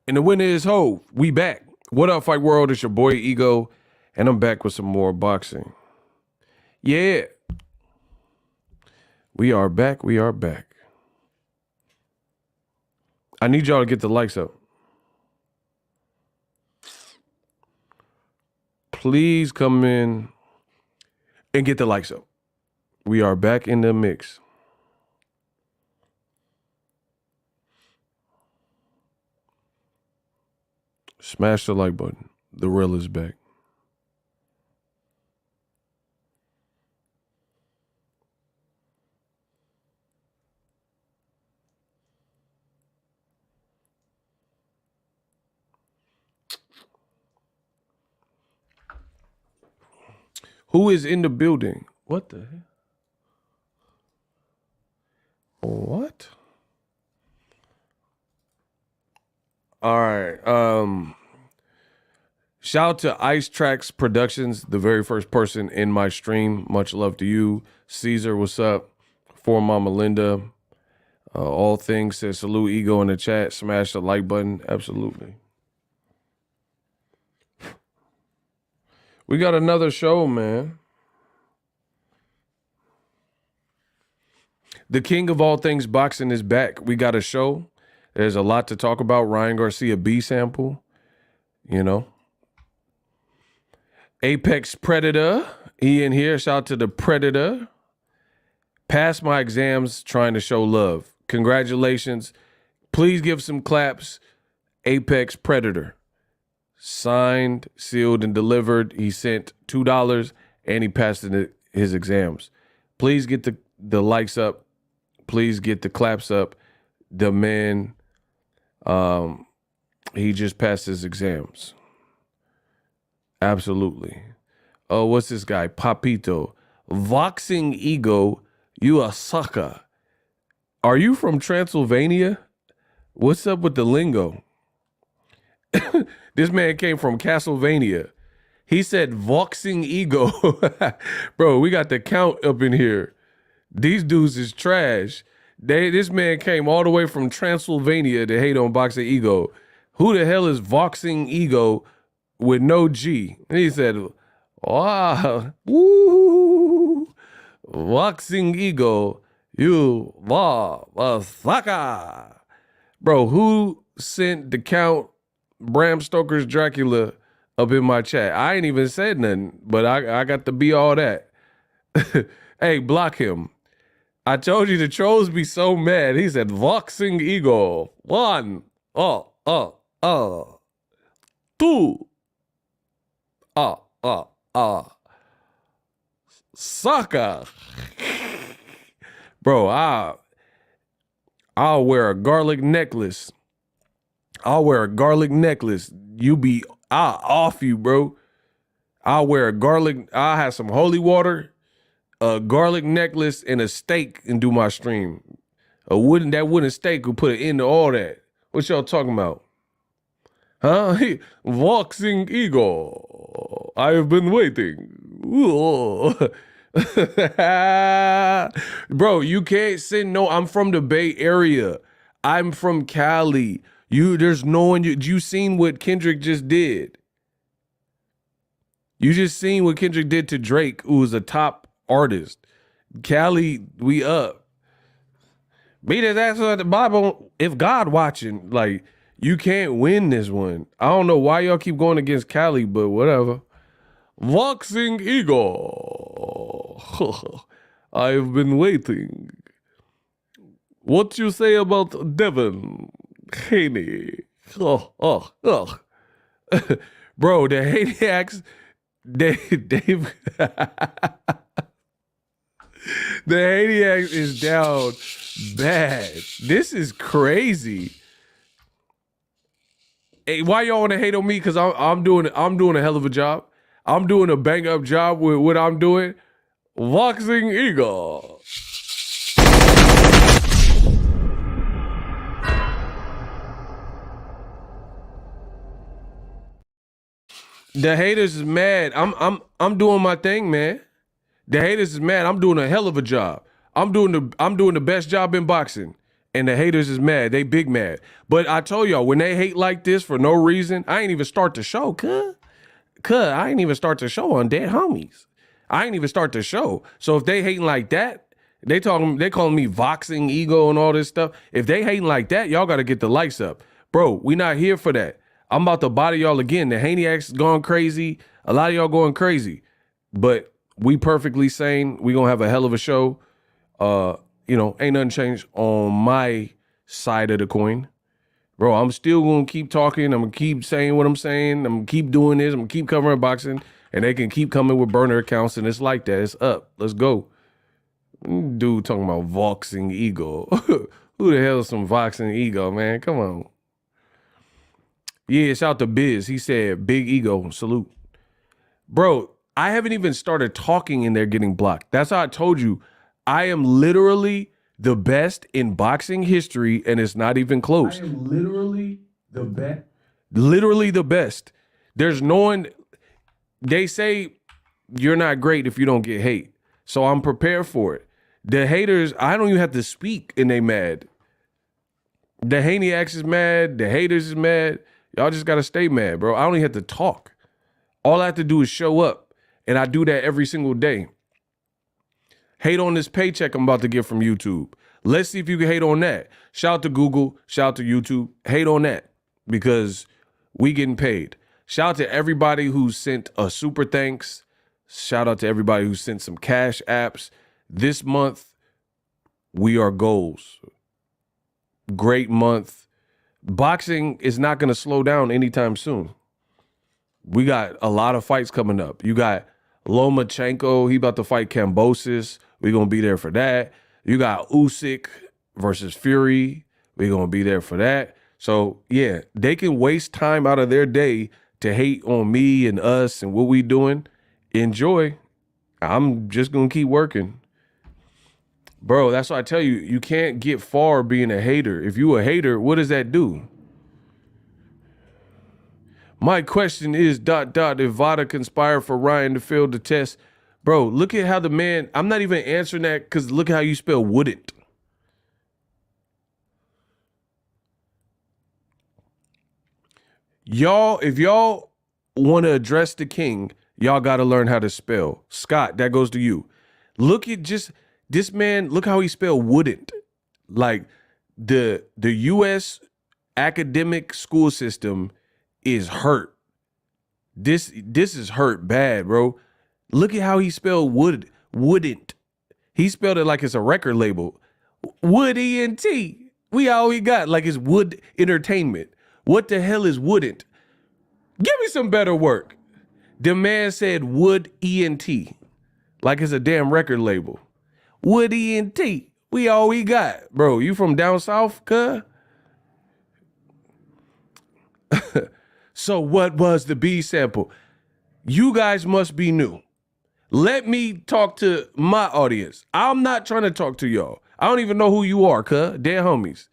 And the winner is Hove. We back. What up, Fight World? It's your boy Ego, and I'm back with some more boxing. Yeah. We are back. We are back. I need y'all to get the likes up. Please come in and get the likes up. We are back in the mix. Smash the like button. The real is back. Who is in the building? What the hell? What? All right. Shout out to Ice Tracks Productions, the very first person in my stream. Much love to you. Caesar, what's up? For Mama Linda. All Things says salute Ego in the chat. Smash the like button. Absolutely. We got another show, man. The king of all things boxing is back. We got a show. There's a lot to talk about. Ryan Garcia B sample, you know. Apex Predator, he in here. Shout out to the Predator. Passed my exams trying to show love. Congratulations. Please give some claps. Apex Predator. Signed, sealed, and delivered. He sent $2 and he passed his exams. Please get the likes up. Please get the claps up. The man, he just passed his exams. Absolutely. Oh, what's this guy? Papito. Boxingego, you a sucker. Are you from Transylvania? What's up with the lingo? This man came from Castlevania. He said Boxingego. Bro, we got the count up in here. These dudes is trash. This man came all the way from Transylvania to hate on Boxingego. Who the hell is Boxingego with no G? And he said, wow, woo, Boxingego, you motherfucker. Bro, who sent the count Bram Stoker's Dracula up in my chat? I ain't even said nothing, but I got to be all that. Hey, block him. I told you the trolls be so mad. He said, Boxingego. 1, 2, sucker. Bro, I'll wear a garlic necklace. I'll wear a garlic necklace. I'll off you, bro. I'll have some holy water, a garlic necklace, and a steak and do my stream. That wooden steak will put an end to all that. What y'all talking about? Huh? Boxingego. I have been waiting. Bro, you can't say no. I'm from the Bay Area. I'm from Cali. There's no one. You seen what Kendrick just did? You just seen what Kendrick did to Drake, who was a top artist. Cali, we up. Beat his ass at the Bible. If God watching, like, you can't win this one. I don't know why y'all keep going against Cali, but whatever. Boxingego. I've been waiting. What you say about Devin Haney? Bro, the Haney Dave. The Haney is down bad. This is crazy. Hey, why y'all want to hate on me? Because I'm doing a hell of a job. I'm doing a bang up job with what I'm doing. Boxingego. The haters is mad. I'm doing my thing, man. The haters is mad. I'm doing a hell of a job. I'm doing the best job in boxing. and the haters is mad. They big mad. But I told y'all, when they hate like this for no reason, I ain't even start the show, I ain't even start the show on dead homies. I ain't even start the show. So if they hating like that, they calling me Boxingego and all this stuff. If they hating like that, y'all got to get the lights up. Bro, we not here for that. I'm about to body y'all again. The Haney Act's gone crazy. A lot of y'all going crazy. But we perfectly sane. We gonna have a hell of a show. Ain't nothing changed on my side of the coin. Bro, I'm still gonna keep talking. I'm gonna keep saying what I'm saying. I'm gonna keep doing this. I'm gonna keep covering boxing. And they can keep coming with burner accounts, and it's like that. It's up. Let's go. Dude talking about Boxingego. Who the hell is some Boxingego, man? Come on. Yeah, shout out to Biz. He said, big ego, salute. Bro, I haven't even started talking and they're getting blocked. That's how I told you. I am literally the best in boxing history, and it's not even close. I am literally the best. Literally the best. There's no one. They say you're not great if you don't get hate. So I'm prepared for it. The haters, I don't even have to speak and they mad. The Haney Acts is mad. The haters is mad. Y'all just got to stay mad, bro. I don't even have to talk. All I have to do is show up. And I do that every single day. Hate on this paycheck I'm about to get from YouTube. Let's see if you can hate on that. Shout out to Google. Shout out to YouTube. Hate on that because we getting paid. Shout out to everybody who sent a super thanks. Shout out to everybody who sent some cash apps. This month, we are goals. Great month. Boxing is not going to slow down anytime soon. We got a lot of fights coming up. You got Lomachenko. He about to fight Kambosos. We're going to be there for that. You got Usyk versus Fury. We're going to be there for that. So, yeah, they can waste time out of their day to hate on me and us and what we doing. Enjoy. I'm just going to keep working. Bro, that's why I tell you, you can't get far being a hater. If you a hater, what does that do? My question is, if Vada conspired for Ryan to fail the test. Bro, look at how the man, I'm not even answering that because look at how you spell wouldn't. Y'all, if y'all want to address the king, y'all got to learn how to spell. Scott, that goes to you. Look at just this man, look how he spelled wouldn't. Like the U.S. academic school system is hurt. This is hurt bad, bro. Look at how he spelled wouldn't. He spelled it like it's a record label. Wood ENT. We all we got, like it's Wood Entertainment. What the hell is wouldn't? Give me some better work. The man said Wood ENT. Like it's a damn record label. Wood ENT. We all we got. Bro, you from down south, cuh? So what was the B sample? You guys must be new. Let me talk to my audience. I'm not trying to talk to y'all. I don't even know who you are, cuh. Dead homies.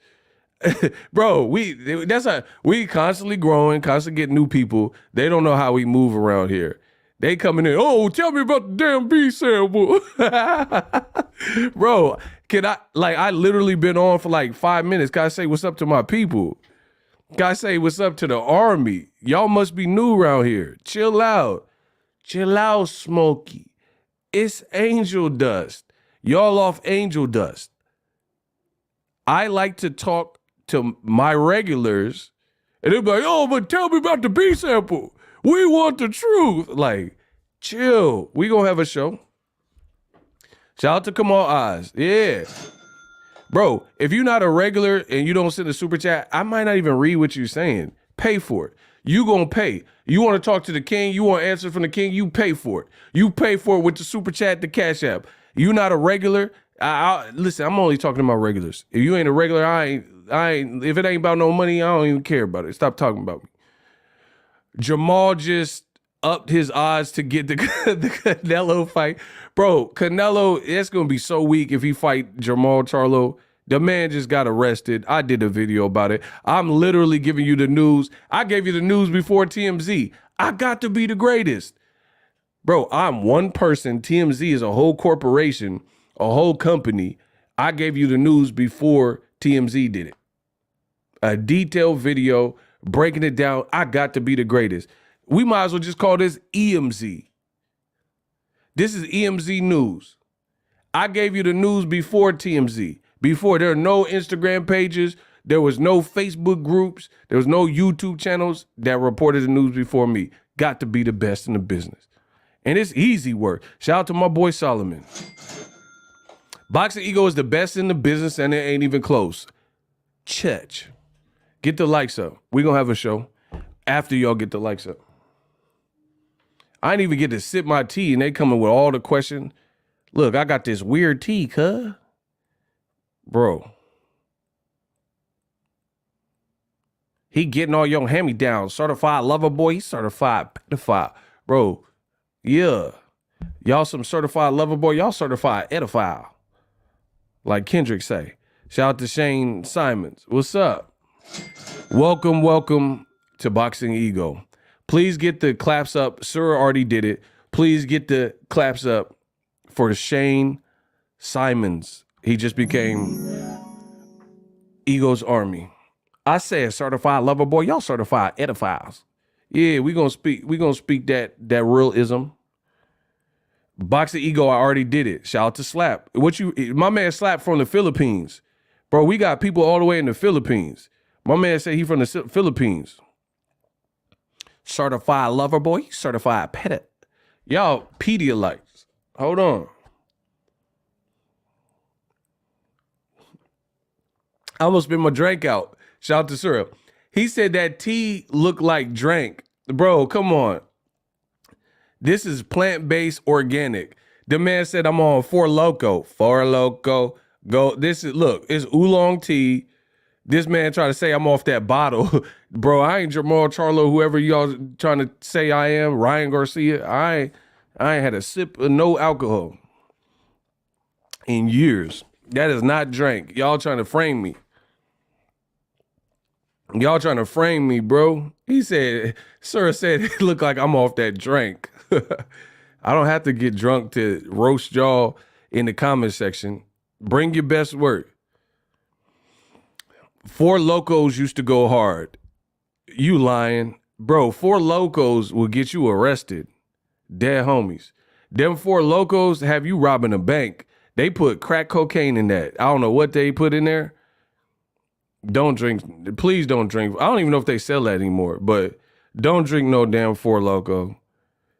Bro, we constantly growing, constantly getting new people. They don't know how we move around here. They coming in, oh, tell me about the damn B sample. Bro, I literally been on for like 5 minutes. Can I say what's up to my people? Can I say what's up to the army? Y'all must be new around here. Chill out. Chill out, Smokey. It's angel dust. Y'all off angel dust. I like to talk to my regulars, and they'll be like, oh, but tell me about the B sample. We want the truth. Like, chill. We gonna have a show. Shout out to Kamal Oz. Yeah. Bro, if you're not a regular and you don't send a super chat, I might not even read what you're saying. Pay for it. You gonna pay. You want to talk to the king, you want answers from the king, you pay for it. You pay for it with the super chat, the cash app. You not a regular, listen, I'm only talking about regulars. If you ain't a regular, I ain't, if it ain't about no money, I don't even care about it. Stop talking about me. Jamal just upped his odds to get the Canelo fight. Bro, Canelo, it's going to be so weak if he fight Jamal Charlo. The man just got arrested. I did a video about it. I'm literally giving you the news. I gave you the news before TMZ. I got to be the greatest. Bro, I'm one person. TMZ is a whole corporation, a whole company. I gave you the news before TMZ did it. A detailed video breaking it down. I got to be the greatest. We might as well just call this EMZ. This is EMZ news. I gave you the news before TMZ. Before, there are no Instagram pages. There was no Facebook groups. There was no YouTube channels that reported the news before me. Got to be the best in the business. And it's easy work. Shout out to my boy Solomon. Boxingego is the best in the business and it ain't even close. Church. Get the likes up. We're going to have a show after y'all get the likes up. I didn't even get to sip my tea and they coming with all the questions. Look, I got this weird tea, cuz. Bro. He getting all your hand-me-down. Certified lover boy. He certified pedophile. Bro, yeah. Y'all some certified lover boy. Y'all certified edophile. Like Kendrick say. Shout out to Shane Simons. What's up? Welcome to Boxingego. Please get the claps up. Sir already did it. Please get the claps up for Shane Simons. He just became Ego's Army. I said certified lover boy. Y'all certified edophiles. Yeah, we gonna speak that realism. Boxingego, I already did it. Shout out to Slap. My man Slap from the Philippines. Bro, we got people all the way in the Philippines. My man said he from the Philippines. Certified lover boy, certified pet. Y'all Pedialites. Hold on. I almost spit my drink out. Shout out to Syrup. He said that tea looked like drink. Bro, come on. This is plant-based organic. The man said I'm on Four Loko. Four Loko. Go. This is, look, it's oolong tea. This man tried to say I'm off that bottle. Bro, I ain't Jamal Charlo, whoever y'all trying to say I am, Ryan Garcia. I ain't had a sip of no alcohol in years. That is not drink. Y'all trying to frame me. Y'all trying to frame me, bro. He said, sir said it looked like I'm off that drink. I don't have to get drunk to roast y'all in the comment section. Bring your best work. Four Locos used to go hard. You lying. Bro, Four Locos will get you arrested. Dead homies. Them Four Locos have you robbing a bank. They put crack cocaine in that. I don't know what they put in there. Don't drink. Please don't drink. I don't even know if they sell that anymore, but don't drink no damn Four Loko.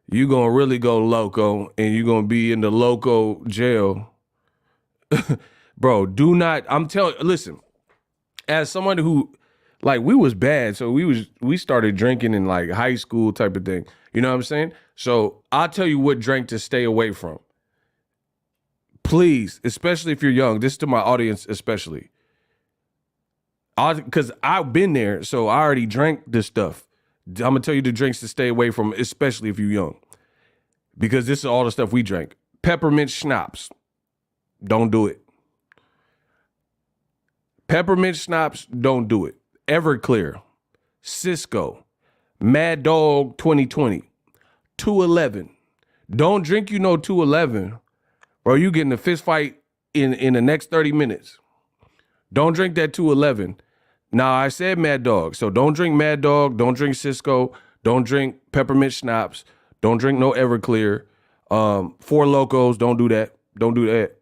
You gonna really go loco and you gonna be in the loco jail. Bro, do not, listen, as someone who, like, we was bad, so we started drinking in like high school type of thing. You know what I'm saying? So I'll tell you what drink to stay away from. Please, especially if you're young, this is to my audience especially. Because I've been there, so I already drank this stuff. I'm going to tell you the drinks to stay away from, especially if you're young. Because this is all the stuff we drank. Peppermint schnapps. Don't do it. Peppermint schnapps, don't do it. Everclear. Cisco. Mad Dog 2020. 211. Don't drink 211. Bro, you getting a fist fight in the next 30 minutes. Don't drink that 211. Now, I said Mad Dog, so don't drink Mad Dog, don't drink Cisco, don't drink peppermint schnapps, don't drink no Everclear. Four Locos, don't do that. Don't do that.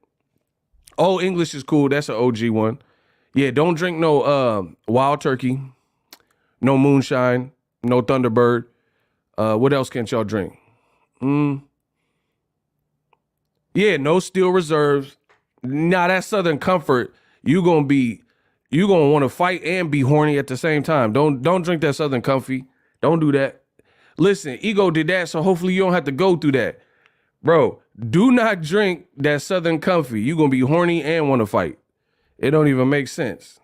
Old English is cool. That's an OG one. Yeah, don't drink no Wild Turkey, no Moonshine, no Thunderbird. What else can't y'all drink? Yeah, no Steel Reserves. Nah, that Southern Comfort, you gonna want to fight and be horny at the same time. Don't drink that Southern Comfy. Don't do that. Listen, Ego did that, so hopefully you don't have to go through that. Bro, do not drink that Southern Comfy. You gonna be horny and want to fight. It don't even make sense.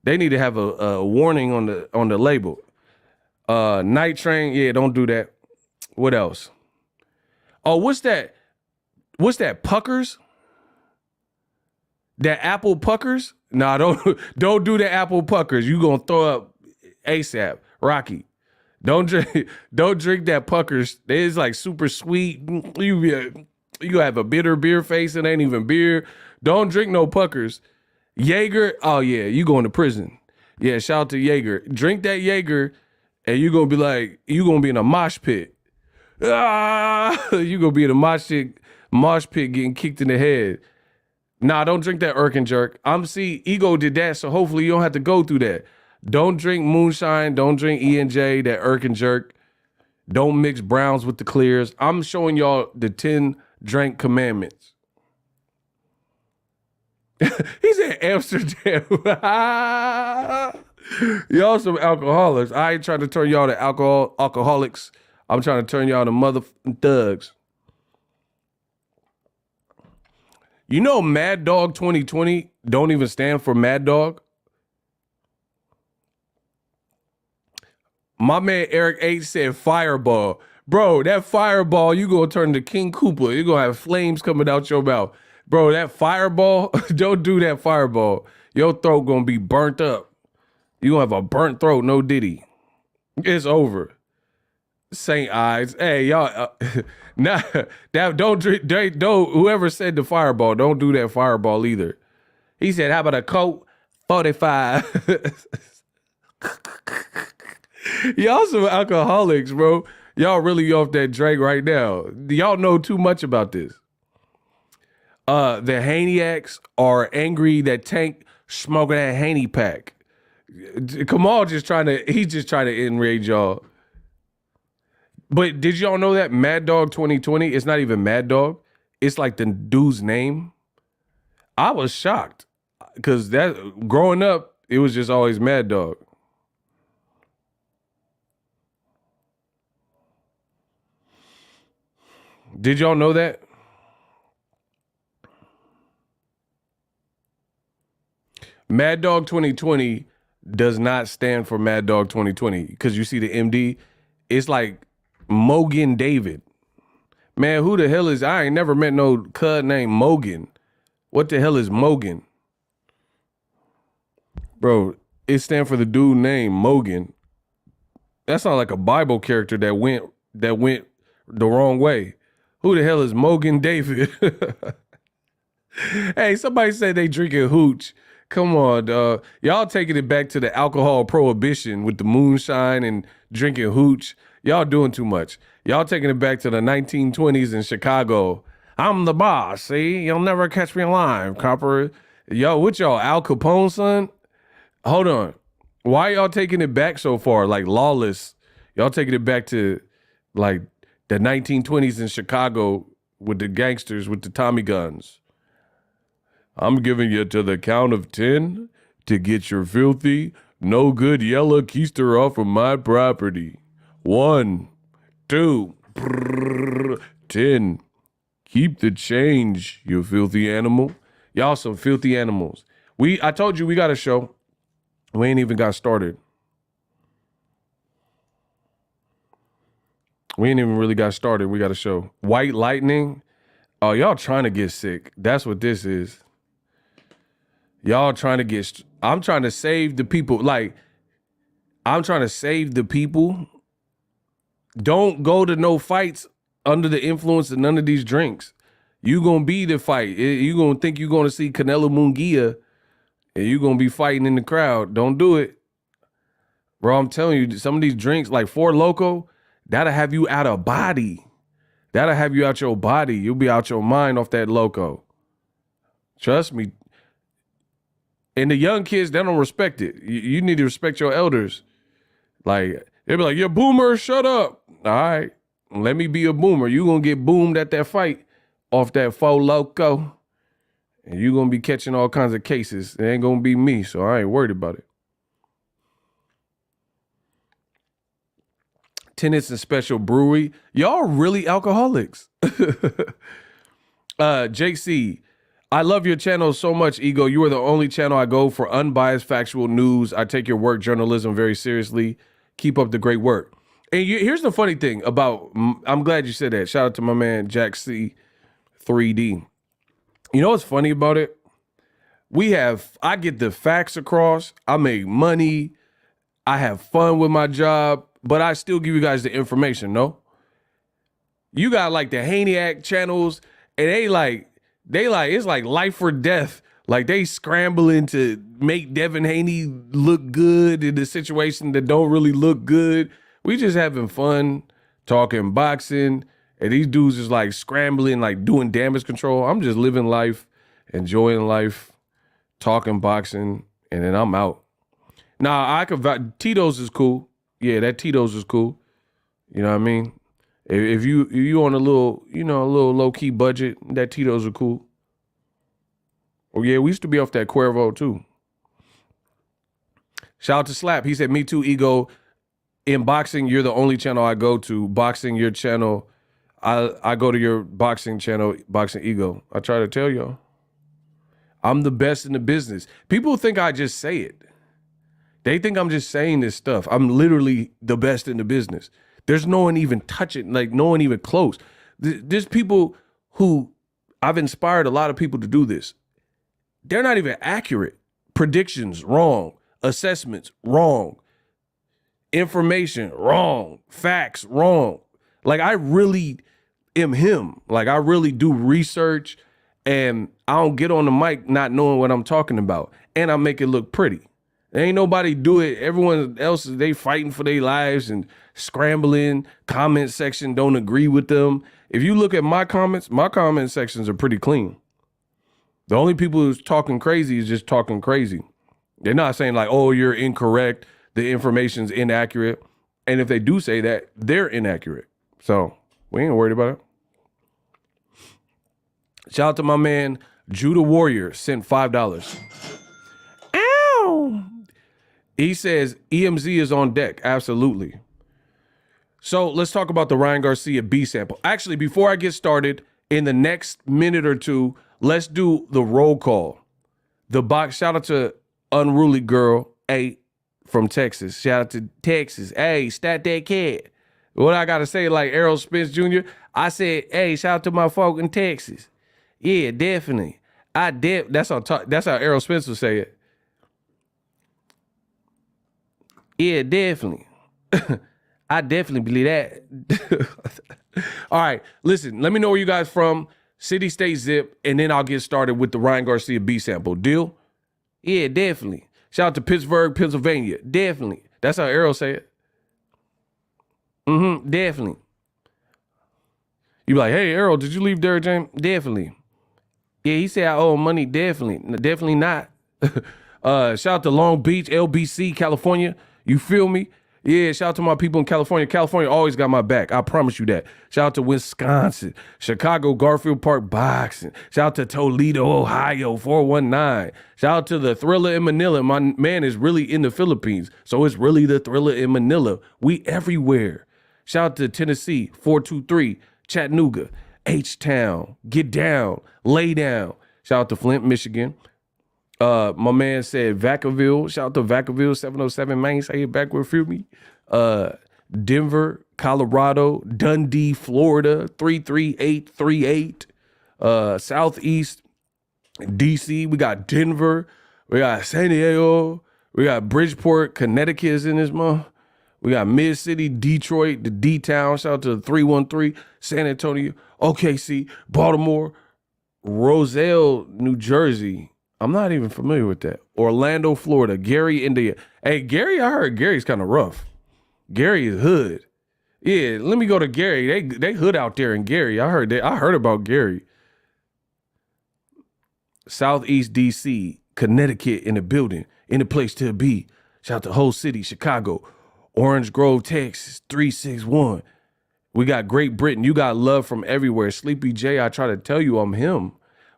They need to have a warning on the label. Night Train, yeah, don't do that. What else? Oh, what's that? What's that? Puckers? That apple puckers? Nah, don't do the apple puckers. You gonna throw up ASAP. Rocky. Don't drink that puckers. It's like super sweet. You have a bitter beer face. It ain't even beer. Don't drink no puckers. Jaeger, oh yeah, you going to prison. Yeah, shout out to Jaeger. Drink that Jaeger, and you gonna be like, you gonna be in a mosh pit. Ah, you gonna be in a mosh pit getting kicked in the head. Nah, don't drink that Irk and Jerk. Ego did that, so hopefully you don't have to go through that. Don't drink moonshine. Don't drink E&J, that Irk and Jerk. Don't mix browns with the clears. I'm showing y'all the 10 drink commandments. He said Amsterdam. Y'all some alcoholics. I ain't trying to turn y'all to alcoholics. I'm trying to turn y'all to motherfucking thugs. You know Mad Dog 2020 don't even stand for Mad Dog? My man Eric H said fireball. Bro, that fireball, you gonna turn to King Koopa. You gonna have flames coming out your mouth. Bro, that fireball, don't do that fireball. Your throat gonna be burnt up. You gonna have a burnt throat, no diddy. It's over. Saint Eyes. Hey, y'all, nah, don't whoever said the fireball, don't do that fireball either. He said, how about a Colt 45? Y'all some alcoholics, bro. Y'all really off that drink right now. Y'all know too much about this. The Haneyacks are angry that Tank smoking that Haney pack. Kamal he's just trying to enrage y'all. But did y'all know that Mad Dog 2020, it's not even Mad Dog. It's like the dude's name. I was shocked because that growing up, it was just always Mad Dog. Did y'all know that? Mad Dog 2020 does not stand for Mad Dog 2020 because you see the MD, it's like Mogan David. Man, who the hell is, I ain't never met no cud named Mogan. What the hell is Mogan? Bro, it stands for the dude named Mogan. That sounds like a Bible character that went the wrong way. Who the hell is Mogan David? Hey, somebody said they drinking hooch. Come on, dog. Y'all taking it back to the alcohol prohibition with the moonshine and drinking hooch. Y'all doing too much. Y'all taking it back to the 1920s in Chicago. I'm the boss, see? You'll never catch me alive, copper. Yo, what y'all, Al Capone, son? Hold on. Why y'all taking it back so far? Like Lawless. Y'all taking it back to like the 1920s in Chicago with the gangsters with the Tommy guns. I'm giving you to the count of 10 to get your filthy, no good yellow keister off of my property. 1, 2, 10. Keep the change, you filthy animal. Y'all some filthy animals. I told you we got a show. We ain't even got started. We ain't even really got started. We got a show. White Lightning. Oh, y'all trying to get sick. That's what this is. Y'all trying to get, I'm trying to save the people. Like, I'm trying to save the people. Don't go to no fights under the influence of none of these drinks. You gonna be the fight. You gonna think you gonna see Canelo Munguia and you gonna be fighting in the crowd. Don't do it. Bro, I'm telling you, some of these drinks, like Four Loko, that'll have you out of body. That'll have you out your body. You'll be out your mind off that Loco. Trust me. And the young kids, they don't respect it. You need to respect your elders. Like, they'll be like, you're a boomer, shut up. All right, let me be a boomer. You gonna get boomed at that fight off that Four Loko. And you gonna be catching all kinds of cases. It ain't gonna be me, so I ain't worried about it. Tenants and Special Brewery. Y'all really alcoholics. Jake C. I love your channel so much, Ego. You are the only channel I go for unbiased factual news. I take your work journalism very seriously. Keep up the great work. And here's the funny thing about, I'm glad you said that. Shout out to my man, Jack C 3D. You know what's funny about it? I get the facts across. I make money. I have fun with my job, but I still give you guys the information, no? You got like the Haney channels, and it's like life or death. Like they scrambling to make Devin Haney look good in a situation that don't really look good. We just having fun talking boxing, and these dudes is like scrambling, like doing damage control. I'm just living life, enjoying life, talking boxing, and then I'm out. Now I could Tito's is cool. Yeah, that Tito's is cool. You know what I mean? If you on a little, a little low key budget, that Tito's are cool. Oh yeah, we used to be off that Cuervo too. Shout out to Slap. He said, "Me too, Ego. In boxing, you're the only channel I go to. Boxing, your channel. I go to your boxing channel, Boxing Ego. I try to tell y'all, I'm the best in the business. People think I just say it. They think I'm just saying this stuff. I'm literally the best in the business. There's no one even touching, like no one even close. There's people who I've inspired a lot of people to do this. They're not even accurate. Predictions, wrong. Assessments, wrong. Information, wrong. Facts, wrong. Like I really am him. Like I really do research and I don't get on the mic not knowing what I'm talking about. And I make it look pretty. There ain't nobody do it. Everyone else, they fighting for their lives and scrambling. Comment section don't agree with them. If you look at my comment sections are pretty clean. The only people who's talking crazy is just talking crazy. They're not saying like, oh, you're incorrect. The information's inaccurate. And if they do say that, they're inaccurate. So we ain't worried about it. Shout out to my man, Judah Warrior, sent $5. Ow! He says EMZ is on deck. Absolutely. So let's talk about the Ryan Garcia B sample. Actually, before I get started, in the next minute or two, let's do the roll call. Shout out to Unruly Girl, from Texas. Shout out to Texas. Hey, stat that cat. What I gotta say, like Errol Spence Jr., I said, hey, shout out to my folk in Texas. Yeah, definitely. That's how Errol Spence would say it. Yeah, definitely. I definitely believe that. All right, listen, let me know where you guys from. City, state, zip, and then I'll get started with the Ryan Garcia B sample. Deal? Yeah, definitely. Shout out to Pittsburgh, Pennsylvania. Definitely. That's how Errol say it. Definitely. You be like, hey, Errol, did you leave Derrick James? Definitely. Yeah, he said I owe him money. Definitely. Definitely not. Shout out to Long Beach, LBC, California. You feel me? Yeah, shout out to my people in California. California always got my back. I promise you that. Shout out to Wisconsin, Chicago, Garfield Park Boxing. Shout out to Toledo, Ohio, 419. Shout out to the Thriller in Manila. My man is really in the Philippines, so it's really the Thriller in Manila. We everywhere. Shout out to Tennessee, 423, Chattanooga, H-Town, Get Down, Lay Down. Shout out to Flint, Michigan. My man said Vacaville. Shout out to Vacaville, 707 Main. Say it backward for me. Denver, Colorado, Dundee, Florida, 33838. Southeast, DC. We got Denver. We got San Diego. We got Bridgeport, Connecticut is in this month. We got Mid-City, Detroit, the D-Town. Shout out to the 313, San Antonio, OKC, Baltimore, Roselle, New Jersey. I'm not even familiar with that. Orlando, Florida. Gary, India. Hey, Gary, I heard Gary's kind of rough. Gary is hood. Yeah, let me go to Gary. They hood out there in Gary. I heard about Gary. Southeast DC, Connecticut in the building, in the place to be. Shout out to whole city, Chicago, Orange Grove, Texas, 361. We got Great Britain. You got love from everywhere. Sleepy J, I try to tell you I'm him.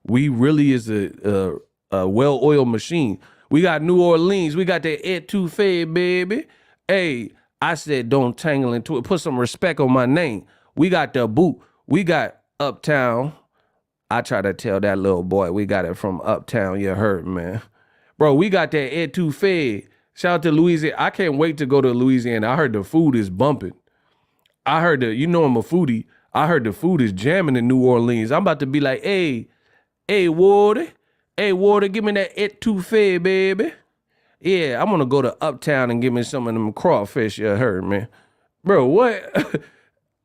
We really is a well-oiled machine. We got New Orleans. We got that etouffee, baby. Hey, I said don't tangle into it. Put some respect on my name. We got the boot. We got Uptown. I try to tell that little boy we got it from Uptown. You heard, man. Bro, we got that etouffee. Shout out to Louisiana. I can't wait to go to Louisiana. I heard the food is bumping. I heard I'm a foodie. I heard the food is jamming in New Orleans. I'm about to be like, hey, Water. Hey, Water, give me that etouffee, baby. Yeah, I'm gonna go to Uptown and give me some of them crawfish you heard, man. Bro, what?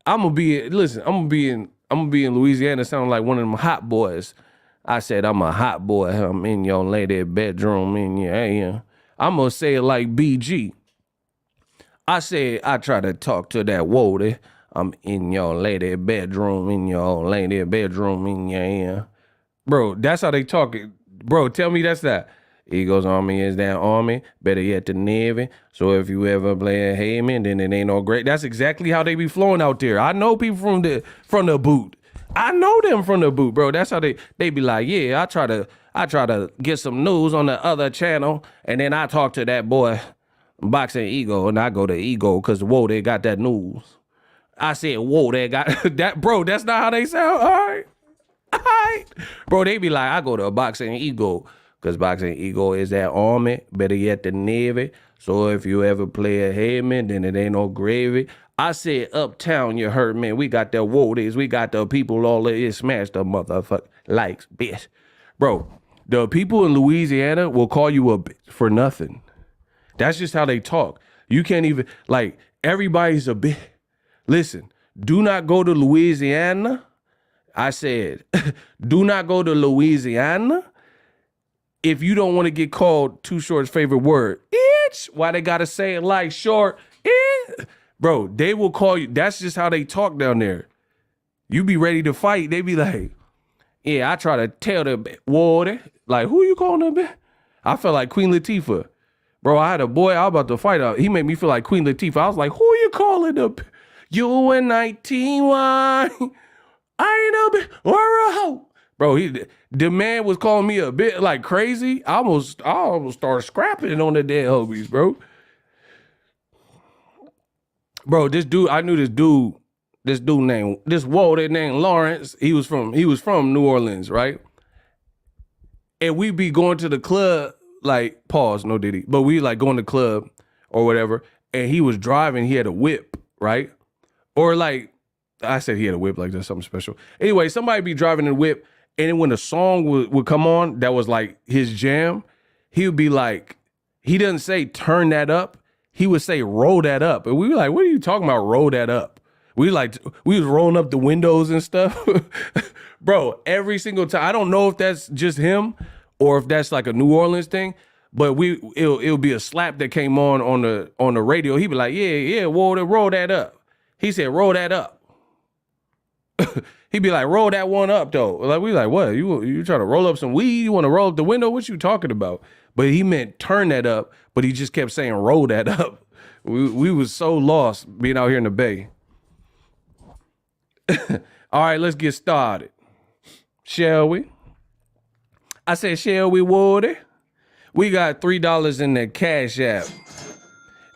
I'm gonna be in Louisiana sounding like one of them hot boys. I said, I'm a hot boy. I'm in your lady bedroom. In your, yeah. I'm going to say it like BG. I said, I try to talk to that woody. I'm in your lady bedroom. In your lady bedroom. In your, yeah. Bro, that's how they talk. Bro, tell me that's that. Eagles Army is that army, better yet the Navy. So if you ever play a Heyman, then it ain't no great. That's exactly how they be flowing out there. I know people from the boot. I know them from the boot, bro. That's how they be like, yeah, I try to get some news on the other channel, and then I talk to that boy Boxingego, and I go to Ego because whoa, they got that news. I said, whoa, they got that, bro. That's not how they sound. All right. Bro, they be like, I go to Boxingego. Because Boxingego is that army, better yet the Navy. So if you ever play a Heyman, then it ain't no gravy. I said, uptown, you heard me. We got the woadies. We got the people all that smash the motherfucker likes, bitch. Bro, the people in Louisiana will call you a bitch for nothing. That's just how they talk. You can't even, like, everybody's a bitch. Listen, do not go to Louisiana. I said, do not go to Louisiana if you don't want to get called Too Short's favorite word. Itch. Why they got to say it like short? Itch. Bro, they will call you. That's just how they talk down there. You be ready to fight. They be like, yeah, I try to tell the water. Like, who you calling them? I felt like Queen Latifah. Bro, I had a boy I was about to fight out. He made me feel like Queen Latifah. I was like, who you calling them? You and 19 wine. I ain't a bit or a hoe. Bro, the man was calling me a bit like crazy. I almost started scrapping on the dead homies, bro. Bro, this dude, I knew this dude named Lawrence. He was from New Orleans, right? And we be going to the club, like, pause, no diddy. But we like going to the club or whatever. And he was driving, he had a whip, right? Or like, I said he had a whip, like that's something special. Anyway, somebody be driving the whip. And then when a song would come on that was like his jam, he would be like, he doesn't say turn that up. He would say roll that up. And we were like, what are you talking about, roll that up? We was rolling up the windows and stuff. Bro, every single time. I don't know if that's just him or if that's like a New Orleans thing, but it'll be a slap that came on the radio. He'd be like, yeah, roll that up. He said, roll that up. He'd be like, roll that one up, though. Like, we like, what? You trying to roll up some weed? You want to roll up the window? What you talking about? But he meant turn that up, but he just kept saying roll that up. We was so lost being out here in the Bay. All right, let's get started. Shall we? I said, shall we, Woody? We got $3 in the Cash App.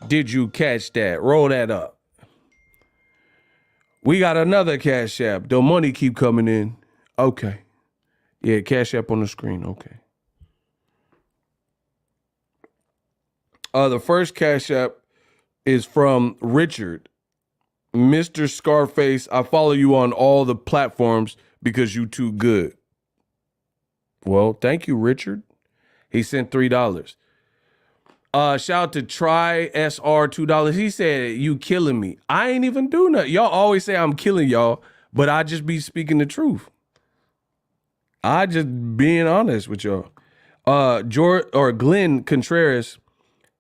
Did you catch that? Roll that up. We got another Cash App. The money keep coming in. Okay. Yeah, Cash App on the screen. Okay. The first Cash App is from Richard. Mr. Scarface, I follow you on all the platforms because you too good. Well, thank you, Richard. He sent $3. Shout out to Try SR $2. He said, you killing me. I ain't even do nothing. Y'all always say I'm killing y'all, but I just be speaking the truth. I just being honest with y'all. Glenn Contreras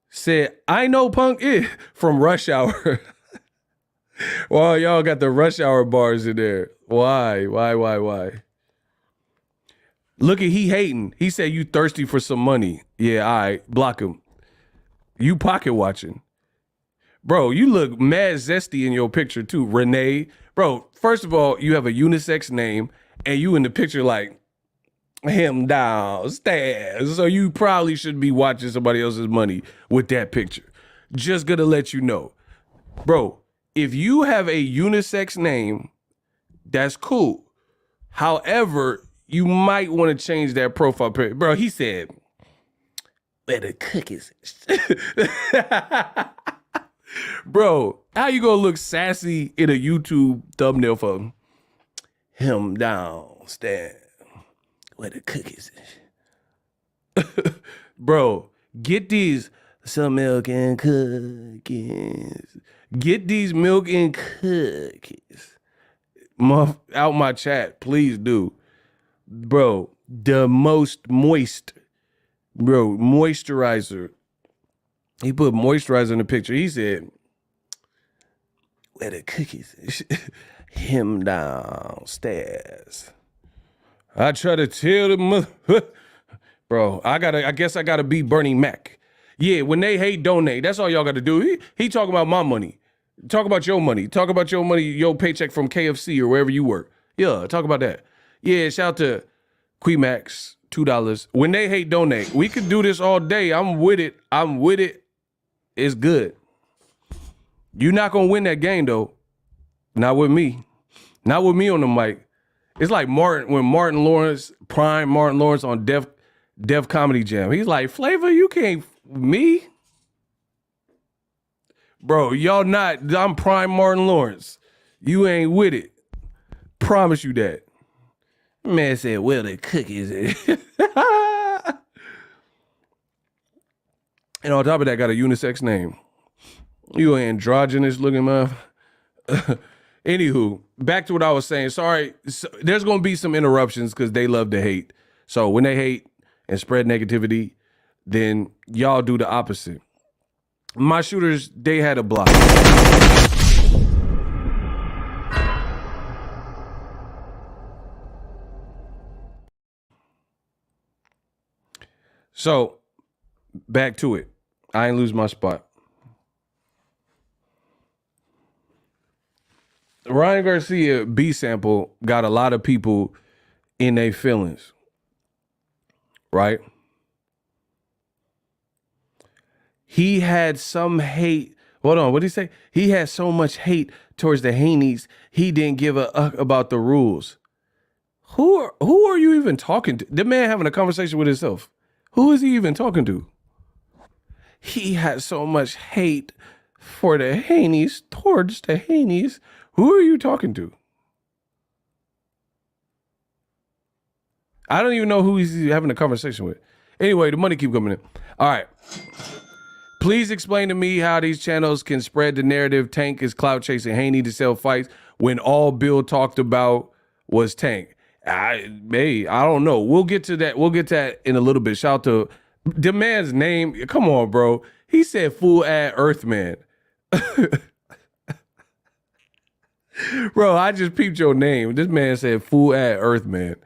said, I know Punk is from Rush Hour. Well, y'all got the Rush Hour bars in there. Why? Look at he hating. He said you thirsty for some money. Yeah, all right, block him. You pocket watching. Bro, you look mad zesty in your picture too, Renee. Bro, first of all, you have a unisex name and you in the picture like him downstairs. So you probably should be watching somebody else's money with that picture. Just gonna let you know. Bro, if you have a unisex name, that's cool. However, you might want to change that profile picture. Bro, he said, where the cookies? Bro, how you gonna look sassy in a YouTube thumbnail for him downstairs? Where the cookies? Bro, get these some milk and cookies. Get these milk and cookies out my chat, please do. Bro, the most moist, bro, moisturizer. He put moisturizer in the picture. He said, where the cookies is? Him downstairs. I try to tell the mother, bro, I guess I gotta be Bernie Mac. Yeah, when they hate, donate. That's all y'all gotta do. He talking about my money. Talk about your money. Talk about your money, your paycheck from KFC or wherever you work. Yeah, talk about that. Yeah, shout out to Quemax, $2. When they hate, donate. We could do this all day. I'm with it. It's good. You're not gonna win that game though. Not with me. Not with me on the mic. It's like when Martin Lawrence on Def Comedy Jam. He's like, Flavor, you can't me? Bro, y'all not. I'm prime Martin Lawrence. You ain't with it. Promise you that. Man said, well, the cookies. And on top of that, got a unisex name. You androgynous looking man. Anywho, back to what I was saying. Sorry, there's going to be some interruptions because they love to hate. So when they hate and spread negativity, then y'all do the opposite. My shooters, they had a block. So, back to it. I ain't lose my spot. Ryan Garcia B sample got a lot of people in their feelings, right? He had some hate. Hold on, what did he say? He had so much hate towards the Haneys, he didn't give a about the rules. Who are you even talking to? The man having a conversation with himself. Who is he even talking to? He had so much hate for the Haneys, towards the Haneys. Who are you talking to? I don't even know who he's having a conversation with. Anyway, the money keep coming in. All right. Please explain to me how these channels can spread the narrative Tank is clout chasing Haney to sell fights when all Bill talked about was Tank. I don't know. We'll get to that. We'll get to that in a little bit. Shout out to the man's name. Come on, bro. He said full ad Earthman. Bro, I just peeped your name. This man said full ad Earthman.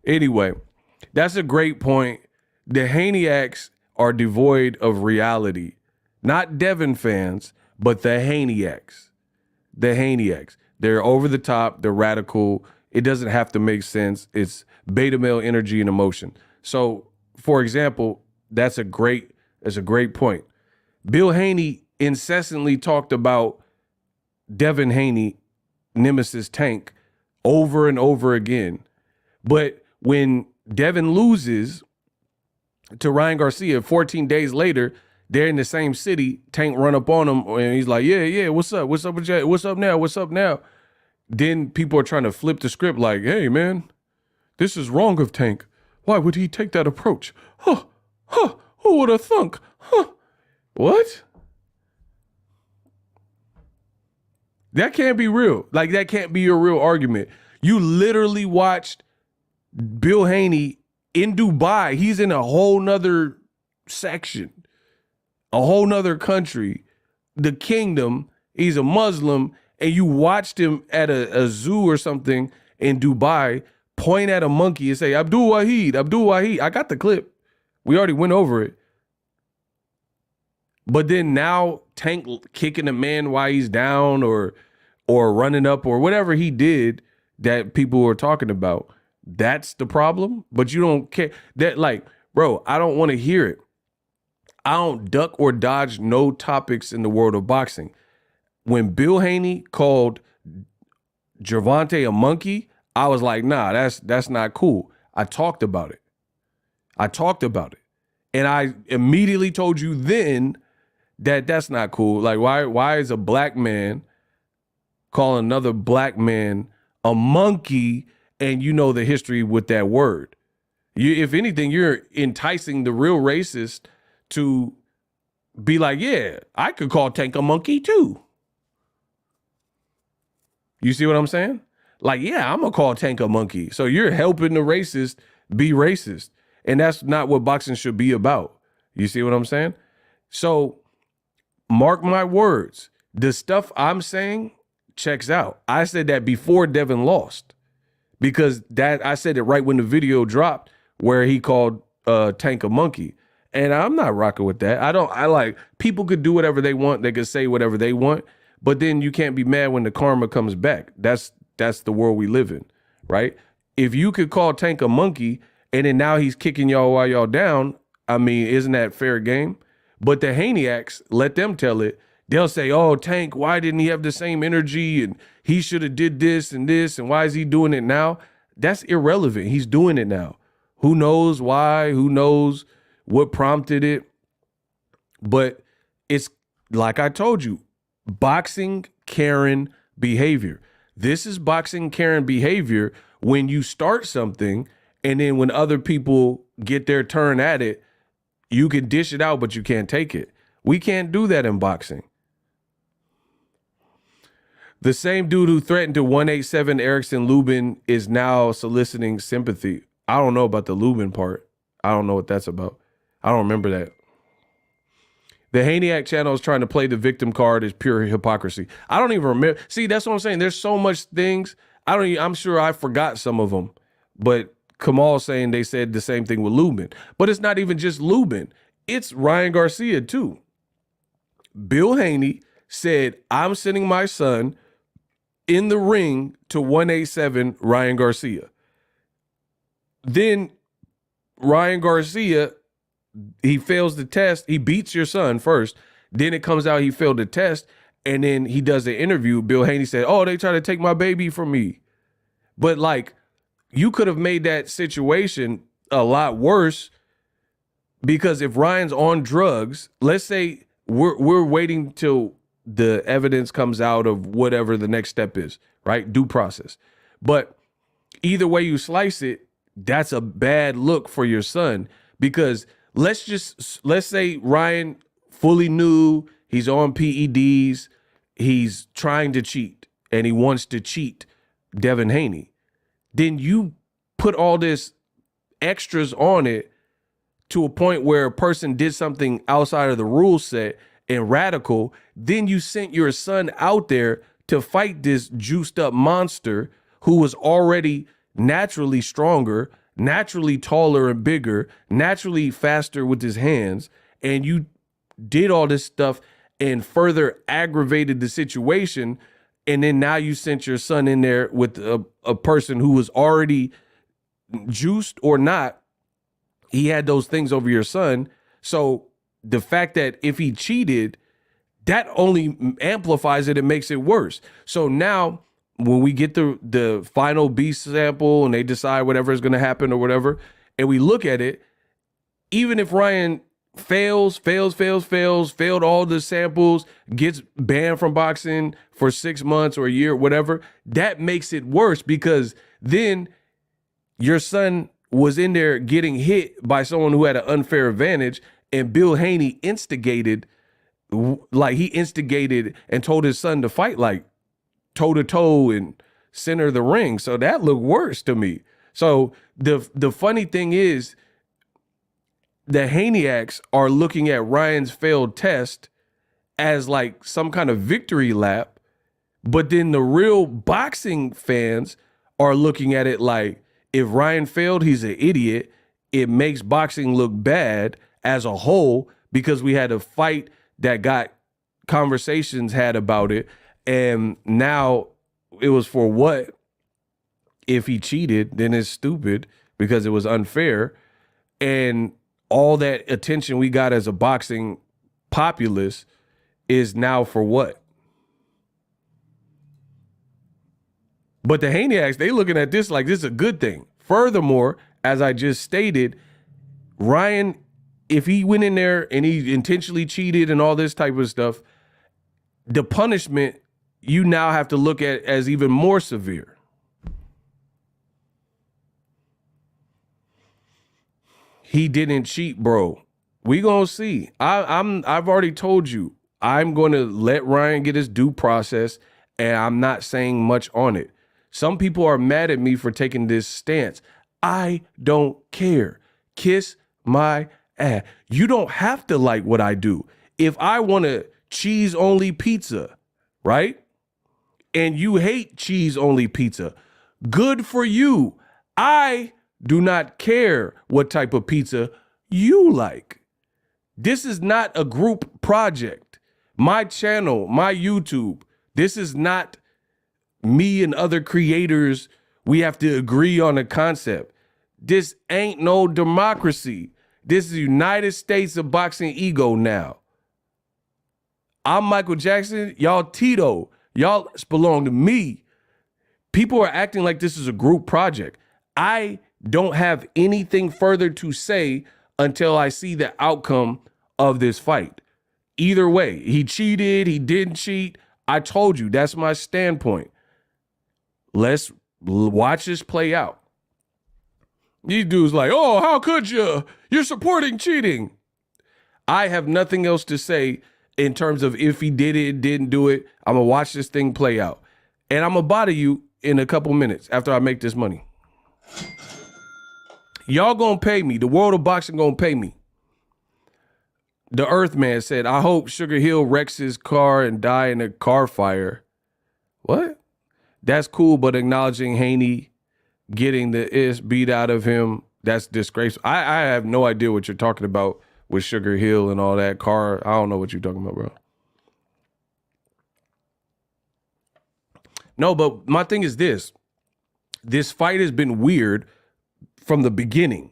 Anyway, that's a great point. The Haneyacks are devoid of reality. Not Devin fans, but the Haneyacks. The Haneyacks. They're over the top. They're radical. It doesn't have to make sense. It's beta male energy and emotion. So, for example, that's a great point. Bill Haney incessantly talked about Devin Haney, Nemesis Tank, over and over again. But when Devin loses to Ryan Garcia 14 days later, they're in the same city, Tank run up on him and he's like, yeah, what's up? What's up with you? What's up now? Then people are trying to flip the script like, hey, man, this is wrong of Tank. Why would he take that approach? Who would have thunk? What? That can't be real. Like, that can't be your real argument. You literally watched Bill Haney in Dubai. He's in a whole nother section, a whole nother country, the kingdom. He's a Muslim. And you watched him at a zoo or something in Dubai point at a monkey and say, Abdul Wahid. I got the clip. We already went over it. But then now Tank kicking a man while he's down or running up or whatever he did that people were talking about. That's the problem. But you don't care. That, like, bro, I don't want to hear it. I don't duck or dodge no topics in the world of boxing. When Bill Haney called Gervonta a monkey, I was like, nah, that's not cool. I talked about it. And I immediately told you then that that's not cool. Like, why is a black man calling another black man a monkey and you know the history with that word? If anything, you're enticing the real racist to be like, yeah, I could call Tank a monkey too. You see what I'm saying? Like, yeah, I'm going to call Tank a monkey. So you're helping the racist be racist. And that's not what boxing should be about. You see what I'm saying? So mark my words. The stuff I'm saying checks out. I said that before Devin lost, because that I said it right when the video dropped where he called Tank a monkey. And I'm not rocking with that. I like, people could do whatever they want. They could say whatever they want, but then you can't be mad when the karma comes back. That's the world we live in, right? If you could call Tank a monkey and then now he's kicking y'all while y'all down, I mean, isn't that fair game? But the Haneyacks, let them tell it. They'll say, oh, Tank, why didn't he have the same energy? And he should have did this, and why is he doing it now? That's irrelevant. He's doing it now. Who knows why? Who knows what prompted it? But it's like I told you, boxing Karen behavior. This is boxing Karen behavior when you start something and then when other people get their turn at it, you can dish it out, but you can't take it. We can't do that in boxing. The same dude who threatened to 187 Erickson Lubin is now soliciting sympathy. I don't know about the Lubin part. I don't know what that's about. I don't remember that. The Haney channel is trying to play the victim card as pure hypocrisy. I don't even remember. See, that's what I'm saying. There's so much things. I'm sure I forgot some of them. But Kamal saying they said the same thing with Lubin. But it's not even just Lubin. It's Ryan Garcia too. Bill Haney said, I'm sending my son in the ring to 187 Ryan Garcia. Then Ryan Garcia, he fails the test. He beats your son first. Then it comes out he failed the test. And then he does the interview. Bill Haney said, oh, they try to take my baby from me. But like, you could have made that situation a lot worse, because if Ryan's on drugs, let's say we're waiting till the evidence comes out of whatever the next step is, right? Due process. But either way you slice it, that's a bad look for your son, because let's say Ryan fully knew he's on PEDs, he's trying to cheat, and he wants to cheat Devin Haney. Then you put all this extras on it to a point where a person did something outside of the rule set and radical. Then you sent your son out there to fight this juiced up monster who was already naturally stronger, naturally taller and bigger, naturally faster with his hands. And you did all this stuff and further aggravated the situation. And then now you sent your son in there with a person who was already juiced or not. He had those things over your son. So the fact that if he cheated, that only amplifies it and makes it worse. So now when we get the final B sample and they decide whatever is going to happen or whatever, and we look at it, even if Ryan failed all the samples, gets banned from boxing for 6 months or a year, whatever, that makes it worse, because then your son was in there getting hit by someone who had an unfair advantage, and Bill Haney instigated and told his son to fight like toe to toe and center the ring. So that looked worse to me. So the funny thing is, the Haneyacks are looking at Ryan's failed test as like some kind of victory lap, but then the real boxing fans are looking at it like, if Ryan failed, he's an idiot. It makes boxing look bad as a whole, because we had a fight that got conversations had about it. And now it was for what? If he cheated, then it's stupid because it was unfair. And all that attention we got as a boxing populace is now for what? But the Haneyacks, they looking at this like this is a good thing. Furthermore, as I just stated, Ryan, if he went in there and he intentionally cheated and all this type of stuff, the punishment you now have to look at as even more severe. He didn't cheat, bro. We gonna see. I've already told you, I'm going to let Ryan get his due process, and I'm not saying much on it. Some people are mad at me for taking this stance. I don't care. Kiss my ass. You don't have to like what I do. If I want a cheese-only pizza, right? And you hate cheese-only pizza, good for you. I do not care what type of pizza you like. This is not a group project. My channel, my YouTube, this is not me and other creators. We have to agree on a concept. This ain't no democracy. This is the United States of Boxingego now. I'm Michael Jackson. Y'all Tito. Y'all belong to me. People are acting like this is a group project. I don't have anything further to say until I see the outcome of this fight. Either way, he cheated, he didn't cheat. I told you, that's my standpoint. Let's watch this play out. These dudes like, oh, how could you? You're supporting cheating. I have nothing else to say in terms of if he did it, didn't do it. I'm going to watch this thing play out. And I'm going to bother you in a couple minutes after I make this money. Y'all going to pay me. The world of boxing going to pay me. The Earthman said, I hope Sugar Hill wrecks his car and die in a car fire. What? That's cool, but acknowledging Haney getting the ish beat out of him, that's disgraceful. I have no idea what you're talking about with Sugar Hill and all that car. I don't know what you're talking about, bro. No, but my thing is this. This fight has been weird from the beginning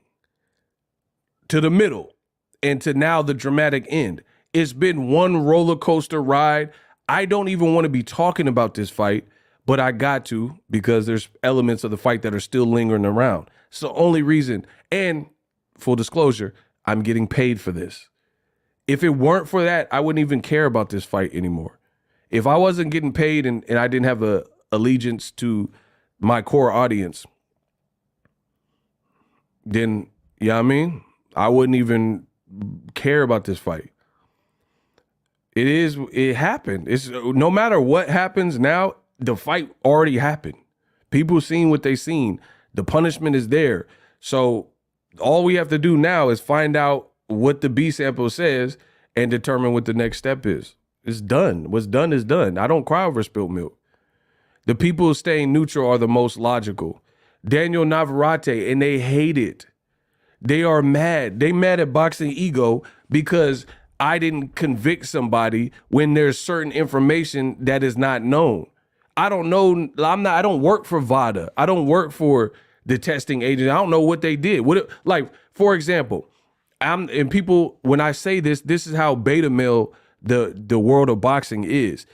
to the middle and to now the dramatic end. It's been one roller coaster ride. I don't even want to be talking about this fight, but I got to because there's elements of the fight that are still lingering around. It's the only reason. And full disclosure, I'm getting paid for this. If it weren't for that, I wouldn't even care about this fight anymore. If I wasn't getting paid and I didn't have a allegiance to my core audience, then, you know what I mean? I wouldn't even care about this fight. It happened. It's no matter what happens now, the fight already happened. People seen what they seen. The punishment is there. So all we have to do now is find out what the B sample says and determine what the next step is. It's done. What's done is done. I don't cry over spilled milk. The people staying neutral are the most logical. Daniel Navarrete, and they hate it. They are mad. They mad at Boxingego because I didn't convict somebody when there's certain information that is not known. I don't know. I don't work for VADA. I don't work for the testing agent. I don't know what they did. Like, for example, and people, when I say this is how beta male the world of boxing is.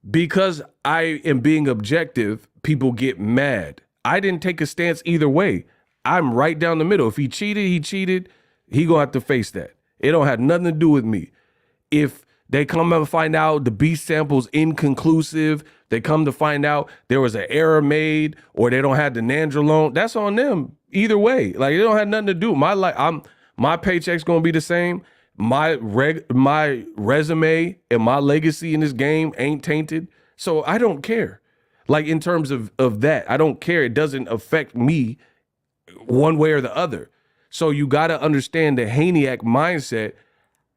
Because I am being objective, people get mad. I didn't take a stance either way. I'm right down the middle. If he cheated, he cheated. He gonna have to face that. It don't have nothing to do with me. If they come and find out the B sample's inconclusive, they come to find out there was an error made, or they don't have the Nandrolone, that's on them. Either way, like it don't have nothing to do. My paycheck's gonna be the same. My resume and my legacy in this game ain't tainted, so I don't care. Like in terms of that, I don't care. It doesn't affect me one way or the other. So you got to understand the Haney-act mindset.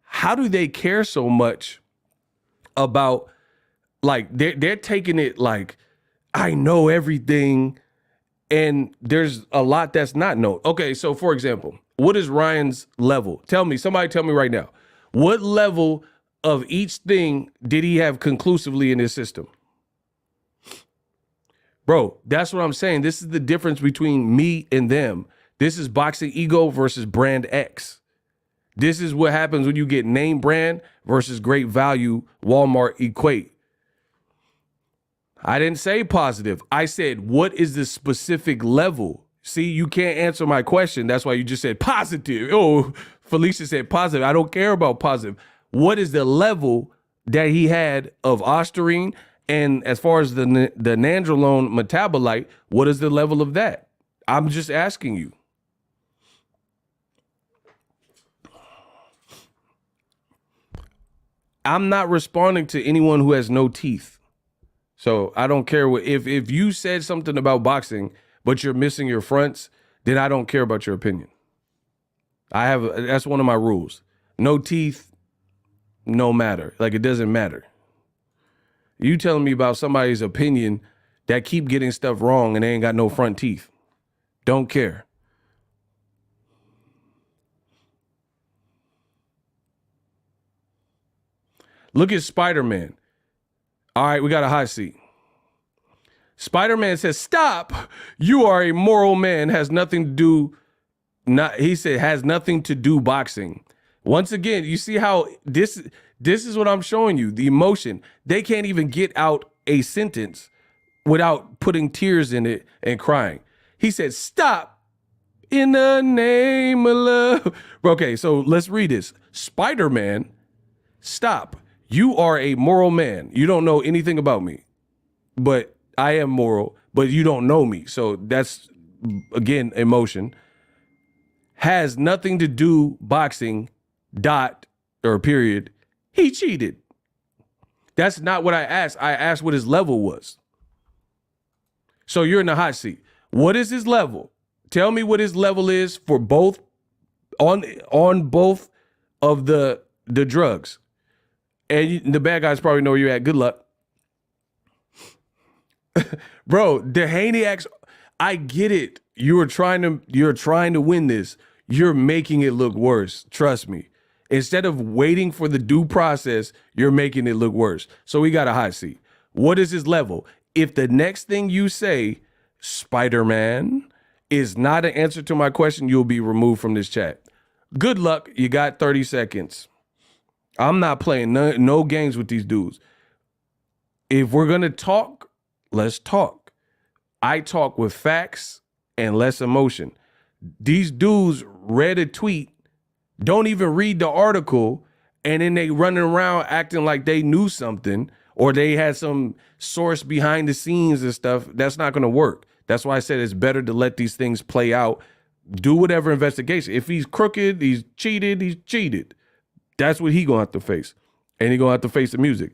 How do they care so much about, like, they're taking it like, I know everything, and there's a lot that's not known. Okay, so for example, what is Ryan's level? Somebody tell me right now. What level of each thing did he have conclusively in his system? Bro, that's what I'm saying. This is the difference between me and them. This is Boxingego versus brand X. This is what happens when you get name brand versus great value Walmart equate. I didn't say positive. I said, what is the specific level? See, you can't answer my question. That's why you just said positive. Oh, Felicia said positive. I don't care about positive. What is the level that he had of Ostarine? And as far as the Nandrolone metabolite, what is the level of that? I'm just asking you. I'm not responding to anyone who has no teeth. So I don't care what, if you said something about boxing, but you're missing your fronts, then I don't care about your opinion. That's one of my rules. No teeth, no matter. Like, it doesn't matter. You telling me about somebody's opinion that keep getting stuff wrong and they ain't got no front teeth. Don't care. Look at Spider-Man. All right, we got a hot seat. Spider-Man says, stop. You are a moral man. Has nothing to do. He said, has nothing to do boxing. Once again, you see how this is what I'm showing you, the emotion. They can't even get out a sentence without putting tears in it and crying. He said, stop in the name of love. Okay, so let's read this. Spider-Man, stop. You are a moral man. You don't know anything about me, but I am moral, but you don't know me. So that's, again, emotion. Has nothing to do boxing, dot, or period. He cheated. That's not what I asked. I asked what his level was. So you're in the hot seat. What is his level? Tell me what his level is for both, on both of the drugs. And the bad guys probably know where you're at. Good luck. Bro, the Haney acts, I get it. You're trying to win this. You're making it look worse. Trust me. Instead of waiting for the due process, you're making it look worse. So we got a hot seat. What is his level? If the next thing you say, Spider-Man, is not an answer to my question, you'll be removed from this chat. Good luck. You got 30 seconds. I'm not playing no games with these dudes. If we're going to talk, let's talk. I talk with facts and less emotion. These dudes read a tweet, don't even read the article, and then they running around acting like they knew something or they had some source behind the scenes and stuff. That's not going to work. That's why I said it's better to let these things play out. Do whatever investigation. If he's crooked, he's cheated. That's what he gonna have to face. And he gonna have to face the music.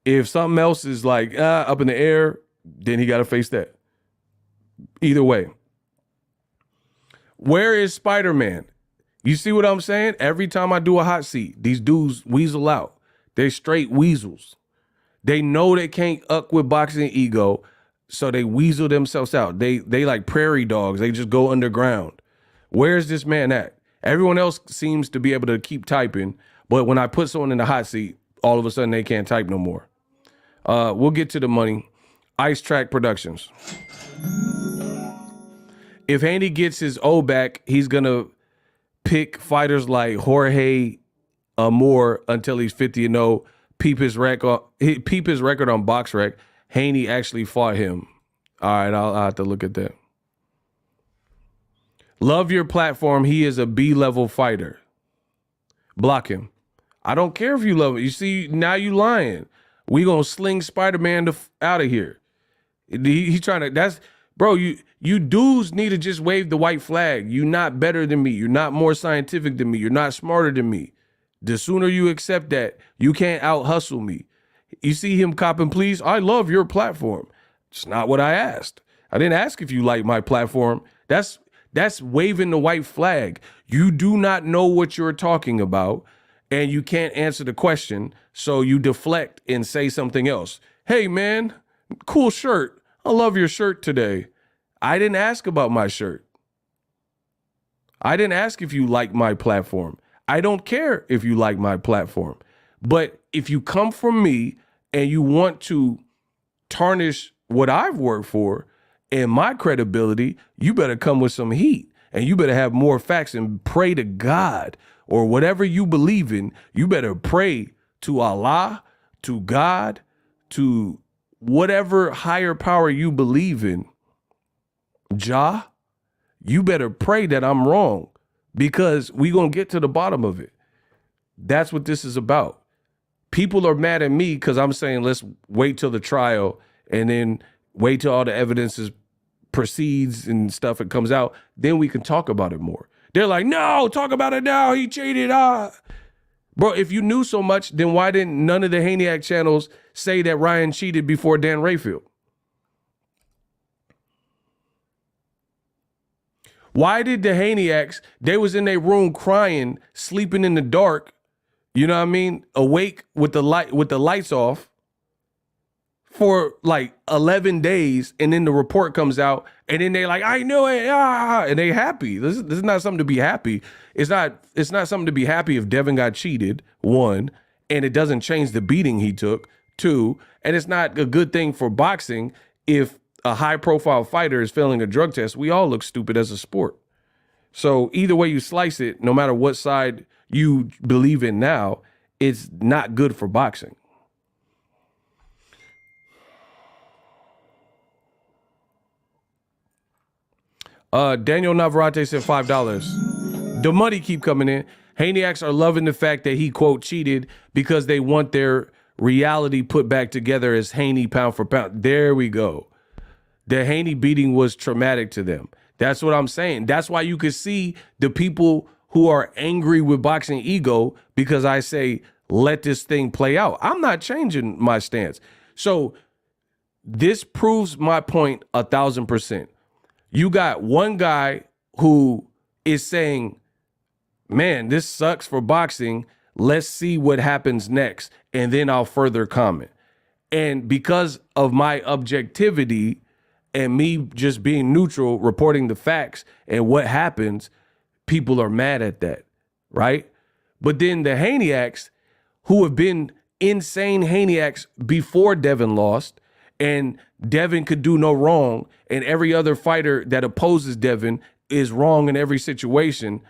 If something else is like up in the air, then he gotta face that. Either way. Where is Spider-Man? You see what I'm saying? Every time I do a hot seat, these dudes weasel out. They're straight weasels. They know they can't up with boxing ego, so they weasel themselves out. They like prairie dogs. They just go underground. Where's this man at? Everyone else seems to be able to keep typing, but when I put someone in the hot seat, all of a sudden they can't type no more. We'll get to the money. Ice Track Productions. If Haney gets his O back, he's going to pick fighters like Jorge Moore until he's 50-0. Peep his record on BoxRec. Haney actually fought him. All right, I'll have to look at that. Love your platform. He is a B-level fighter. Block him. I don't care if you love it. You see, now you lying. We gonna sling Spider-Man out of here. He trying to, that's, bro, you dudes need to just wave the white flag. You're not better than me. You're not more scientific than me. You're not smarter than me. The sooner you accept that, you can't out-hustle me. You see him copping, please? I love your platform. It's not what I asked. I didn't ask if you like my platform. That's waving the white flag. You do not know what you're talking about, and you can't answer the question, so you deflect and say something else. Hey, man, cool shirt. I love your shirt today. I didn't ask about my shirt. I didn't ask if you like my platform. I don't care if you like my platform. But if you come from me and you want to tarnish what I've worked for and my credibility, you better come with some heat and you better have more facts and pray to God or whatever you believe in. You better pray to Allah, to God, to whatever higher power you believe in. Jah, you better pray that I'm wrong because we gonna get to the bottom of it. That's what this is about. People are mad at me because I'm saying let's wait till the trial and then wait till all the evidence proceeds and stuff and comes out. Then we can talk about it more. They're like, no, talk about it now. He cheated. Bro, if you knew so much, then why didn't none of the Haney channels say that Ryan cheated before Dan Rayfield? Why did the Haneyacks, they was in their room crying, sleeping in the dark, you know what I mean? Awake with the lights off for like 11 days, and then the report comes out, and then they like, I knew it, and they happy. This is not something to be happy. It's not something to be happy if Devin got cheated, one, and it doesn't change the beating he took, two, and it's not a good thing for boxing if a high-profile fighter is failing a drug test. We all look stupid as a sport. So either way you slice it, no matter what side you believe in now, it's not good for boxing. Daniel Navarrete said $5. The money keep coming in. Haneyacks are loving the fact that he, quote, cheated because they want their reality put back together as Haney pound for pound. There we go. The Haney beating was traumatic to them. That's what I'm saying. That's why you could see the people who are angry with Boxingego because I say, let this thing play out. I'm not changing my stance. So this proves my point 1,000%. You got one guy who is saying, man, this sucks for boxing. Let's see what happens next, and then I'll further comment. And because of my objectivity and me just being neutral, reporting the facts and what happens, people are mad at that, right? But then the Haneyacks, who have been insane Haneyacks before Devin lost, and Devin could do no wrong, and every other fighter that opposes Devin is wrong in every situation.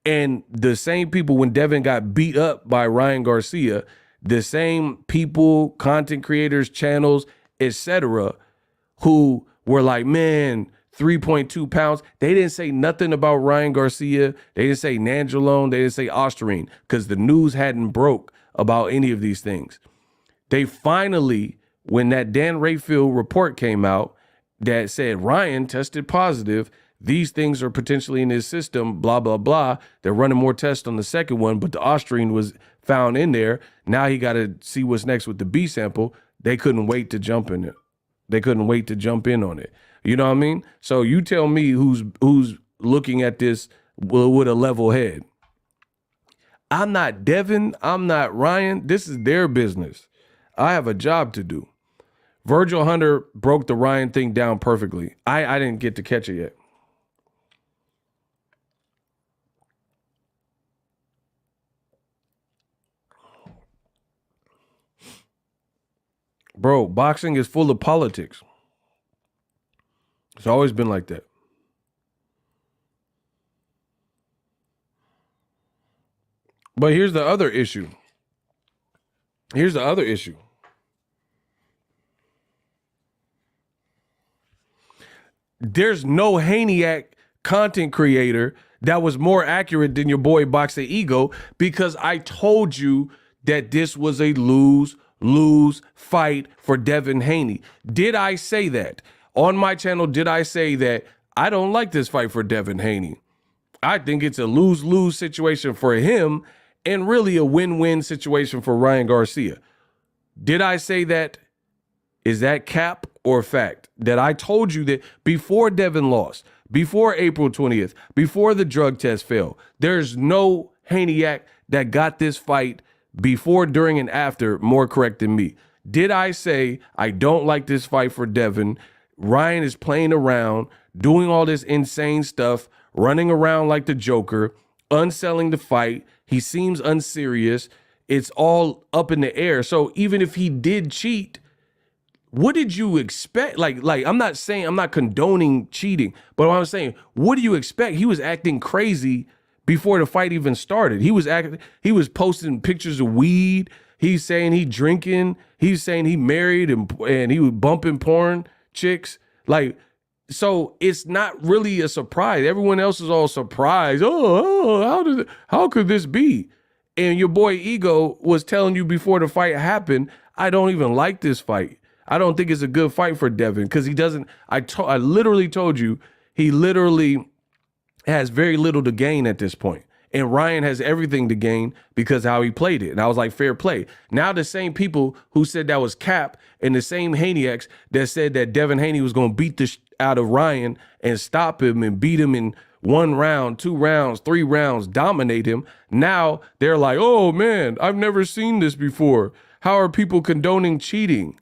And the same people, when Devin got beat up by Ryan Garcia, the same people, content creators, channels, etc., who were like, man, 3.2 pounds. They didn't say nothing about Ryan Garcia. They didn't say Nandrolone. They didn't say Ostarine because the news hadn't broke about any of these things. They finally, when that Dan Rayfield report came out that said Ryan tested positive, these things are potentially in his system, blah, blah, blah. They're running more tests on the second one, but the Ostarine was found in there. Now he got to see what's next with the B sample. They couldn't wait to jump in it. They couldn't wait to jump in on it. You know what I mean? So you tell me who's looking at this with a level head. I'm not Devin. I'm not Ryan. This is their business. I have a job to do. Virgil Hunter broke the Ryan thing down perfectly. I didn't get to catch it yet. Bro, boxing is full of politics. It's always been like that. But here's the other issue. Here's the other issue. There's no Haneyacks content creator that was more accurate than your boy Boxingego, because I told you that this was a lose fight for Devin Haney. Did I say that? On my channel, did I say that I don't like this fight for Devin Haney? I think it's a lose-lose situation for him and really a win-win situation for Ryan Garcia. Did I say that? Is that cap or fact? That I told you that before Devin lost, before April 20th, before the drug test failed, there's no Haneyacks that got this fight before, during, and after more correct than me. Did I say I don't like this fight for Devin? Ryan is playing around, doing all this insane stuff, running around like the Joker, unselling the fight. He seems unserious. It's all up in the air. So even if he did cheat, what did you expect? Like I'm not saying, I'm not condoning cheating, but what I'm saying, what do you expect? He was acting crazy before the fight even started. He was posting pictures of weed. He's saying he drinking. He's saying he married and he was bumping porn chicks. Like, so it's not really a surprise. Everyone else is all surprised. How could this be? And your boy Ego was telling you before the fight happened, I don't even like this fight. I don't think it's a good fight for Devin because he doesn't. I literally told you he literally has very little to gain at this point. And Ryan has everything to gain because how he played it. And I was like, fair play. Now the same people who said that was cap and the same Haneyacks that said that Devin Haney was going to beat the out of Ryan and stop him and beat him in 1 round, 2 rounds, 3 rounds, dominate him. Now they're like, oh man, I've never seen this before. How are people condoning cheating?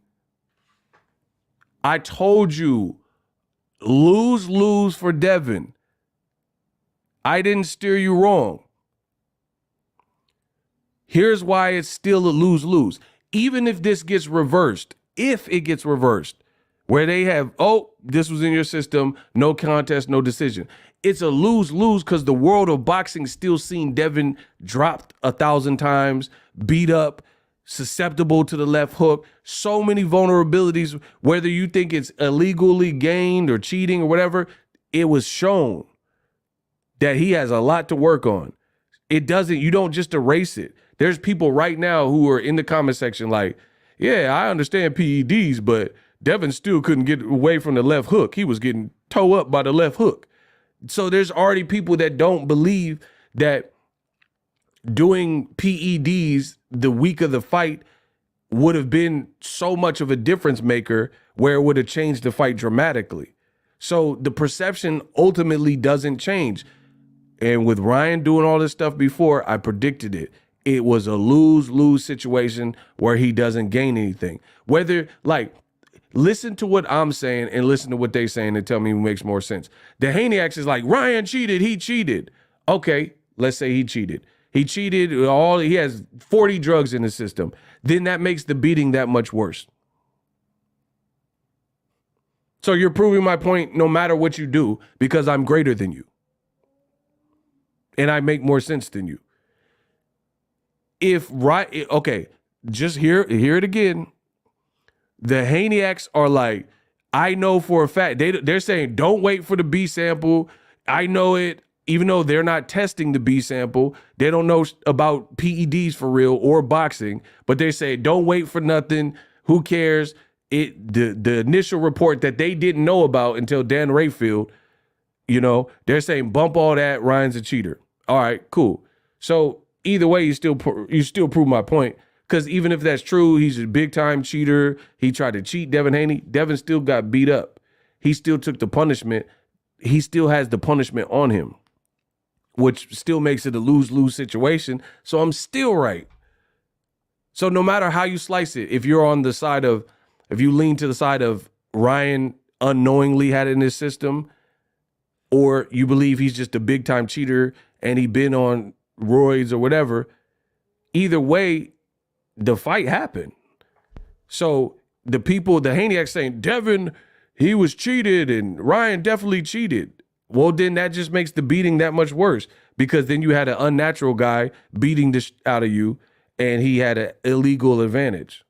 I told you, lose for Devin. I didn't steer you wrong. Here's why it's still a lose-lose. Even if this gets reversed, if it gets reversed, where they have, oh, this was in your system, no contest, no decision. It's a lose-lose because the world of boxing still seen Devin dropped 1,000 times, beat up, susceptible to the left hook, so many vulnerabilities, whether you think it's illegally gained or cheating or whatever, it was shown that he has a lot to work on. You don't just erase it. There's people right now who are in the comment section like, yeah, I understand PEDs, but Devin still couldn't get away from the left hook. He was getting toe up by the left hook. So there's already people that don't believe that doing PEDs the week of the fight would have been so much of a difference maker where it would have changed the fight dramatically. So the perception ultimately doesn't change. And with Ryan doing all this stuff before, I predicted it. It was a lose-lose situation where he doesn't gain anything. Whether, like, listen to what I'm saying and listen to what they're saying and tell me who makes more sense. The Haney is like, Ryan cheated, he cheated. Okay, let's say he cheated. He cheated, he has 40 drugs in his system. Then that makes the beating that much worse. So you're proving my point no matter what you do because I'm greater than you. And I make more sense than you. Okay, just hear it again. The Haneyacks are like, I know for a fact, they're saying don't wait for the B sample. I know it, even though they're not testing the B sample. They don't know about PEDs for real or boxing, but they say don't wait for nothing. Who cares? The initial report that they didn't know about until Dan Rayfield, they're saying bump all that, Ryan's a cheater. All right, cool. So either way, you still prove my point. Because even if that's true, he's a big-time cheater. He tried to cheat Devin Haney. Devin still got beat up. He still took the punishment. He still has the punishment on him, which still makes it a lose-lose situation. So I'm still right. So no matter how you slice it, if you lean to the side of Ryan unknowingly had it in his system, or you believe he's just a big-time cheater and he been on roids or whatever, either way, the fight happened. So the Haneyacks saying, Devin, he was cheated and Ryan definitely cheated. Well, then that just makes the beating that much worse because then you had an unnatural guy beating the out of you and he had an illegal advantage.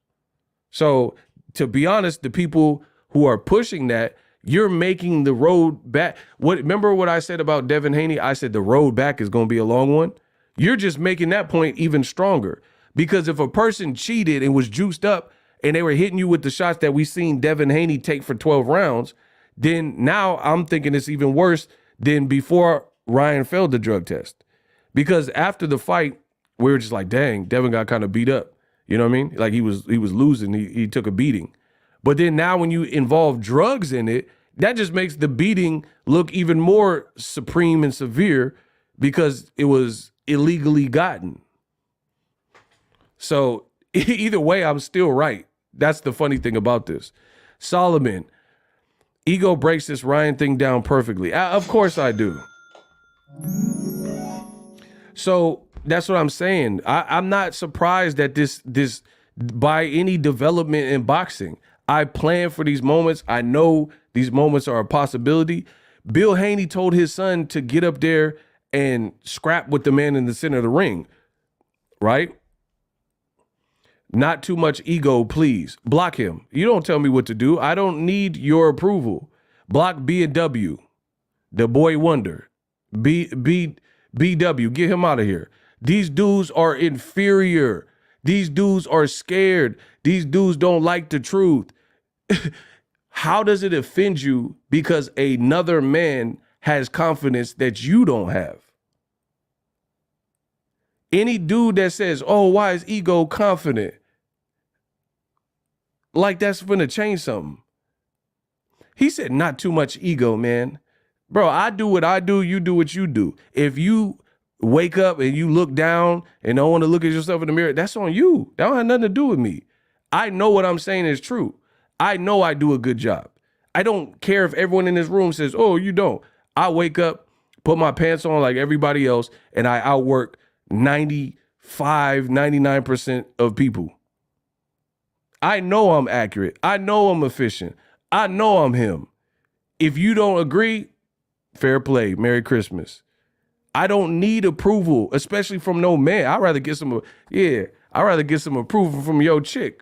So to be honest, the people who are pushing that, you're making the road back. Remember what I said about Devin Haney? I said the road back is going to be a long one. You're just making that point even stronger. Because if a person cheated and was juiced up and they were hitting you with the shots that we seen Devin Haney take for 12 rounds, then now I'm thinking it's even worse than before Ryan failed the drug test. Because after the fight, we were just like, dang, Devin got kind of beat up. You know what I mean? Like he was losing. He took a beating. But then now when you involve drugs in it, that just makes the beating look even more supreme and severe because it was illegally gotten. So either way, I'm still right. That's the funny thing about this. Solomon, Ego breaks this Ryan thing down perfectly. Of course I do. So that's what I'm saying. I'm not surprised that this by any development in boxing. I plan for these moments. I know these moments are a possibility. Bill Haney told his son to get up there and scrap with the man in the center of the ring, right? Not too much ego, please. Block him. You don't tell me what to do. I don't need your approval. Block B and W, the boy wonder. BW, get him out of here. These dudes are inferior. These dudes are scared. These dudes don't like the truth. How does it offend you because another man has confidence that you don't have? Any dude that says, oh, why is Ego confident? Like that's gonna change something. He said, not too much ego, man. Bro, I do what I do, you do what you do. If you wake up and you look down and don't want to look at yourself in the mirror, that's on you. That don't have nothing to do with me. I know what I'm saying is true. I know I do a good job. I don't care if everyone in this room says, oh, you don't. I wake up, put my pants on like everybody else, and I outwork 95, 99% of people. I know I'm accurate. I know I'm efficient. I know I'm him. If you don't agree, fair play. Merry Christmas. I don't need approval, especially from no man. I'd rather get some approval from your chick.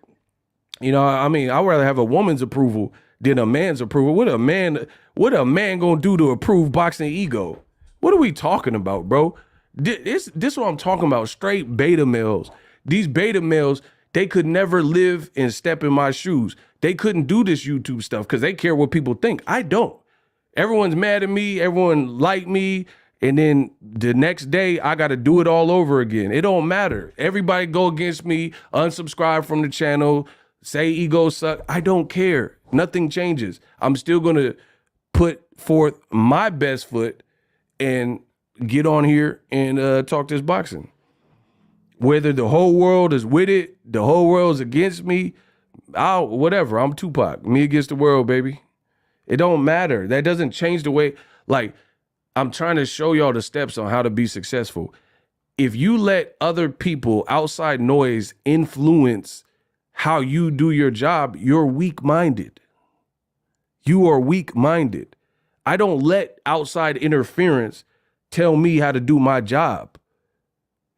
You know, I mean, I'd rather have a woman's approval than a man's approval. What a man gonna do to approve Boxingego? What are we talking about, bro? This what I'm talking about, straight beta males. These beta males, they could never live and step in my shoes. They couldn't do this YouTube stuff because they care what people think. I don't. Everyone's mad at me. Everyone like me. And then the next day, I got to do it all over again. It don't matter. Everybody go against me, unsubscribe from the channel, say ego suck. I don't care. Nothing changes. I'm still going to put forth my best foot and get on here and talk this boxing. Whether the whole world is with it, the whole world is against me, whatever. I'm Tupac. Me against the world, baby. It don't matter. That doesn't change the way, like, I'm trying to show y'all the steps on how to be successful. If you let other people, outside noise, influence how you do your job, you're weak-minded. You are weak-minded. I don't let outside interference tell me how to do my job.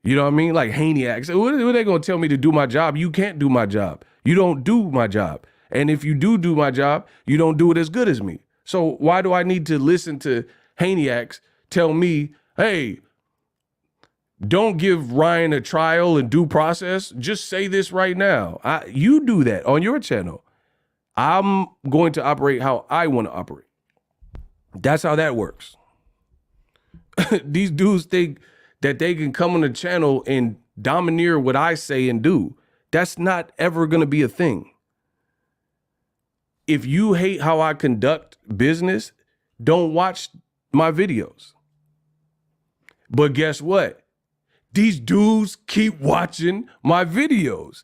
You know what I mean? Like Haney acts. What are they going to tell me to do my job? You can't do my job. You don't do my job. And if you do my job, you don't do it as good as me. So why do I need to listen to Haniacs tell me, hey, don't give Ryan a trial and due process. Just say this right now. You do that on your channel. I'm going to operate how I want to operate. That's how that works. These dudes think that they can come on the channel and domineer what I say and do. That's not ever going to be a thing. If you hate how I conduct business, don't watch my videos. But guess what? These dudes keep watching my videos.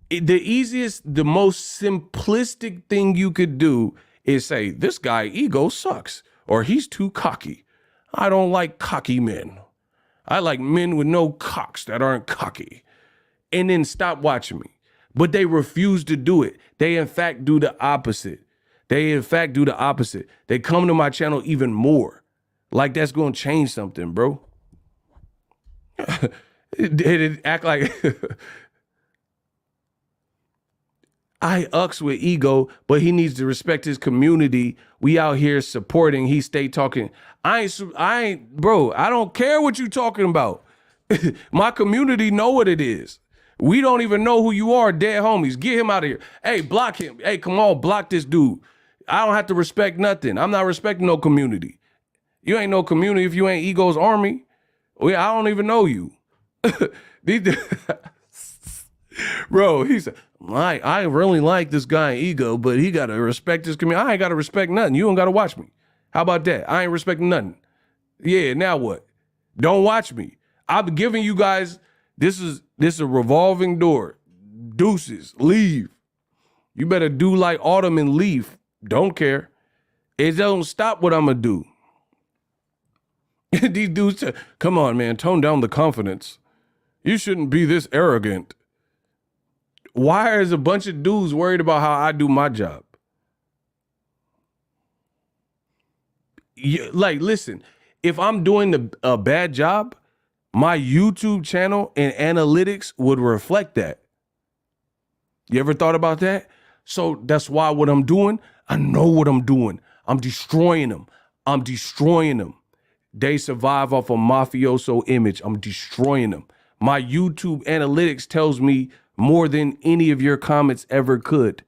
The easiest, the most simplistic thing you could do is say, this guy ego sucks, or he's too cocky. I don't like cocky men. I like men with no cocks that aren't cocky. And then stop watching me. But they refuse to do it. They, in fact, do the opposite. They come to my channel even more. Like that's going to change something, bro. it act like I ucks with ego, but he needs to respect his community. We out here supporting. He stay talking. I ain't, bro, I don't care what you talking about. My community know what it is. We don't even know who you are, dead homies. Get him out of here. Hey, block him. Hey, come on, block this dude. I don't have to respect nothing. I'm not respecting no community. You ain't no community if you ain't Ego's army. I don't even know you. Bro, he said, I really like this guy Ego, but he got to respect his community. I ain't got to respect nothing. You don't got to watch me. How about that? I ain't respecting nothing. Yeah, now what? Don't watch me. I'm giving you guys, this is a revolving door. Deuces, leave. You better do like Autumn and leave. Don't care. It don't stop what I'm going to do. These dudes say, come on, man, tone down the confidence. You shouldn't be this arrogant. Why is a bunch of dudes worried about how I do my job? Like, listen, if I'm doing a bad job, my YouTube channel and analytics would reflect that. You ever thought about that? So that's why what I'm doing, I know what I'm doing. I'm destroying them. They survive off a mafioso image. I'm destroying them. My YouTube analytics tells me more than any of your comments ever could.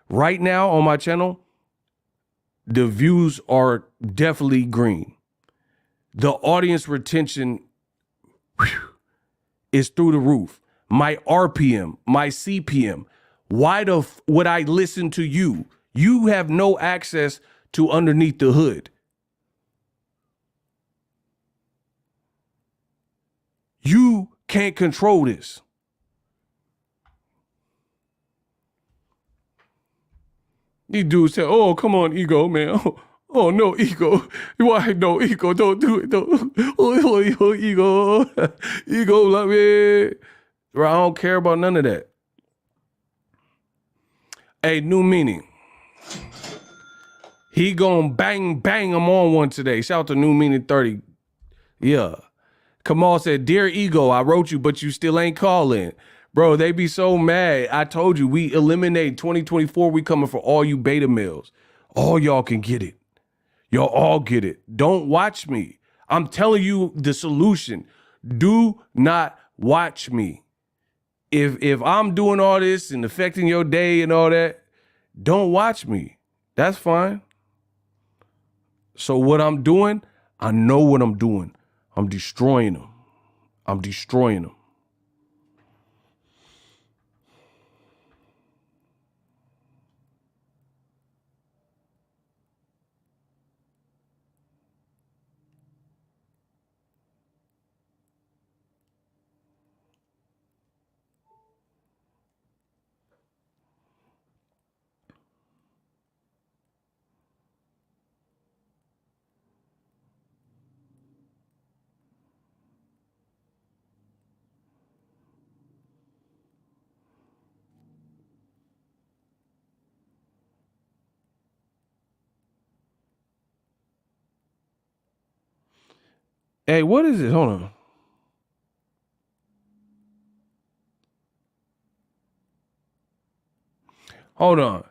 Right now on my channel, the views are definitely green. The audience retention is through the roof. My RPM, my CPM. Why would I listen to you? You have no access to underneath the hood. You can't control this. These dudes say, oh, come on, ego, man. Oh no, ego. Why no, ego? Don't do it. Don't. Oh, ego. Ego, love it. Bro, I don't care about none of that. Hey, new meaning. He gon' bang, bang. I'm on one today. Shout out to New Meaning 30. Yeah. Kamal said, dear ego, I wrote you, but you still ain't calling. Bro, they be so mad. I told you, we eliminate 2024. We coming for all you beta males. All y'all can get it. Y'all all get it. Don't watch me. I'm telling you the solution. Do not watch me. If I'm doing all this and affecting your day and all that, don't watch me. That's fine. So what I'm doing, I know what I'm doing. I'm destroying them. I'm destroying them. Hey, what is it? Hold on. Hold on.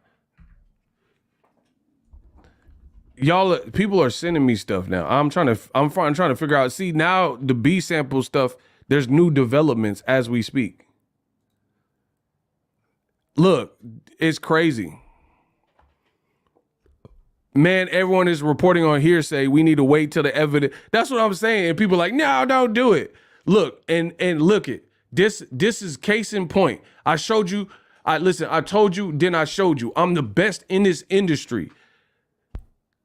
Y'all, people are sending me stuff now. I'm trying to figure out. See, now the B sample stuff, there's new developments as we speak. Look, it's crazy. Man, everyone is reporting on hearsay. We need to wait till the evidence. That's what I'm saying. And people are like, no, don't do it. Look, and look it. This is case in point. I showed you. I told you, then I showed you. I'm the best in this industry.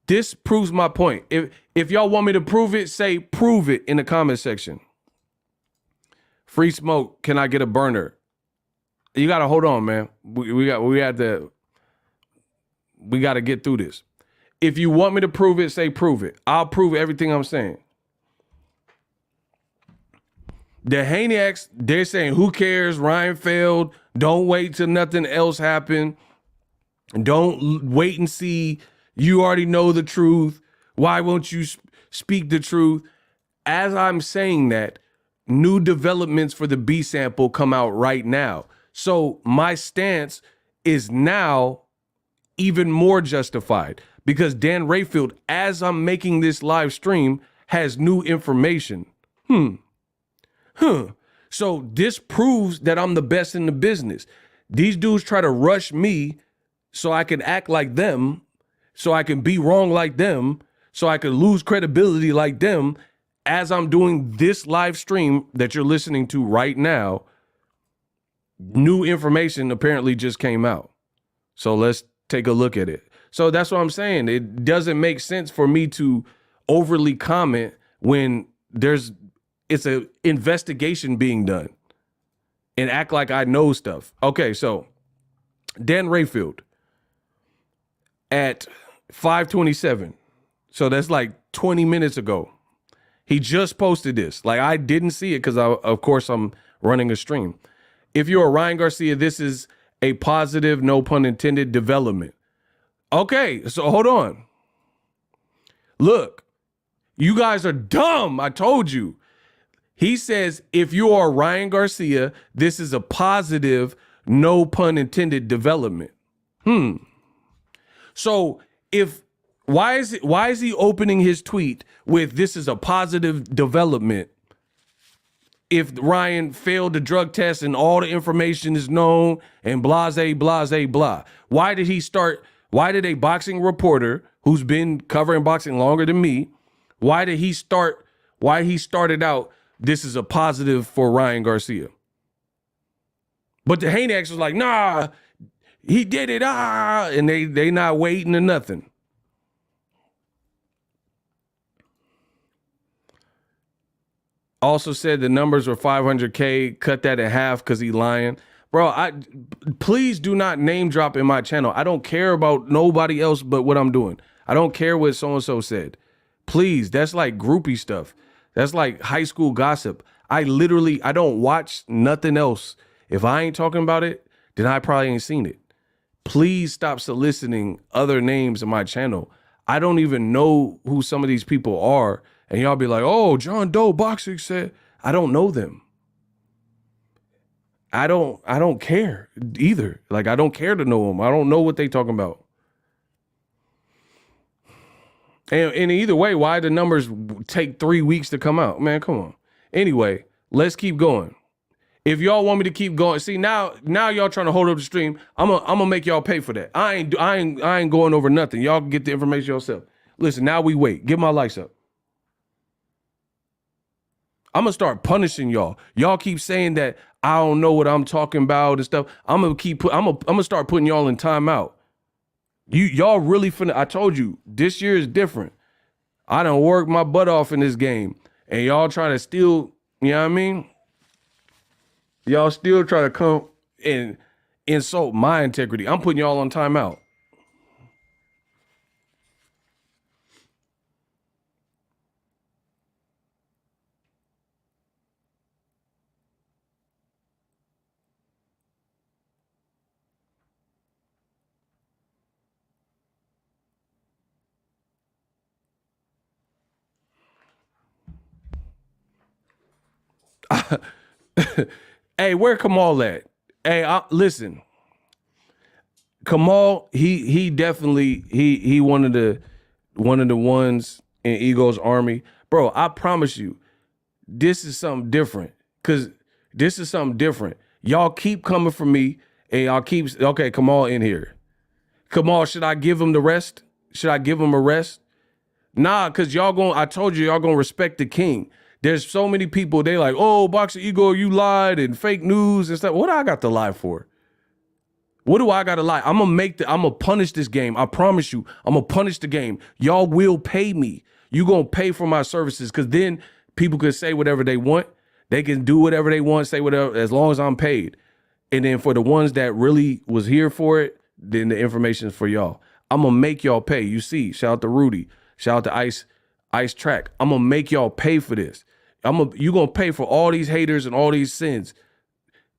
This proves my point. If y'all want me to prove it, say prove it in the comment section. Free smoke. Can I get a burner? You gotta hold on, man. We got to get through this. If you want me to prove it, say prove it. I'll prove everything I'm saying. The Haney, they're saying, who cares? Ryan failed. Don't wait till nothing else happened. Don't wait and see. You already know the truth. Why won't you speak the truth? As I'm saying that, new developments for the B sample come out right now. So my stance is now even more justified because Dan Rayfield, as I'm making this live stream, has new information. So this proves that I'm the best in the business. These dudes try to rush me so I can act like them, so I can be wrong like them, so I can lose credibility like them. As I'm doing this live stream that you're listening to right now, new information apparently just came out. So let's take a look at it. So that's what I'm saying. It doesn't make sense for me to overly comment when it's an investigation being done and act like I know stuff. Okay, so Dan Rayfield at 5:27. So that's like 20 minutes ago. He just posted this. Like, I didn't see it because, of course, I'm running a stream. If you're a Ryan Garcia, this is a positive, no pun intended, development. Okay, so hold on. Look, you guys are dumb. I told you. He says, if you are Ryan Garcia, this is a positive, no pun intended, development. So why is he opening his tweet with this is a positive development if Ryan failed the drug test and all the information is known and blase, blase, blah? Why did a boxing reporter who's been covering boxing longer than me, why he started out, this is a positive for Ryan Garcia? But the Haney was like, nah, he did it, and they not waiting or nothing. Also said the numbers were 500K. Cut that in half because he lying. Bro, please do not name drop in my channel. I don't care about nobody else but what I'm doing. I don't care what so-and-so said. Please, that's like groupie stuff. That's like high school gossip. I don't watch nothing else. If I ain't talking about it, then I probably ain't seen it. Please stop soliciting other names in my channel. I don't even know who some of these people are. And y'all be like, oh, John Doe Boxing said, I don't know them. I don't care either. Like, I don't care to know them. I don't know what they talking about. And either way, why the numbers take 3 weeks to come out? Man, come on. Anyway, let's keep going. If y'all want me to keep going, see now y'all trying to hold up the stream. I'm gonna make y'all pay for that. I ain't going over nothing. Y'all can get the information yourself. Listen, now we wait. Get my lights up. I'm gonna start punishing y'all. Y'all keep saying that I don't know what I'm talking about and stuff. I'm gonna start putting y'all in timeout. Y'all really finna. I told you this year is different. I done worked my butt off in this game, and y'all trying to still, you know what I mean? Y'all still try to come and insult my integrity. I'm putting y'all on timeout. Hey, where Kamal at? Hey, listen. Kamal, he definitely he one of the ones in Ego's army. Bro, I promise you, this is something different. Cause this is something different. Y'all keep coming for me and y'all keep okay, Kamal in here. Kamal, should I give him the rest? Should I give him a rest? Nah, cause I told you y'all gonna respect the king. There's so many people, they like, oh, Boxingego, you lied and fake news and stuff. What do I got to lie for? What do I got to lie? I'm gonna punish this game. I promise you, I'm gonna punish the game. Y'all will pay me. You gonna pay for my services because then people can say whatever they want. They can do whatever they want, say whatever, as long as I'm paid. And then for the ones that really was here for it, then the information is for y'all. I'm gonna make y'all pay. You see, shout out to Rudy, shout out to Ice Track. I'm gonna make y'all pay for this. You gonna pay for all these haters and all these sins.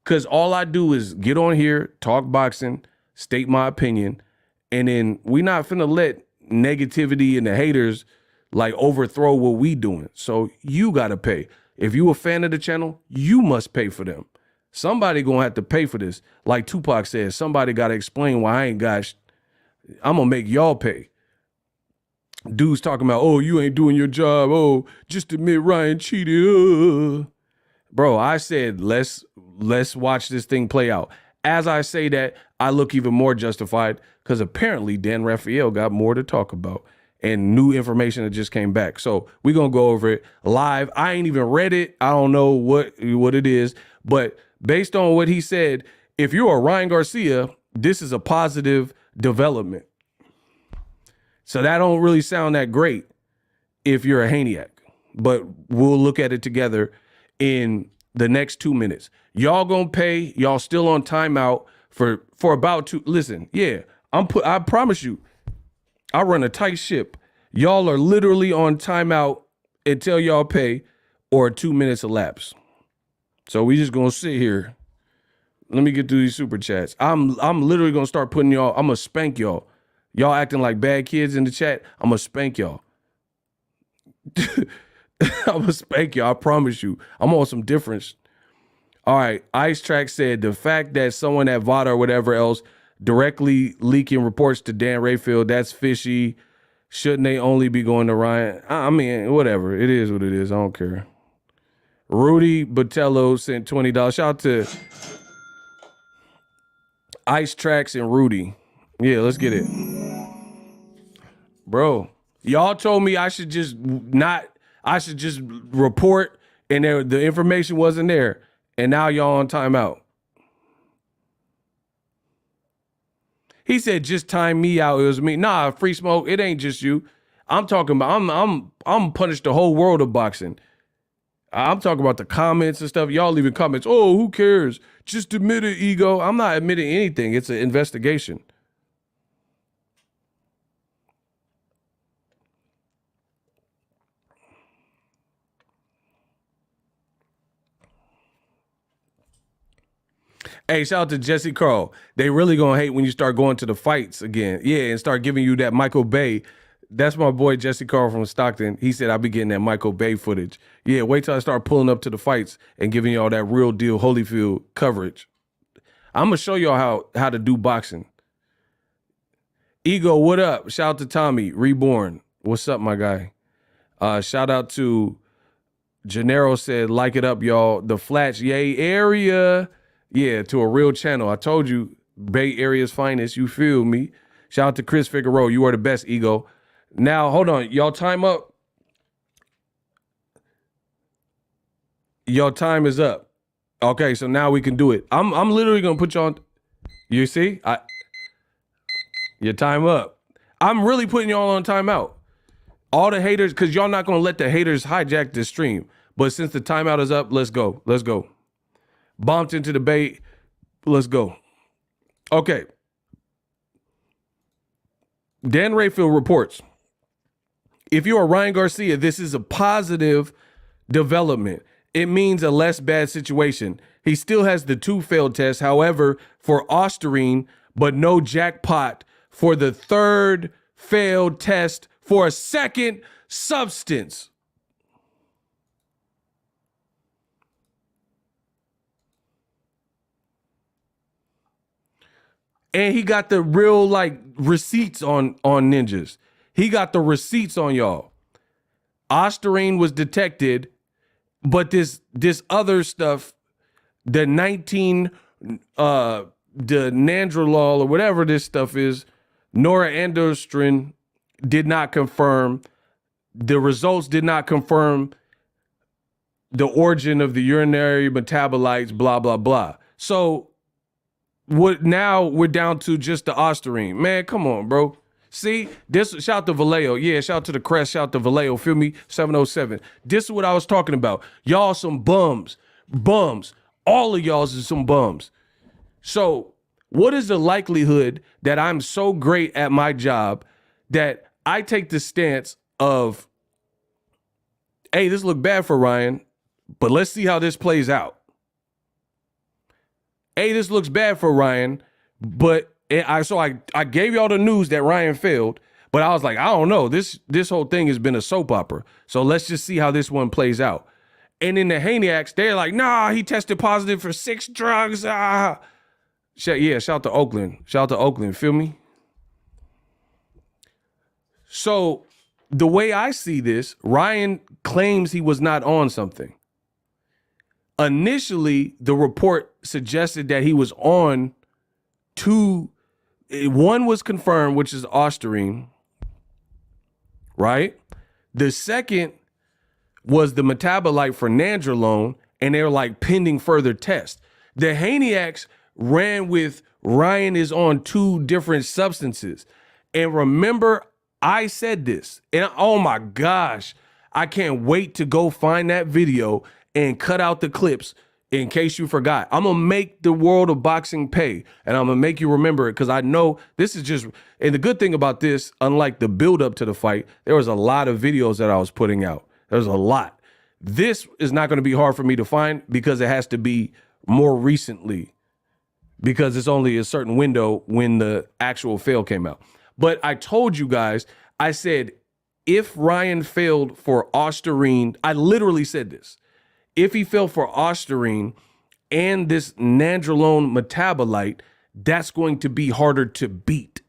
Cause all I do is get on here, talk boxing, state my opinion, and then we not finna let negativity and the haters like overthrow what we doing. So you gotta pay. If you a fan of the channel, you must pay for them. Somebody gonna have to pay for this. Like Tupac said, somebody gotta explain why I ain't got I'm gonna make y'all pay. Dudes talking about, oh, you ain't doing your job. Oh, just admit Ryan cheated. Bro, I said, let's watch this thing play out. As I say that, I look even more justified because apparently Dan Raphael got more to talk about and new information that just came back. So we're going to go over it live. I ain't even read it. I don't know what it is. But based on what he said, if you're a Ryan Garcia, this is a positive development. So that don't really sound that great if you're a Haney, but we'll look at it together in the next 2 minutes. Y'all gonna pay. Y'all still on timeout for about two. Listen, yeah, I promise you, I run a tight ship. Y'all are literally on timeout until y'all pay or 2 minutes elapse. So we just gonna sit here. Let me get through these super chats. I'm literally gonna start putting y'all. I'm gonna spank y'all. Y'all acting like bad kids in the chat. I'm gonna spank y'all. I'm gonna spank y'all. I promise you. I'm on some difference. All right. Ice Track said the fact that someone at VADA or whatever else directly leaking reports to Dan Rayfield, that's fishy. Shouldn't they only be going to Ryan? I mean, whatever. It is what it is. I don't care. Rudy Botello sent $20. Shout out to Ice Tracks and Rudy. Yeah, let's get it. Bro, y'all told me I should just report and the information wasn't there. And now y'all on timeout. He said, just time me out. It was me. Nah, Free Smoke, it ain't just you. I'm talking about, I'm punished the whole world of boxing. I'm talking about the comments and stuff. Y'all leaving comments. Oh, who cares? Just admit it, ego. I'm not admitting anything. It's an investigation. Hey, shout out to Jesse Carl. They really gonna hate when you start going to the fights again. Yeah, and start giving you that Michael Bay. That's my boy Jesse Carl from Stockton. He said I'll be getting that Michael Bay footage. Yeah, wait till I start pulling up to the fights and giving y'all that real deal Holyfield coverage. I'm gonna show y'all how to do boxing. Ego, what up? Shout out to Tommy, Reborn. What's up, my guy? Shout out to Gennaro said, like it up, y'all. The Flats, yay, area. Yeah, to a real channel. I told you, Bay Area's finest. You feel me? Shout out to Chris Figueroa. You are the best, Ego. Now, hold on. Y'all time up. Your time is up. Okay, so now we can do it. I'm literally gonna put you on. You see? Your time up. I'm really putting y'all on timeout. All the haters, because y'all not gonna let the haters hijack the stream. But since the timeout is up, let's go. Let's go. Bumped into the bait. Let's go. Okay. Dan Rayfield reports, if you are Ryan Garcia, this is a positive development. It means a less bad situation. He still has the 2 failed tests, however, for Ostarine, but no jackpot for the 3rd failed test for a second substance. And he got the real receipts on ninjas. He got the receipts on y'all. Ostarine was detected, but this other stuff, the the Nandrolone or whatever this stuff is, norandrosterone, did not confirm. The results did not confirm the origin of the urinary metabolites, blah, blah, blah. So now we're down to just the Ostarine. Man, come on, bro. See, shout out to Vallejo. Yeah, shout out to the Crest, shout out to Vallejo. Feel me? 707. This is what I was talking about. Y'all some bums. Bums. All of y'all is some bums. So what is the likelihood that I'm so great at my job that I take the stance of, hey, this look bad for Ryan, but let's see how this plays out. Hey, this looks bad for Ryan, but I gave y'all the news that Ryan failed, but I was like, I don't know. This whole thing has been a soap opera. So let's just see how this one plays out. And in the Haney, they're like, nah, he tested positive for 6 drugs. Shout out to Oakland. Shout out to Oakland. Feel me? So the way I see this, Ryan claims he was not on something. Initially, the report suggested that he was on 2. One was confirmed, which is Ostarine, right? The second was the metabolite for Nandrolone, and they're like pending further tests. The Haneyaks ran with Ryan is on 2 different substances. And remember, I said this, and oh my gosh, I can't wait to go find that video and cut out the clips in case you forgot. I'm going to make the world of boxing pay, and I'm going to make you remember it because I know this is just, and the good thing about this, unlike the build-up to the fight, there was a lot of videos that I was putting out. There's a lot. This is not going to be hard for me to find because it has to be more recently because it's only a certain window when the actual fail came out. But I told you guys, I said, if Ryan failed for Ostarine, I literally said this. If he failed for Ostarine and this Nandrolone metabolite, that's going to be harder to beat.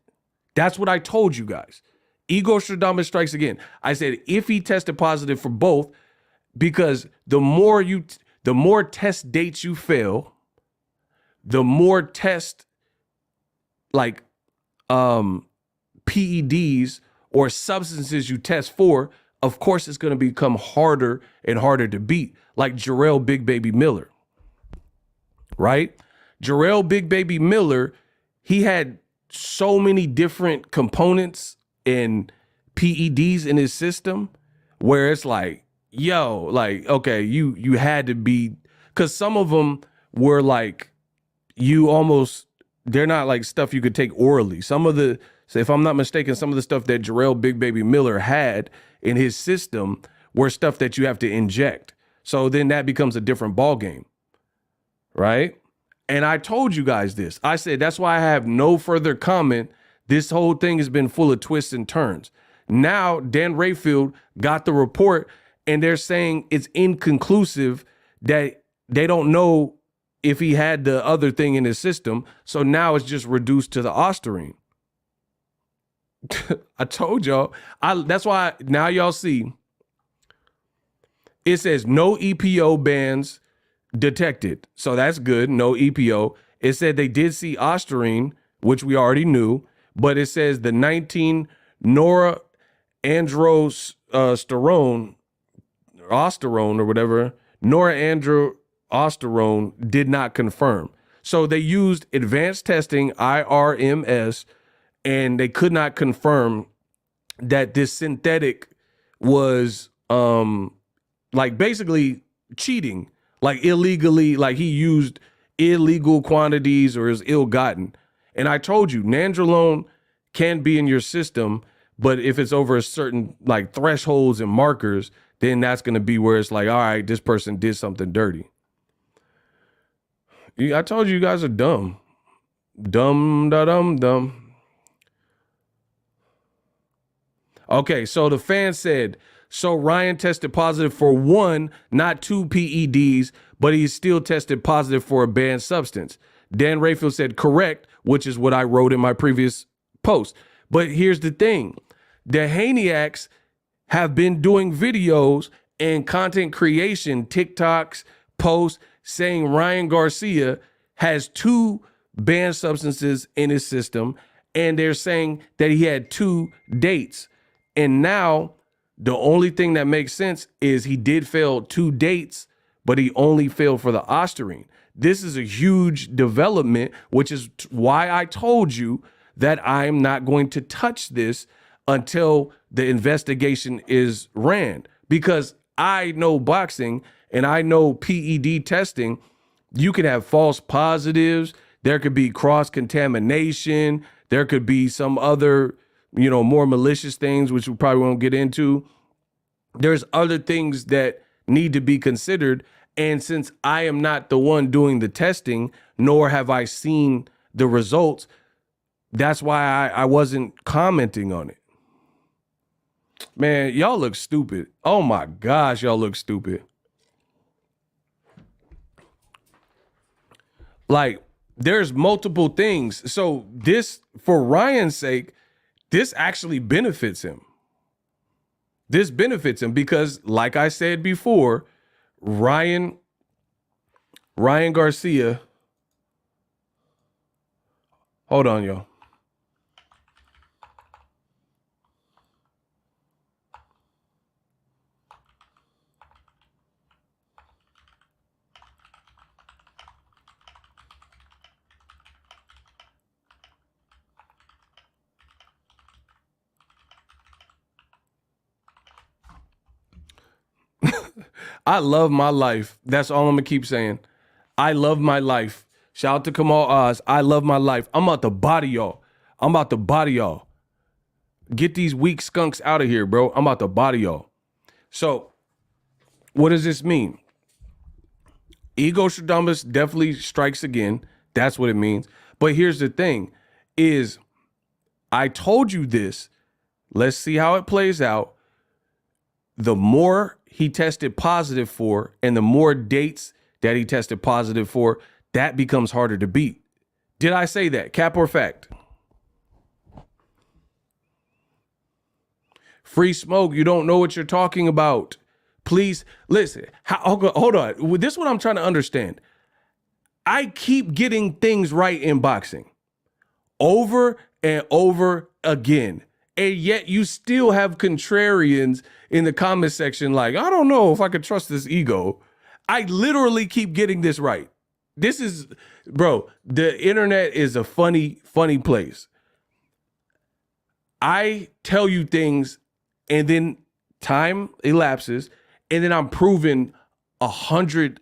That's what I told you guys. Ego Stradamus strikes again. I said, if he tested positive for both, because the more test dates you fail, the more test PEDs or substances you test for, of course, it's going to become harder and harder to beat, like Jarrell Big Baby Miller, right? Jarrell Big Baby Miller, he had so many different components and PEDs in his system where it's like, yo, like, okay, you had to be, because some of them were like, they're not like stuff you could take orally. Some of the, so if I'm not mistaken, some of the stuff that Jarrell Big Baby Miller had in his system were stuff that you have to inject. So then that becomes a different ball game, right? And I told you guys this. I said, that's why I have no further comment. This whole thing has been full of twists and turns. Now, Dan Rayfield got the report, and they're saying it's inconclusive, that they don't know if he had the other thing in his system. So now it's just reduced to the Ostarine. I told y'all. That's why now y'all see it says no EPO bands detected. So that's good. No EPO. It said they did see Ostarine, which we already knew, but it says the 19 norandrosterone, osterone or whatever, norandrosterone did not confirm. So they used advanced testing, IRMS, and they could not confirm that this synthetic was like basically cheating, like illegally, like he used illegal quantities or is ill-gotten. And I told you, Nandrolone can be in your system, but if it's over a certain like thresholds and markers, then that's going to be where it's like, all right, this person did something dirty. I told you guys are dumb. Dumb. Okay, so the fan said, so Ryan tested positive for 1, not 2 PEDs, but he still tested positive for a banned substance. Dan Rayfield said correct, which is what I wrote in my previous post. But here's the thing. The Haneyacks have been doing videos and content creation, TikToks, posts, saying Ryan Garcia has 2 banned substances in his system, and they're saying that he had 2 dates. And now the only thing that makes sense is he did fail 2 dates, but he only failed for the Ostarine. This is a huge development, which is why I told you that I'm not going to touch this until the investigation is ran. Because I know boxing and I know PED testing. You can have false positives. There could be cross-contamination. There could be some other, more malicious things, which we probably won't get into. There's other things that need to be considered. And since I am not the one doing the testing, nor have I seen the results, that's why I wasn't commenting on it. Man, y'all look stupid. Oh my gosh, y'all look stupid. Like, there's multiple things. So this, for Ryan's sake, this actually benefits him. This benefits him because, like I said before, Ryan Garcia. Hold on, y'all. I love my life. That's all I'm gonna keep saying. I love my life. Shout out to Kamal Oz. I love my life. I'm about to body y'all. Get these weak skunks out of here, bro. I'm about to body y'all. So, what does this mean? Ego Stradamus definitely strikes again. That's what it means. But here's the thing, is I told you this. Let's see how it plays out. The more he tested positive for and the more dates that he tested positive for, that becomes harder to beat. Did I say that? Cap or fact? Free smoke, you don't know what you're talking about. Please, listen. Hold on. This is what I'm trying to understand. I keep getting things right in boxing over and over again. And yet you still have contrarians in the comment section like, I don't know if I could trust this ego. I literally keep getting this right. This is, bro, the internet is a funny, funny place. I tell you things and then time elapses and then I'm proven 100%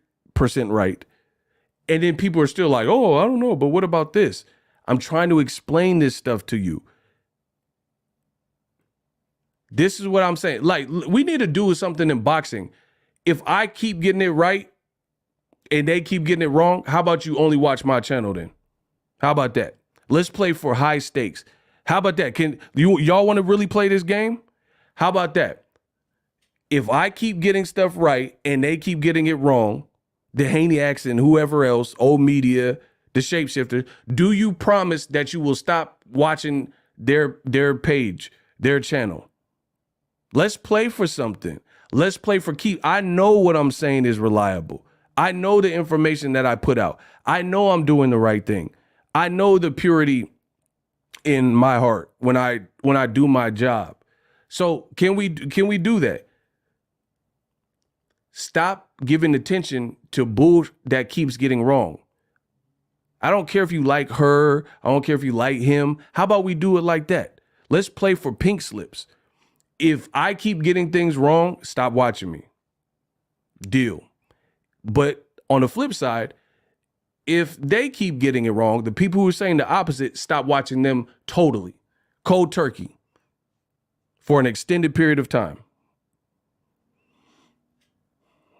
right. And then people are still like, oh, I don't know, but what about this? I'm trying to explain this stuff to you. This is what I'm saying. Like, we need to do something in boxing. If I keep getting it right and they keep getting it wrong, how about you only watch my channel then? How about that? Let's play for high stakes. How about that? Y'all want to really play this game? How about that? If I keep getting stuff right and they keep getting it wrong, the Haney and whoever else, old media, the shapeshifter, do you promise that you will stop watching their page, their channel? Let's play for something. Let's play for keep. I know what I'm saying is reliable. I know the information that I put out. I know I'm doing the right thing. I know the purity in my heart when I do my job. So can we do that? Stop giving attention to bull that keeps getting wrong. I don't care if you like her. I don't care if you like him. How about we do it like that? Let's play for pink slips. If I keep getting things wrong, stop watching me. Deal. But on the flip side, if they keep getting it wrong, the people who are saying the opposite, stop watching them totally. Cold turkey. For an extended period of time.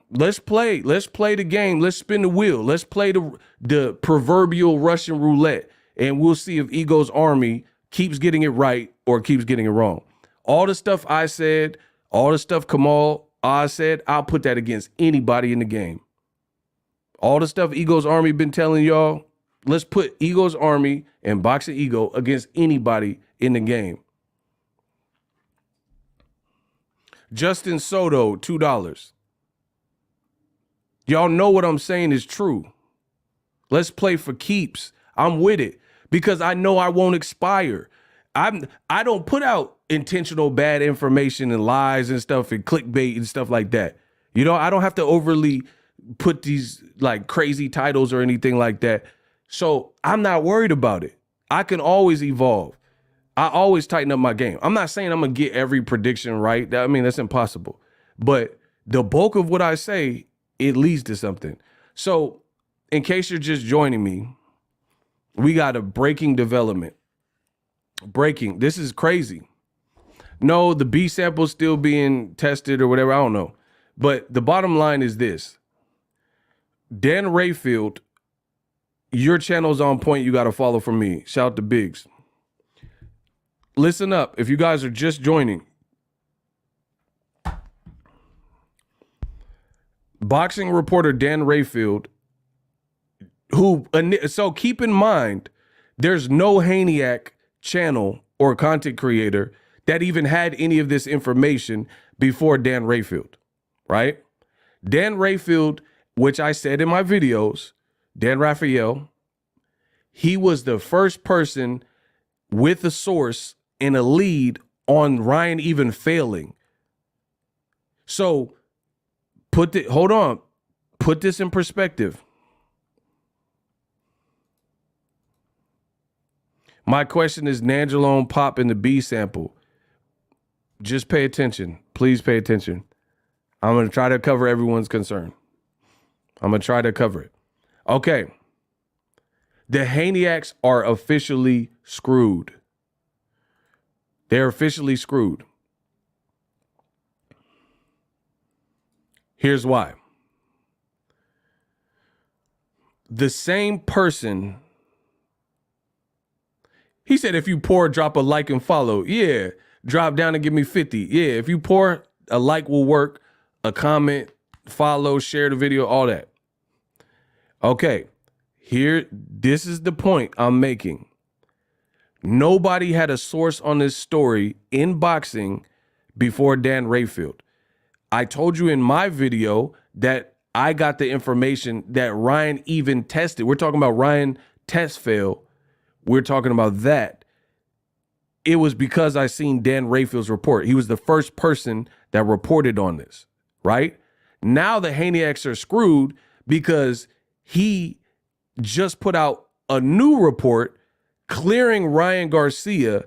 Let's play. Let's play the game. Let's spin the wheel. Let's play the proverbial Russian roulette. And we'll see if Ego's army keeps getting it right or keeps getting it wrong. All the stuff I said, all the stuff Kamal Oz said, I'll put that against anybody in the game. All the stuff Ego's army been telling y'all, let's put Ego's army and Boxingego against anybody in the game. Justin Soto, $2. Y'all know what I'm saying is true. Let's play for keeps. I'm with it because I know I won't expire. I don't put out intentional bad information and lies and stuff and clickbait and stuff like that. You know, I don't have to overly put these like crazy titles or anything like that. So I'm not worried about it. I can always evolve. I always tighten up my game. I'm not saying I'm going to get every prediction right. I mean, that's impossible. But the bulk of what I say, it leads to something. So in case you're just joining me, we got a breaking development. Breaking. This is crazy. No, the B sample's still being tested or whatever. I don't know. But the bottom line is this. Dan Rayfield, your channel's on point. You got to follow from me. Shout out to Biggs. Listen up. If you guys are just joining. Boxing reporter Dan Rayfield, so keep in mind, there's no Haney channel or content creator that even had any of this information before Dan Rayfield, right? Dan Rayfield, which I said in my videos, Dan Raphael, he was the first person with a source and a lead on Ryan even failing. So put this in perspective. My question is Nandrolone pop in the B sample. Just pay attention. Please pay attention. I'm going to try to cover everyone's concern. I'm going to try to cover it. Okay. The Haneyacks are officially screwed. They're officially screwed. Here's why. The same person, he said, if you pour, drop a like and follow. Yeah. Drop down and give me 50. Yeah. If you pour, a like will work. A comment, follow, share the video, all that. Okay. Here, this is the point I'm making. Nobody had a source on this story in boxing before Dan Rayfield. I told you in my video that I got the information that Ryan even tested. We're talking about Ryan test fail. We're talking about that. It was because I seen Dan Rayfield's report. He was the first person that reported on this, right? Now the Haneyacks are screwed because he just put out a new report clearing Ryan Garcia,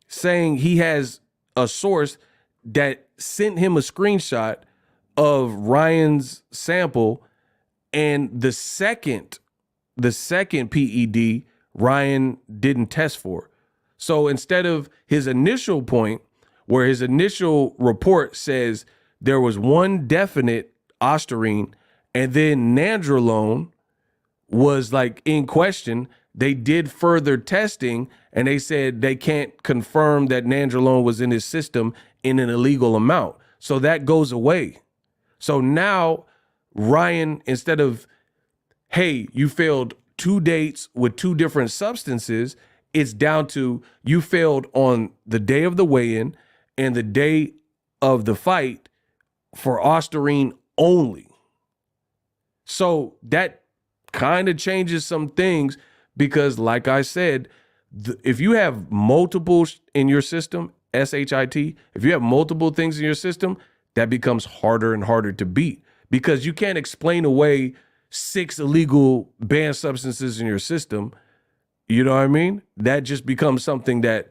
saying he has a source that sent him a screenshot of Ryan's sample, and the second PED Ryan didn't test for. So instead of his initial point, where his initial report says there was one definite Ostarine and then Nandrolone was like in question, they did further testing and they said they can't confirm that Nandrolone was in his system in an illegal amount. So that goes away. So now Ryan, instead of, hey, you failed 2 dates with 2 different substances, it's down to you failed on the day of the weigh-in and the day of the fight for Ostarine only. So that kind of changes some things because, like I said, if you have multiple in your system, SHIT, if you have multiple things in your system, that becomes harder and harder to beat because you can't explain away 6 illegal banned substances in your system. You know what I mean? That just becomes something that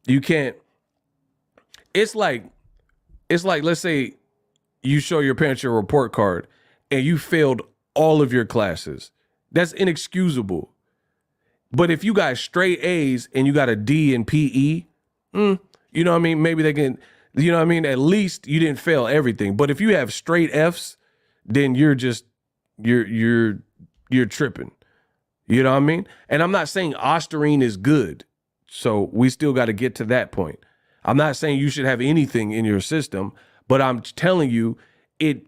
you can't. It's like, let's say you show your parents your report card and you failed all of your classes. That's inexcusable. But if you got straight A's and you got a D in PE, you know what I mean? Maybe they can, you know what I mean? At least you didn't fail everything. But if you have straight F's, then you're just, you're tripping. You know what I mean? And I'm not saying Ostarine is good. So we still got to get to that point. I'm not saying you should have anything in your system, but I'm telling you it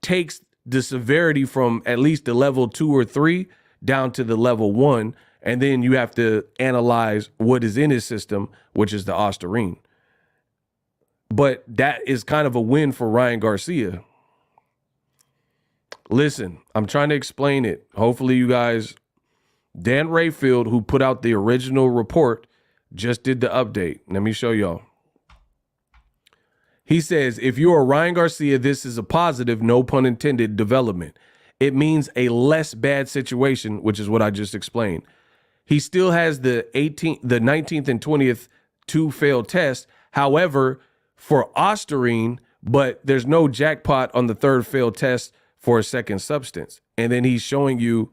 takes the severity from at least the level 2 or 3 down to the level 1. And then you have to analyze what is in his system, which is the Ostarine. But that is kind of a win for Ryan Garcia. Listen, I'm trying to explain it. Hopefully you guys, Dan Rayfield, who put out the original report, just did the update. Let me show y'all. He says, if you're Ryan Garcia, this is a positive, no pun intended, development. It means a less bad situation, which is what I just explained. He still has the 19th and 20th 2 failed tests. However, for Ostarine, but there's no jackpot on the 3rd failed test for a second substance. And then he's showing you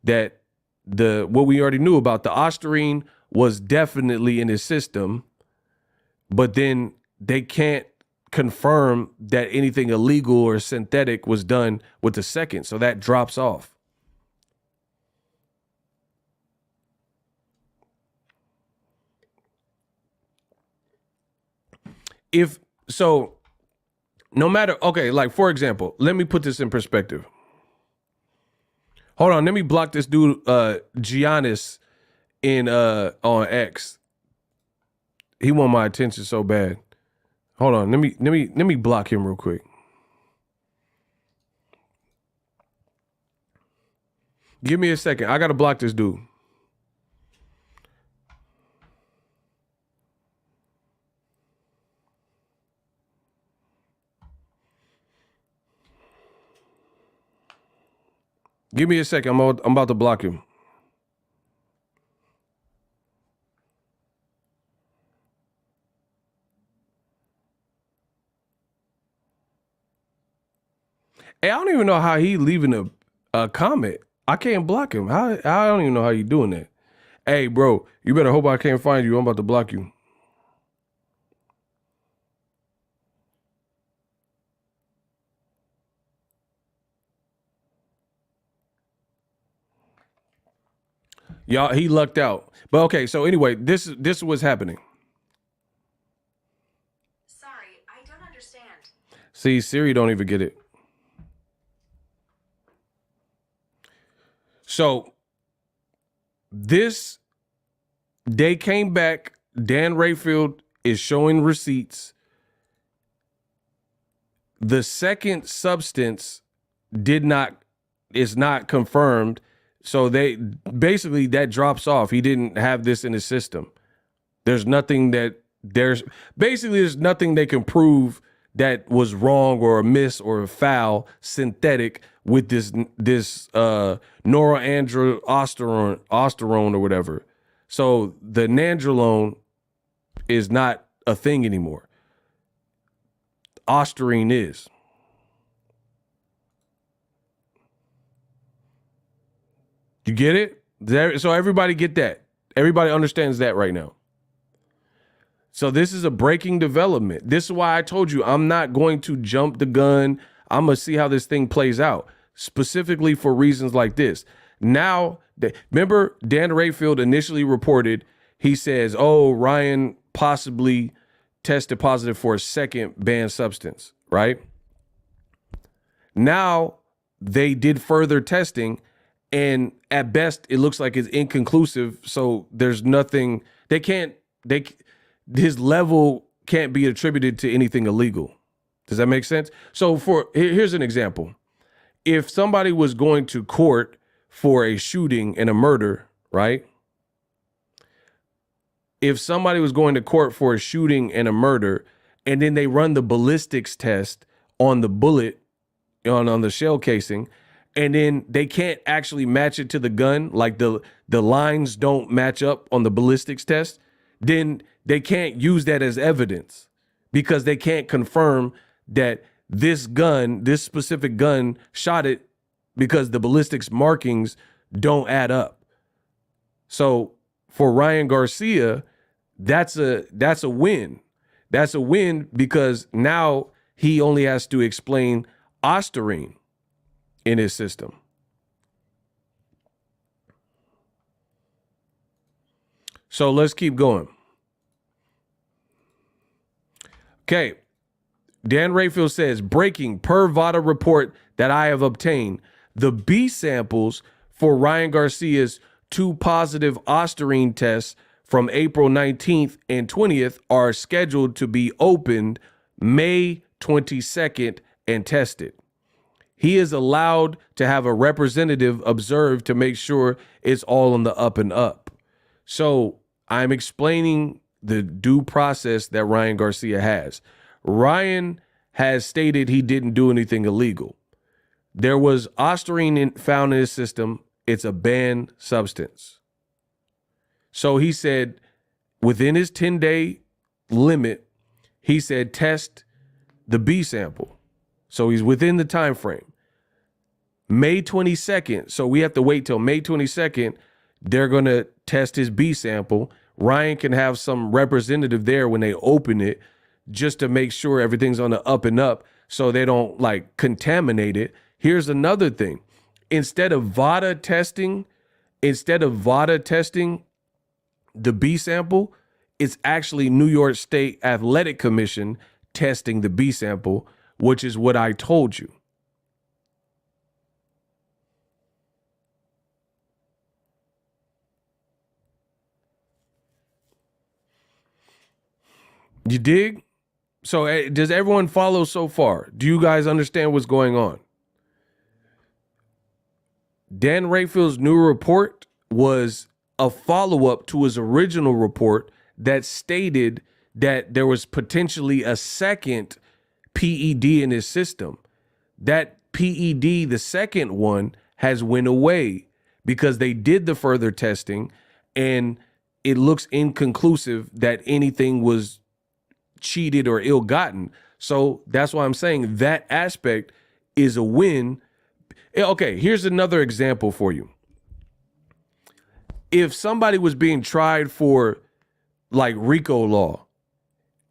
that what we already knew about the Ostarine was definitely in his system, but then they can't confirm that anything illegal or synthetic was done with the second. So that drops off. If so, no matter, okay, like for example, let me put this in perspective. Hold on, let me block this dude, Giannis, on X. He want my attention so bad. Hold on, let me block him real quick. Give me a second. I gotta block this dude. Give me a second. I'm about to block him. Hey, I don't even know how he leaving a comment. I can't block him. I don't even know how you doing that. Hey, bro, you better hope I can't find you. I'm about to block you. Y'all, he lucked out. But okay, so anyway, this is what's happening. Sorry, I don't understand. See, Siri don't even get it. So they came back. Dan Rayfield is showing receipts. The second substance is not confirmed. So they basically that drops off. He didn't have this in his system. There's nothing they can prove that was wrong or amiss or foul synthetic with this osterone or whatever. So the nandrolone is not a thing anymore. Ostarine is. You get it? So everybody get that. Everybody understands that right now. So this is a breaking development. This is why I told you I'm not going to jump the gun. I'm going to see how this thing plays out, specifically for reasons like this. Now, remember Dan Rayfield initially reported, he says, oh, Ryan possibly tested positive for a second banned substance, right? Now they did further testing, and at best it looks like it's inconclusive. So there's nothing, his level can't be attributed to anything illegal. Does that make sense? So here's an example. If somebody was going to court for a shooting and a murder, right? If somebody was going to court for a shooting and a murder, and then they run the ballistics test on the bullet, on the shell casing, and then they can't actually match it to the gun, like the lines don't match up on the ballistics test, then they can't use that as evidence because they can't confirm that this specific gun shot it because the ballistics markings don't add up. So for Ryan Garcia, that's a win. That's a win because now he only has to explain Ostarine in his system. So let's keep going. Okay. Dan Rayfield says, breaking per VADA report that I have obtained, the B samples for Ryan Garcia's 2 positive Ostarine tests from April 19th and 20th are scheduled to be opened May 22nd and tested. He is allowed to have a representative observe to make sure it's all on the up and up. So I'm explaining the due process that Ryan Garcia has. Ryan has stated he didn't do anything illegal. There was Ostarine found in his system. It's a banned substance. So he said within his 10-day limit, he said test the B sample. So he's within the time frame. May 22nd, so we have to wait till May 22nd. They're going to test his B sample. Ryan can have some representative there when they open it just to make sure everything's on the up and up so they don't like contaminate it. Here's another thing. Instead of VADA testing the B sample, it's actually New York State Athletic Commission testing the B sample, which is what I told you. You dig? So does everyone follow so far? Do you guys understand what's going on? Dan Rayfield's new report was a follow-up to his original report that stated that there was potentially a second PED in his system. That PED, the second one, has went away because they did the further testing and it looks inconclusive that anything was cheated or ill-gotten. So that's why I'm saying that aspect is a win. Okay, here's another example for you. If somebody was being tried for like RICO law,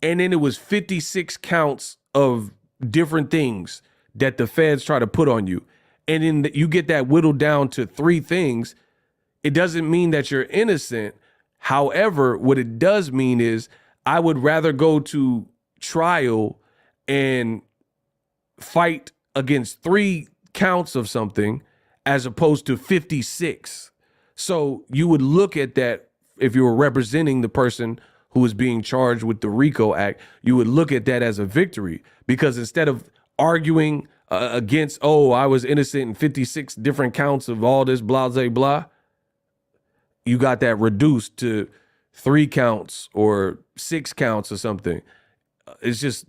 and then it was 56 counts of different things that the feds try to put on you, and then you get that whittled down to 3 things, it doesn't mean that you're innocent. However, what it does mean is I would rather go to trial and fight against 3 counts of something as opposed to 56. So you would look at that if you were representing the person who was being charged with the RICO Act, you would look at that as a victory because instead of arguing against, oh, I was innocent in 56 different counts of all this blah, blah, blah, you got that reduced to 3 counts or 6 counts or something. It's just,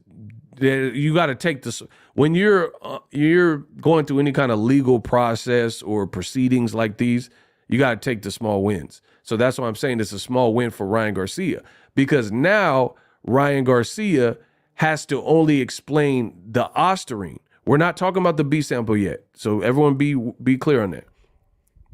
you got to take this when you're going through any kind of legal process or proceedings like these. You got to take the small wins. So that's why I'm saying it's a small win for Ryan Garcia, because now Ryan Garcia has to only explain the Ostarine. We're not talking about the B sample yet. So everyone be clear on that.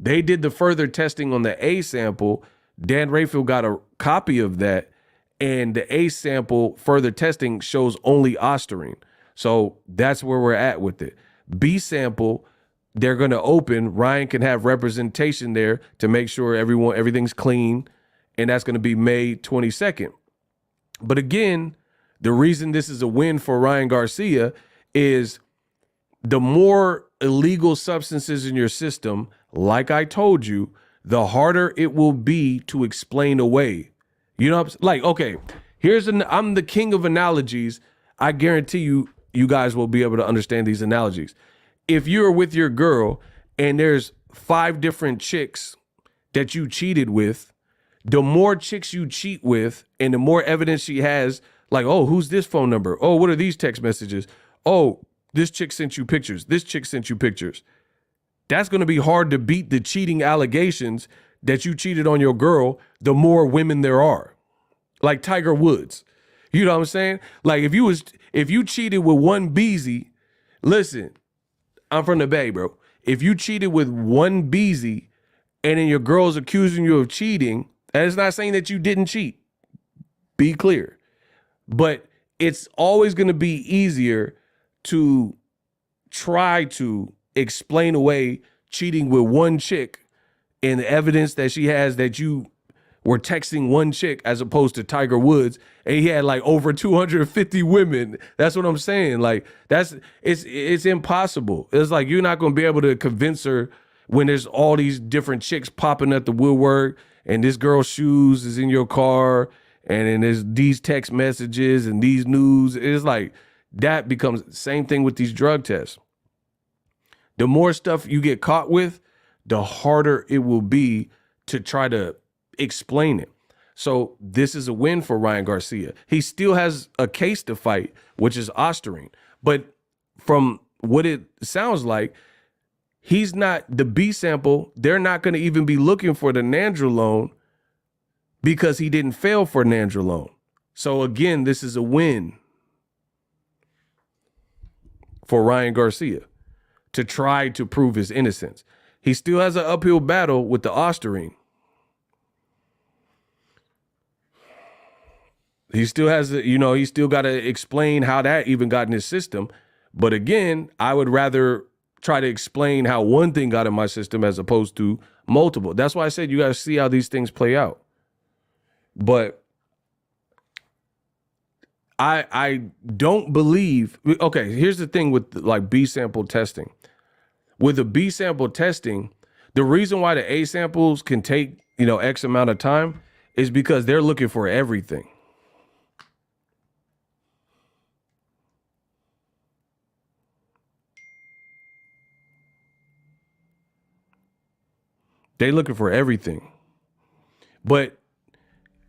They did the further testing on the A sample. Dan Rayfield got a copy of that, and the A sample further testing shows only Ostarine. So that's where we're at with it. B sample, they're going to open. Ryan can have representation there to make sure everything's clean, and that's going to be May 22nd. But again, the reason this is a win for Ryan Garcia is the more illegal substances in your system, like I told you, the harder it will be to explain away. You know what I'm saying? Like, okay, I'm the king of analogies. I guarantee you guys will be able to understand these analogies. If you're with your girl and there's 5 different chicks that you cheated with, the more chicks you cheat with and the more evidence she has, like, oh, who's this phone number? Oh, what are these text messages? Oh, this chick sent you pictures. This chick sent you pictures. That's going to be hard to beat the cheating allegations that you cheated on your girl, the more women there are. Like Tiger Woods. You know what I'm saying? Like if you cheated with one Beezy, listen, I'm from the Bay, bro. If you cheated with one Beezy and then your girl's accusing you of cheating, and it's not saying that you didn't cheat. Be clear. But it's always going to be easier to try to explain away cheating with one chick and the evidence that she has that you were texting one chick as opposed to Tiger Woods and he had like over 250 women. That's what I'm saying. Like it's impossible. It's like you're not going to be able to convince her when there's all these different chicks popping at the woodwork and this girl's shoes is in your car and then there's these text messages and these news. It's like that becomes the same thing with these drug tests. The more stuff you get caught with, the harder it will be to try to explain it. So this is a win for Ryan Garcia. He still has a case to fight, which is Ostarine. But from what it sounds like, he's not the B sample. They're not going to even be looking for the Nandrolone because he didn't fail for Nandrolone. So again, this is a win for Ryan Garcia to try to prove his innocence. He still has an uphill battle with the Ostarine. He still has, he still got to explain how that even got in his system. But again, I would rather try to explain how one thing got in my system as opposed to multiple. That's why I said you got to see how these things play out. But I don't believe, okay, here's the thing with like B sample testing. With the B sample testing, the reason why the A samples can take, X amount of time is because they're looking for everything. They looking for everything. But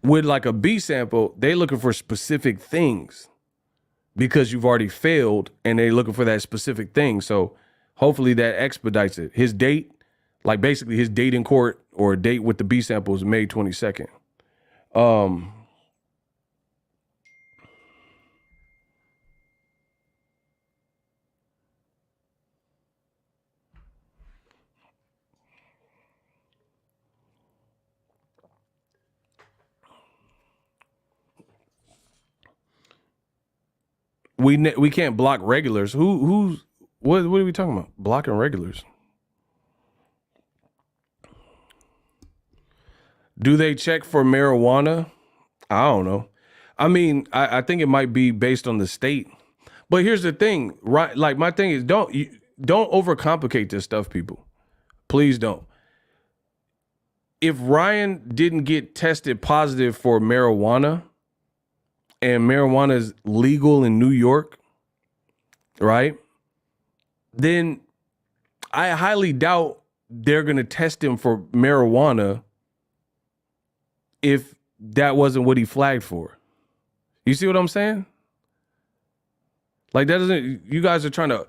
with like a B sample, they looking for specific things because you've already failed and they looking for that specific thing. So hopefully that expedites it. His date, like basically his date in court or a date with the B sample is May 22nd. We can't block regulars. What are we talking about? Blocking regulars. Do they check for marijuana? I don't know. I mean, I think it might be based on the state. But here's the thing, right? Like my thing is don't overcomplicate this stuff, people. Please don't. If Ryan didn't get tested positive for marijuana and marijuana is legal in New York, right? Then I highly doubt they're going to test him for marijuana if that wasn't what he flagged for. You see what I'm saying? Like you guys are trying to,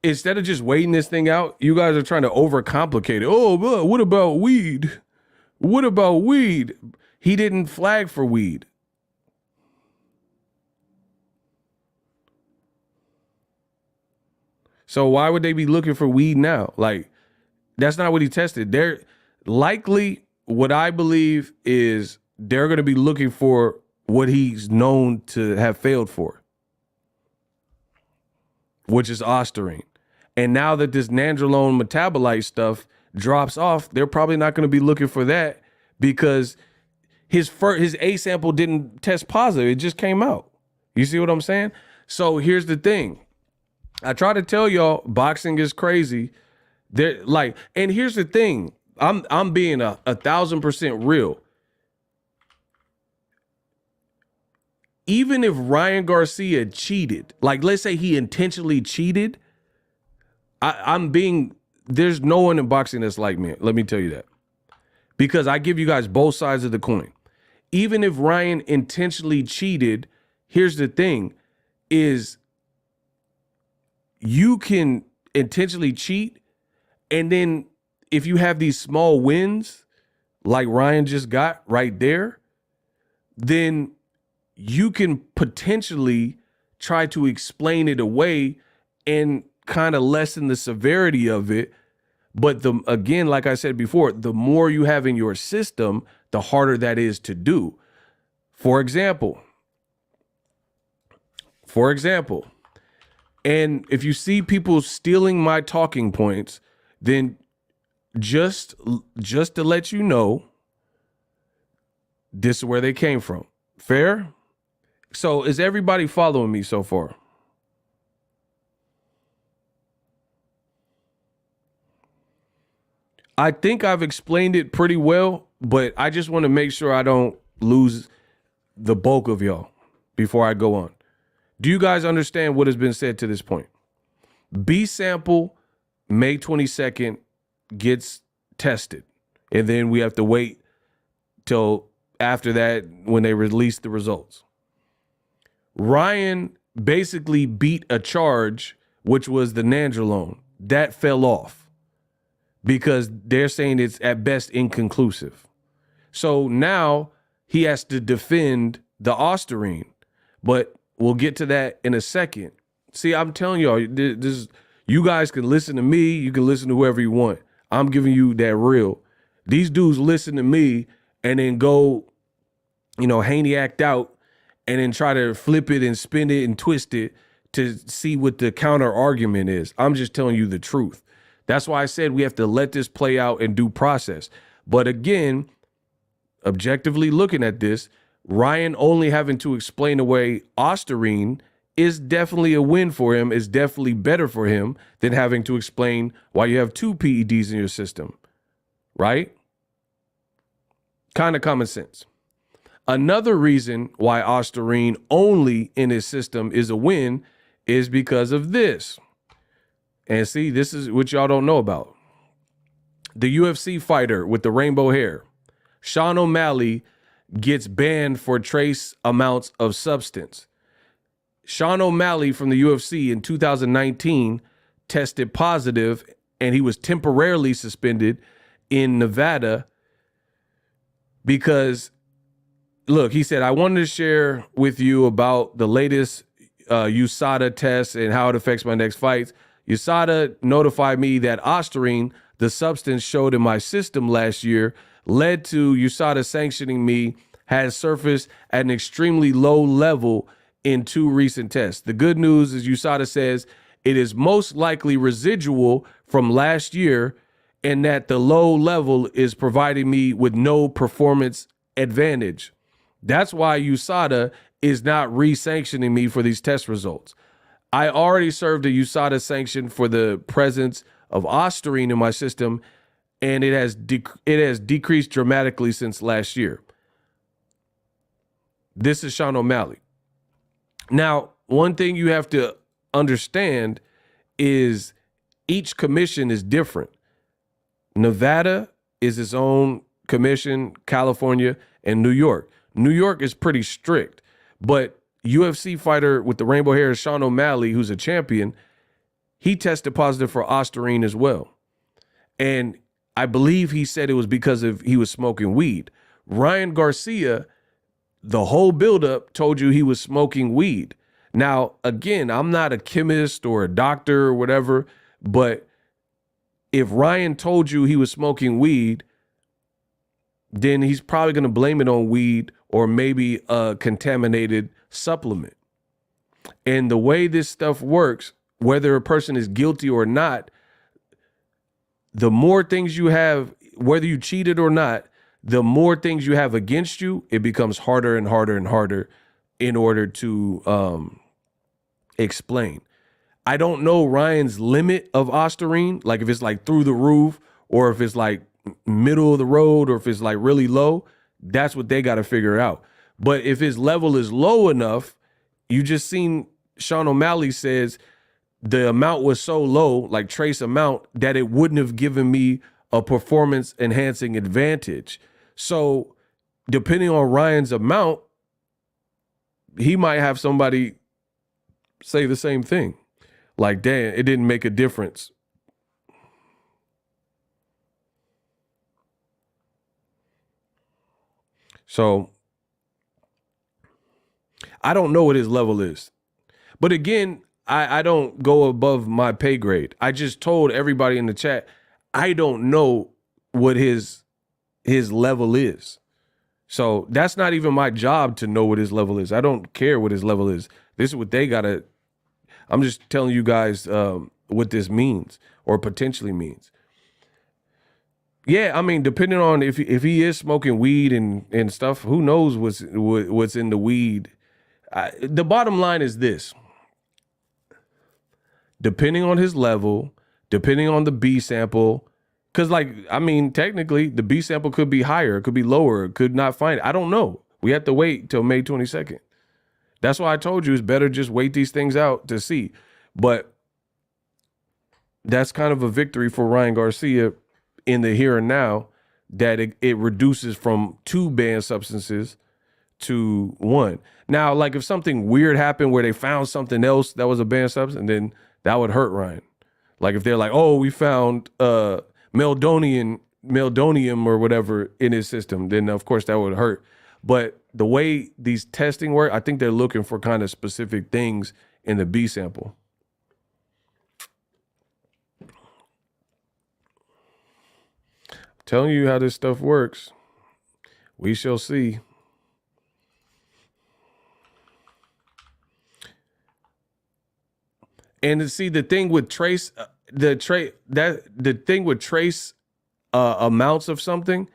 instead of just waiting this thing out, you guys are trying to overcomplicate it. Oh, but what about weed? What about weed? He didn't flag for weed. So why would they be looking for weed now? Like, That's not what he tested. They're likely, what I believe is they're going to be looking for what he's known to have failed for, which is Ostarine. And now that this Nandrolone metabolite stuff drops off, they're probably not going to be looking for that because his A sample didn't test positive. It just came out. You see what I'm saying? So here's the thing. I try to tell y'all boxing is crazy. And here's the thing. I'm being 1,000% real. Even if Ryan Garcia cheated, like let's say he intentionally cheated, there's no one in boxing that's like me. Let me tell you that. Because I give you guys both sides of the coin. Even if Ryan intentionally cheated, here's the thing, is you can intentionally cheat, and then if you have these small wins, like Ryan just got right there, then you can potentially try to explain it away and kind of lessen the severity of it. But again, like I said before, the more you have in your system, the harder that is to do. For example, and if you see people stealing my talking points, then just to let you know, this is where they came from. Fair? So is everybody following me so far? I think I've explained it pretty well, but I just want to make sure I don't lose the bulk of y'all before I go on. Do you guys understand what has been said to this point? B sample, May 22nd, gets tested. And then we have to wait till after that when they release the results. Ryan basically beat a charge, which was the Nandrolone. That fell off because they're saying it's at best inconclusive. So now he has to defend the Ostarine, but we'll get to that in a second. See, I'm telling y'all, you guys can listen to me. You can listen to whoever you want. I'm giving you that real. These dudes listen to me and then go, Haney act out and then try to flip it and spin it and twist it to see what the counter argument is. I'm just telling you the truth. That's why I said we have to let this play out in due process. But again, objectively looking at this, Ryan only having to explain away Ostarine is definitely a win for him, is definitely better for him than having to explain why you have 2 PEDs in your system, right? Kind of common sense. Another reason why Ostarine only in his system is a win is because of this. And see, this is what y'all don't know about. The UFC fighter with the rainbow hair, Sean O'Malley, gets banned for trace amounts of substance. Sean O'Malley from the UFC in 2019 tested positive, and he was temporarily suspended in Nevada because, look, he said, I wanted to share with you about the latest USADA test and how it affects my next fights. USADA notified me that Ostarine, the substance showed in my system last year, led to USADA sanctioning me, has surfaced at an extremely low level in 2 recent tests. The good news is USADA says it is most likely residual from last year and that the low level is providing me with no performance advantage. That's why USADA is not re-sanctioning me for these test results. I already served a USADA sanction for the presence of Ostarine in my system, and it has decreased dramatically since last year. This is Sean O'Malley. Now, one thing you have to understand is each commission is different. Nevada is its own commission, California, and New York. New York is pretty strict, but UFC fighter with the rainbow hair, Sean O'Malley, who's a champion, he tested positive for Ostarine as well. And I believe he said it was because he was smoking weed. Ryan Garcia, the whole buildup told you he was smoking weed. Now, again, I'm not a chemist or a doctor or whatever, but if Ryan told you he was smoking weed, then he's probably going to blame it on weed or maybe a contaminated supplement. And the way this stuff works, whether a person is guilty or not, the more things you have, whether you cheated or not, the more things you have against you, it becomes harder and harder and harder in order to explain. I don't know Ryan's limit of Ostarine, like if it's like through the roof or if it's like middle of the road or if it's like really low. That's what they got to figure out. But if his level is low enough, you just seen Sean O'Malley says the amount was so low, like trace amount, that it wouldn't have given me a performance enhancing advantage. So depending on Ryan's amount, he might have somebody say the same thing. Like, damn, it didn't make a difference. So I don't know what his level is. But again, I don't go above my pay grade. I just told everybody in the chat, I don't know what his level is. So that's not even my job to know what his level is. I don't care what his level is. This is what they got to, I'm just telling you guys what this means or potentially means. Yeah, I mean, depending on if he is smoking weed and stuff, who knows what's in the weed. The bottom line is this. Depending on his level, depending on the B sample, because like, I mean, technically the B sample could be higher, it could be lower, it could not find it. I don't know. We have to wait till May 22nd. That's why I told you it's better just wait these things out to see. But that's kind of a victory for Ryan Garcia in the here and now, that it reduces from 2 banned substances to 1. Now, like if something weird happened where they found something else that was a banned substance, then that would hurt Ryan. Like if they're like, oh, we found meldonium or whatever in his system, then of course that would hurt. But the way these testing work, I think they're looking for kind of specific things in the B sample. I'm telling you how this stuff works. We shall see. And to see the thing with trace, the thing with trace amounts of something,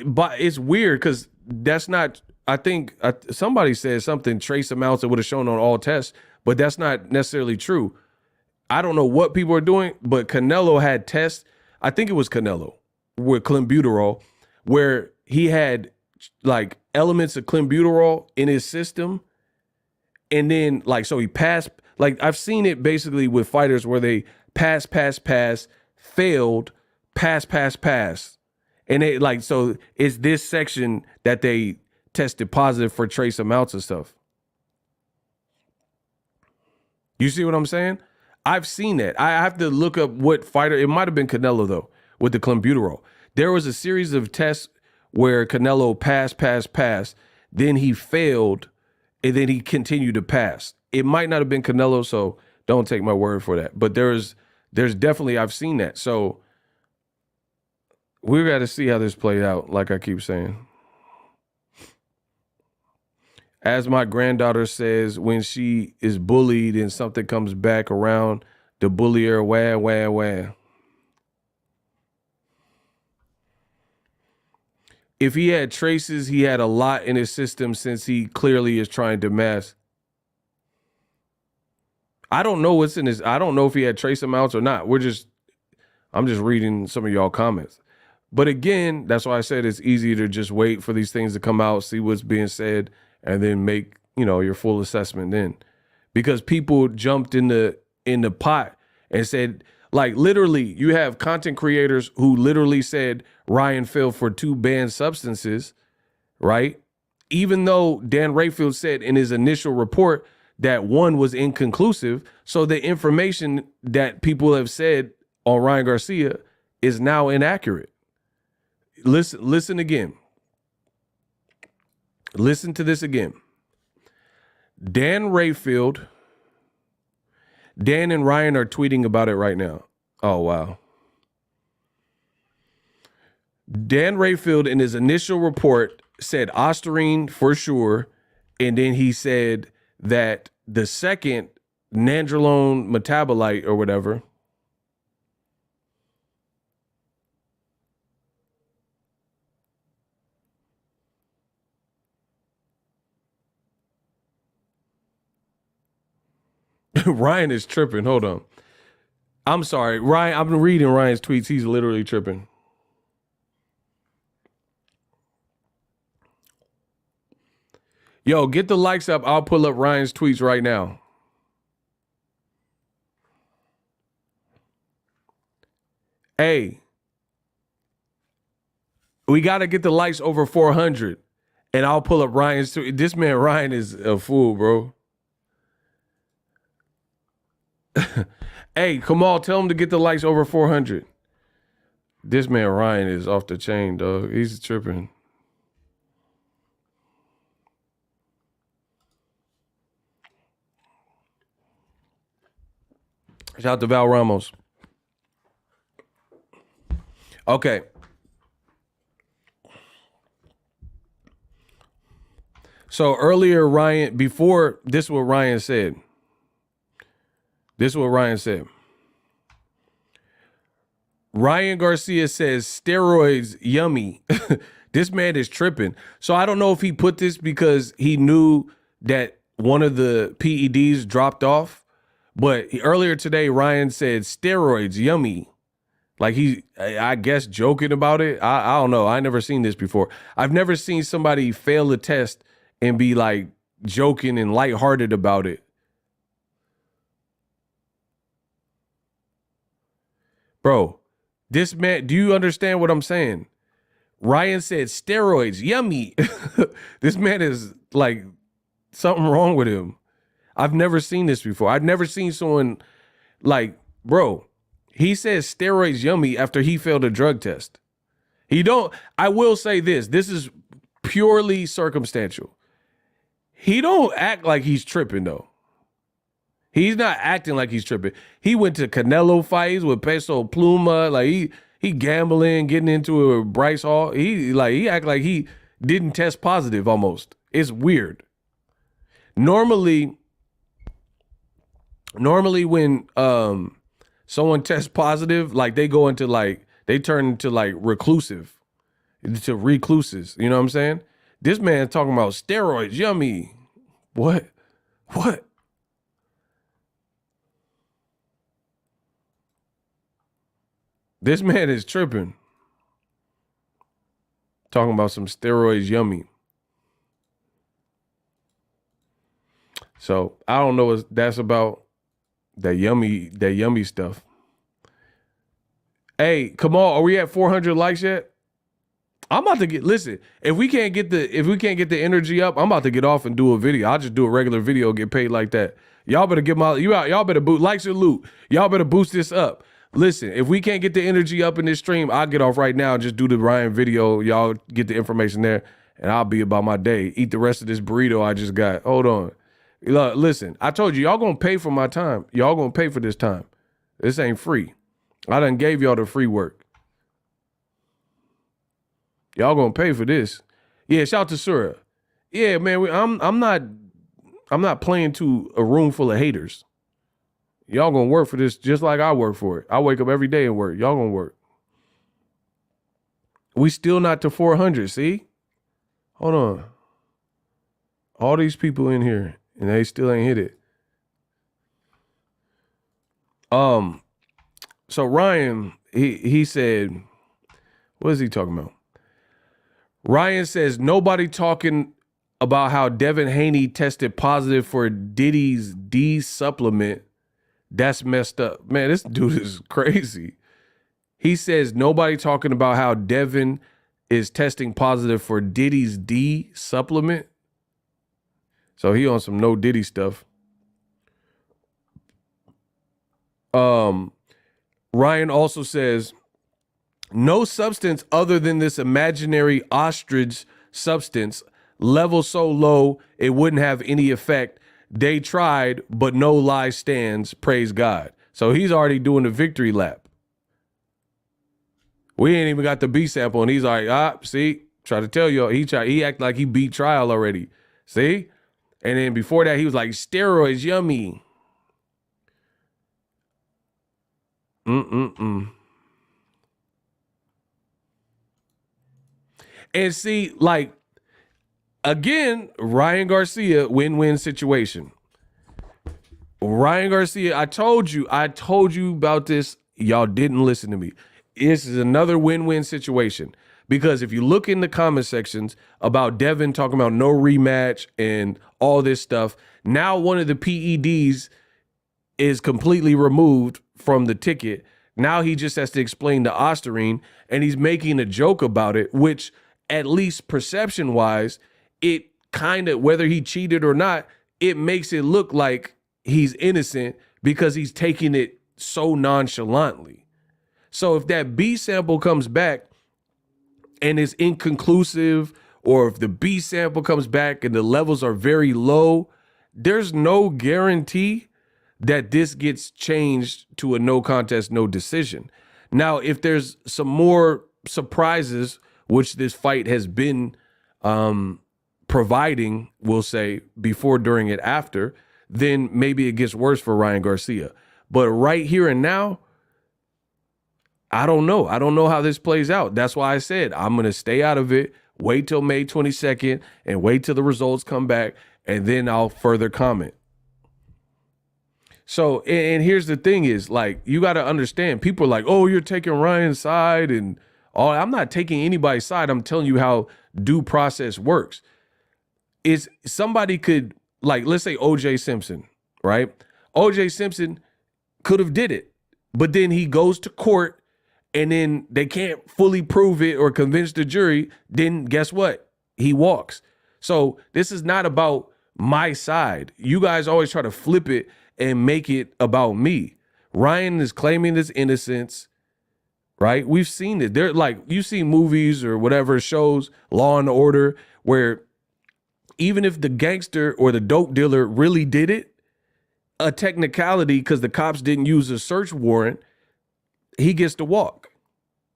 but it's weird because that's not. I think somebody said something trace amounts that would have shown on all tests, but that's not necessarily true. I don't know what people are doing, but Canelo had tests. I think it was Canelo with clenbuterol, where he had like elements of clenbuterol in his system. And then, like, so he passed, like, I've seen it basically with fighters where they pass, failed, pass. And they, like, so it's this section that they tested positive for trace amounts of stuff. You see what I'm saying? I've seen that. I have to look up what fighter, it might have been Canelo, though, with the clenbuterol. There was a series of tests where Canelo passed, then he failed, and then he continued to pass. It might not have been Canelo, so don't take my word for that. But there's definitely, I've seen that. So we got to see how this played out, like I keep saying. As my granddaughter says, when she is bullied and something comes back around, the bullier, wah. If he had traces, he had a lot in his system since he clearly is trying to mask. I don't know what's in his. I don't know if he had trace amounts or not. I'm just reading some of y'all comments. But again, that's why I said it's easy to just wait for these things to come out, see what's being said, and then make, your full assessment then. Because people jumped in the pot and said, like, literally, you have content creators who literally said Ryan fell for 2 banned substances, right? Even though Dan Rayfield said in his initial report that 1 was inconclusive. So the information that people have said on Ryan Garcia is now inaccurate. Listen again. Listen to this again. Dan Rayfield, Dan and Ryan are tweeting about it right now. Oh, wow. Dan Rayfield in his initial report said Ostarine for sure. And then he said that the second Nandrolone metabolite or whatever. Ryan is tripping. Hold on. I'm sorry. Ryan, I've been reading Ryan's tweets. He's literally tripping. Yo, get the likes up. I'll pull up Ryan's tweets right now. Hey, we got to get the likes over 400, and I'll pull up Ryan's tweet. This man, Ryan, is a fool, bro. Hey, come on, tell him to get the likes over 400. This man, Ryan, is off the chain, dog. He's tripping. Shout out to Val Ramos. Okay. So earlier, Ryan, before, this is what Ryan said. This is what Ryan said. Ryan Garcia says, steroids, yummy. This man is tripping. So I don't know if he put this because he knew that one of the PEDs dropped off. But earlier today, Ryan said, steroids, yummy. Like I guess, joking about it. I don't know. I never seen this before. I've never seen somebody fail a test and be like joking and lighthearted about it. Bro, this man, do you understand what I'm saying? Ryan said steroids, yummy. This man is like something wrong with him. I've never seen this before. I've never seen someone like, bro, he says steroids yummy after he failed a drug test. I will say this is purely circumstantial. He don't act like he's tripping though. He's not acting like he's tripping. He went to Canelo fights with Peso Pluma. Like he gambling, getting into a Bryce Hall. He act like he didn't test positive almost. It's weird. Normally when someone tests positive, like they go into they turn into reclusive, to recluses. You know what I'm saying? This man talking about steroids, yummy. What? This man is tripping. Talking about some steroids, yummy. So I don't know what that's about. That yummy stuff. Hey, come on, are we at 400 likes yet? I'm about to listen, if we can't get the energy up, I'm about to get off and do a video. I'll just do a regular video, get paid like that. Y'all better y'all better boost likes or loot. Y'all better boost this up. Listen, if we can't get the energy up in this stream, I'll get off right now and just do the Ryan video. Y'all get the information there, and I'll be about my day. Eat the rest of this burrito I just got. Hold on. Look, listen, I told you, y'all gonna pay for my time. Y'all gonna pay for this time. This ain't free. I done gave y'all the free work. Y'all gonna pay for this. Yeah, shout out to Sura. Yeah, man, I'm not playing to a room full of haters. Y'all gonna work for this just like I work for it. I wake up every day and work. Y'all gonna work. We still not to 400, see? Hold on. All these people in here, and they still ain't hit it. So Ryan, he said, what is he talking about? Ryan says, nobody talking about how Devin Haney tested positive for Diddy's D supplement. That's messed up. Man, this dude is crazy. He says, nobody talking about how Devin is testing positive for Diddy's D supplement. So he on some no Diddy stuff. Ryan also says, no substance other than this imaginary ostrich substance, level so low it wouldn't have any effect. They tried, but no lie stands. Praise God. So he's already doing the victory lap. We ain't even got the B sample. And he's like, see, try to tell you, he act like he beat trial already. See? And then before that, he was like, steroids, yummy. And see, like, again, Ryan Garcia, win-win situation. Ryan Garcia, I told you about this. Y'all didn't listen to me. This is another win-win situation. Because if you look in the comment sections about Devin talking about no rematch and all this stuff, now one of the PEDs is completely removed from the ticket. Now he just has to explain the Ostarine, and he's making a joke about it, which at least perception-wise, it kind of, whether he cheated or not, it makes it look like he's innocent because he's taking it so nonchalantly. So if that B sample comes back and is inconclusive, or if the B sample comes back and the levels are very low, there's no guarantee that this gets changed to a no contest, no decision. Now, if there's some more surprises, which this fight has been providing, we'll say, before, during, and after, then maybe it gets worse for Ryan Garcia. But right here and now, I don't know. I don't know how this plays out. That's why I said I'm going to stay out of it, wait till May 22nd, and wait till the results come back, and then I'll further comment. So, and here's the thing is, like, you got to understand, people are like, oh, you're taking Ryan's side and all. I'm not taking anybody's side. I'm telling you how due process works. Is somebody could, like, let's say O.J. Simpson, right? O.J. Simpson could have did it, but then he goes to court and then they can't fully prove it or convince the jury. Then guess what? He walks. So this is not about my side. You guys always try to flip it and make it about me. Ryan is claiming his innocence, right? We've seen it. They're like, you see movies or whatever shows, Law and Order, where even if the gangster or the dope dealer really did it, a technicality, because the cops didn't use a search warrant, he gets to walk.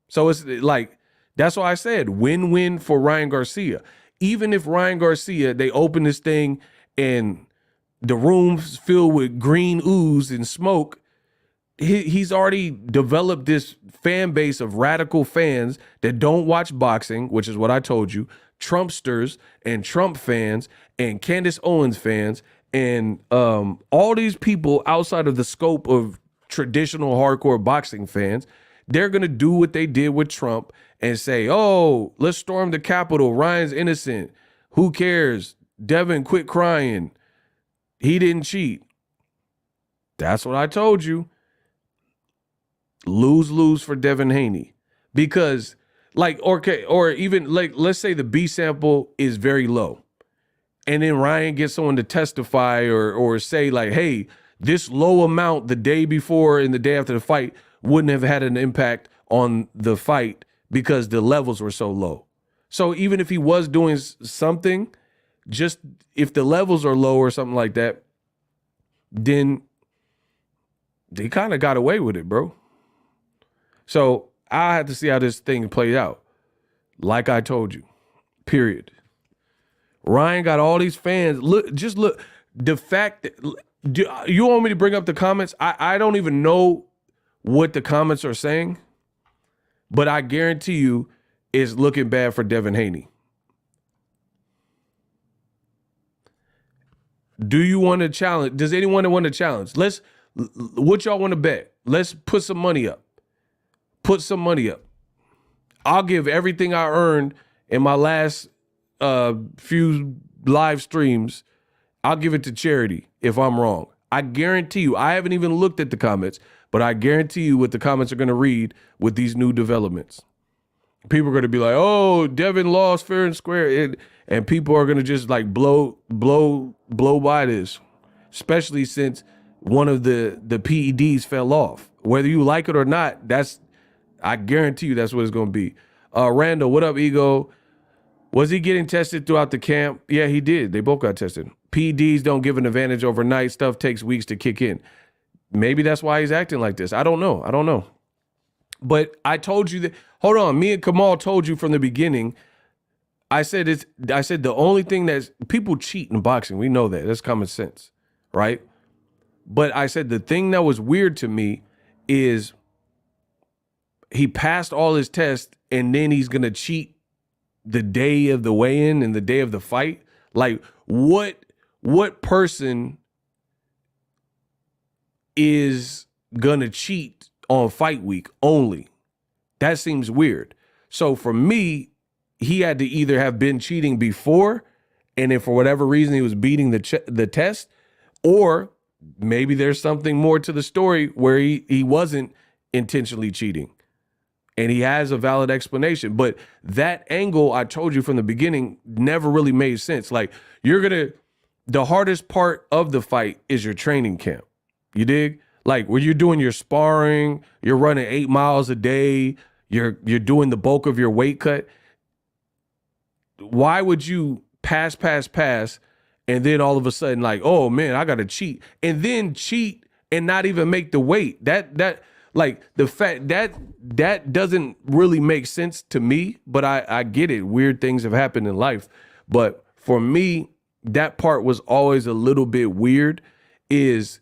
So it's like, that's why I said win-win for Ryan Garcia. Even if Ryan Garcia, they open this thing and the room's filled with green ooze and smoke, he's already developed this fan base of radical fans that don't watch boxing, which is what I told you, Trumpsters and Trump fans and Candace Owens fans and all these people outside of the scope of traditional hardcore boxing fans. They're going to do what they did with Trump and say, oh, let's storm the Capitol. Ryan's innocent. Who cares? Devin, quit crying. He didn't cheat. That's what I told you. Lose for Devin Haney. Because, like, or even, like, let's say the B sample is very low. And then Ryan gets someone to testify or say, like, hey, this low amount the day before and the day after the fight wouldn't have had an impact on the fight because the levels were so low. So even if he was doing something, just if the levels are low or something like that, then they kind of got away with it, bro. So I had to see how this thing played out. Like I told you, period. Ryan got all these fans. Look, just look. The fact that you want me to bring up the comments? I don't even know what the comments are saying, but I guarantee you it's looking bad for Devin Haney. Do you want to challenge? Does anyone want to challenge? What y'all want to bet? Let's put some money up. Put some money up. I'll give everything I earned in my last few live streams. I'll give it to charity if I'm wrong. I guarantee you, I haven't even looked at the comments, but I guarantee you what the comments are going to read with these new developments. People are going to be like, oh, Devin lost fair and square. And people are going to just like blow by this, especially since one of the PEDs fell off. Whether you like it or not, I guarantee you that's what it's going to be. Randall, what up, Ego? Was he getting tested throughout the camp? Yeah, he did. They both got tested. PEDs don't give an advantage overnight. Stuff takes weeks to kick in. Maybe that's why he's acting like this. I don't know. But I told you that. Hold on, me and Kamal told you from the beginning. I said the only thing that's people cheat in boxing. We know that. That's common sense, right? But I said the thing that was weird to me is he passed all his tests and then he's gonna cheat the day of the weigh-in and the day of the fight. Like what person is gonna cheat on fight week only? That seems weird. So for me, he had to either have been cheating before, and if for whatever reason he was beating the test, or maybe there's something more to the story where he wasn't intentionally cheating, and he has a valid explanation. But that angle I told you from the beginning never really made sense. Like the hardest part of the fight is your training camp. You dig? Like where you're doing your sparring, you're running 8 miles a day, you're doing the bulk of your weight cut. Why would you pass, and then all of a sudden like, oh man, I gotta cheat, and then cheat and not even make the weight? That like the fact that doesn't really make sense to me. But I get it. Weird things have happened in life, but for me, that part was always a little bit weird. Is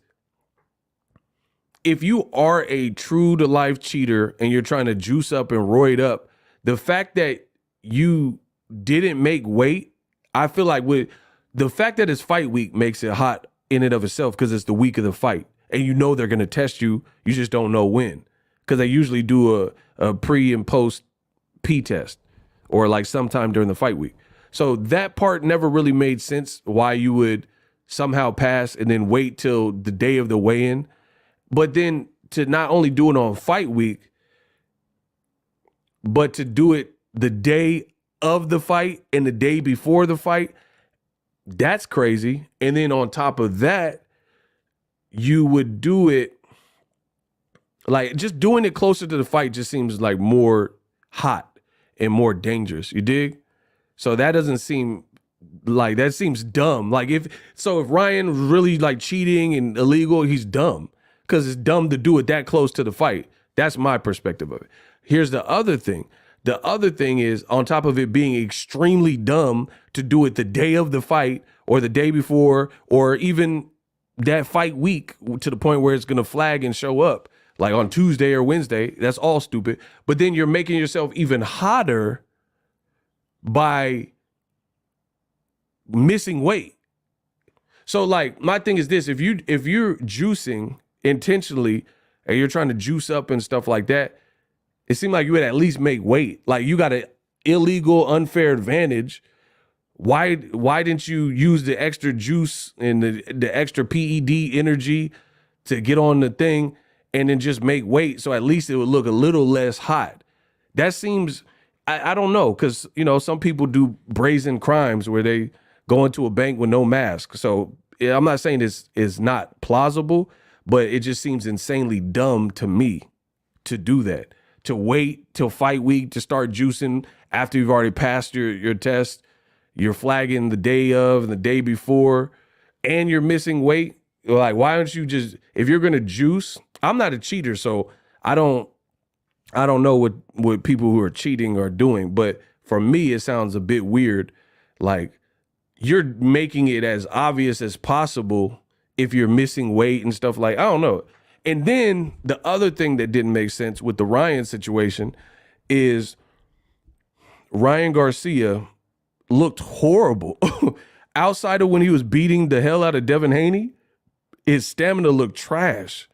if you are a true to life cheater and you're trying to juice up and roid up, the fact that you didn't make weight, I feel like with the fact that it's fight week makes it hot in and of itself, because it's the week of the fight and you know they're going to test you. You just don't know when, because they usually do a pre and post P test or like sometime during the fight week. So that part never really made sense, why you would somehow pass and then wait till the day of the weigh-in. But then to not only do it on fight week, but to do it the day of the fight and the day before the fight, that's crazy. And then on top of that, you would do it like just doing it closer to the fight just seems like more hot and more dangerous. You dig? So that doesn't seem like, that seems dumb. Like if Ryan really like cheating and illegal, he's dumb, because it's dumb to do it that close to the fight. That's my perspective of it. Here's the other thing. The other thing is, on top of it being extremely dumb to do it the day of the fight or the day before, or even that fight week to the point where it's going to flag and show up like on Tuesday or Wednesday, that's all stupid. But then you're making yourself even hotter by missing weight. So like my thing is this, if you're juicing intentionally and you're trying to juice up and stuff like that, it seemed like you would at least make weight. Like you got an illegal, unfair advantage. Why didn't you use the extra juice and the extra PED energy to get on the thing and then just make weight, so at least it would look a little less hot? That seems, I don't know, because some people do brazen crimes where they go into a bank with no mask. So I'm not saying this is not plausible, but it just seems insanely dumb to me to do that. To wait till fight week to start juicing after you've already passed your test, you're flagging the day of and the day before, and you're missing weight. Like, why don't you just, if you're gonna juice? I'm not a cheater, so I don't know what people who are cheating are doing. But for me, it sounds a bit weird. Like you're making it as obvious as possible if you're missing weight and stuff. Like, I don't know. And then the other thing that didn't make sense with the Ryan situation is Ryan Garcia looked horrible. Outside of when he was beating the hell out of Devin Haney, his stamina looked trash.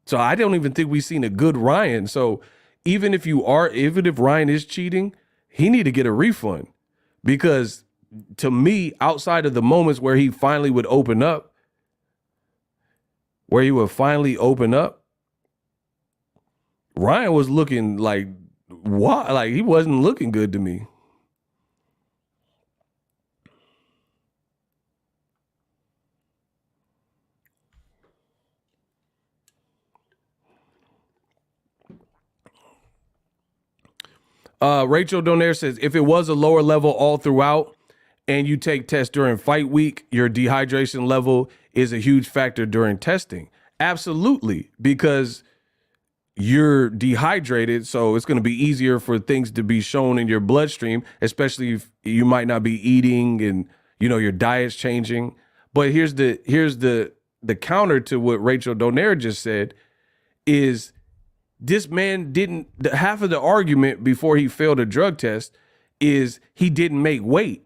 So I don't even think we've seen a good Ryan. So even if Ryan is cheating, he need to get a refund, because to me, outside of the moments where he finally would open up, Ryan was looking like, what? Like he wasn't looking good to me. Rachel Donaire says, if it was a lower level all throughout and you take tests during fight week, your dehydration level is a huge factor during testing. Absolutely, because you're dehydrated, so it's going to be easier for things to be shown in your bloodstream, especially if you might not be eating and your diet's changing. But here's the counter to what Rachel Donaire just said is this man didn't, half of the argument before he failed a drug test is he didn't make weight.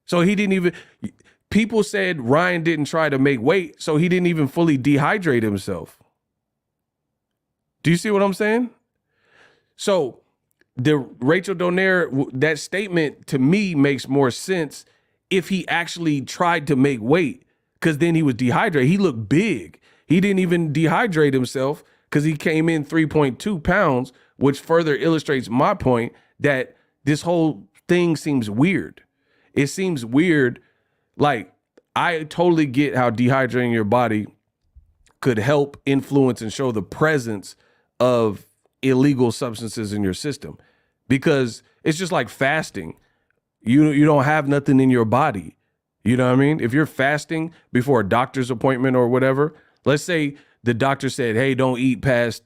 So he didn't even, people said Ryan didn't try to make weight, so he didn't even fully dehydrate himself. Do you see what I'm saying? So the Rachel Donaire, that statement to me makes more sense if he actually tried to make weight, because then he was dehydrated. He looked big. He didn't even dehydrate himself because he came in 3.2 pounds, which further illustrates my point that this whole thing seems weird. It seems weird. Like, I totally get how dehydrating your body could help influence and show the presence of illegal substances in your system, because it's just like fasting. You don't have nothing in your body. You know what I mean? If you're fasting before a doctor's appointment or whatever, let's say the doctor said, hey, don't eat past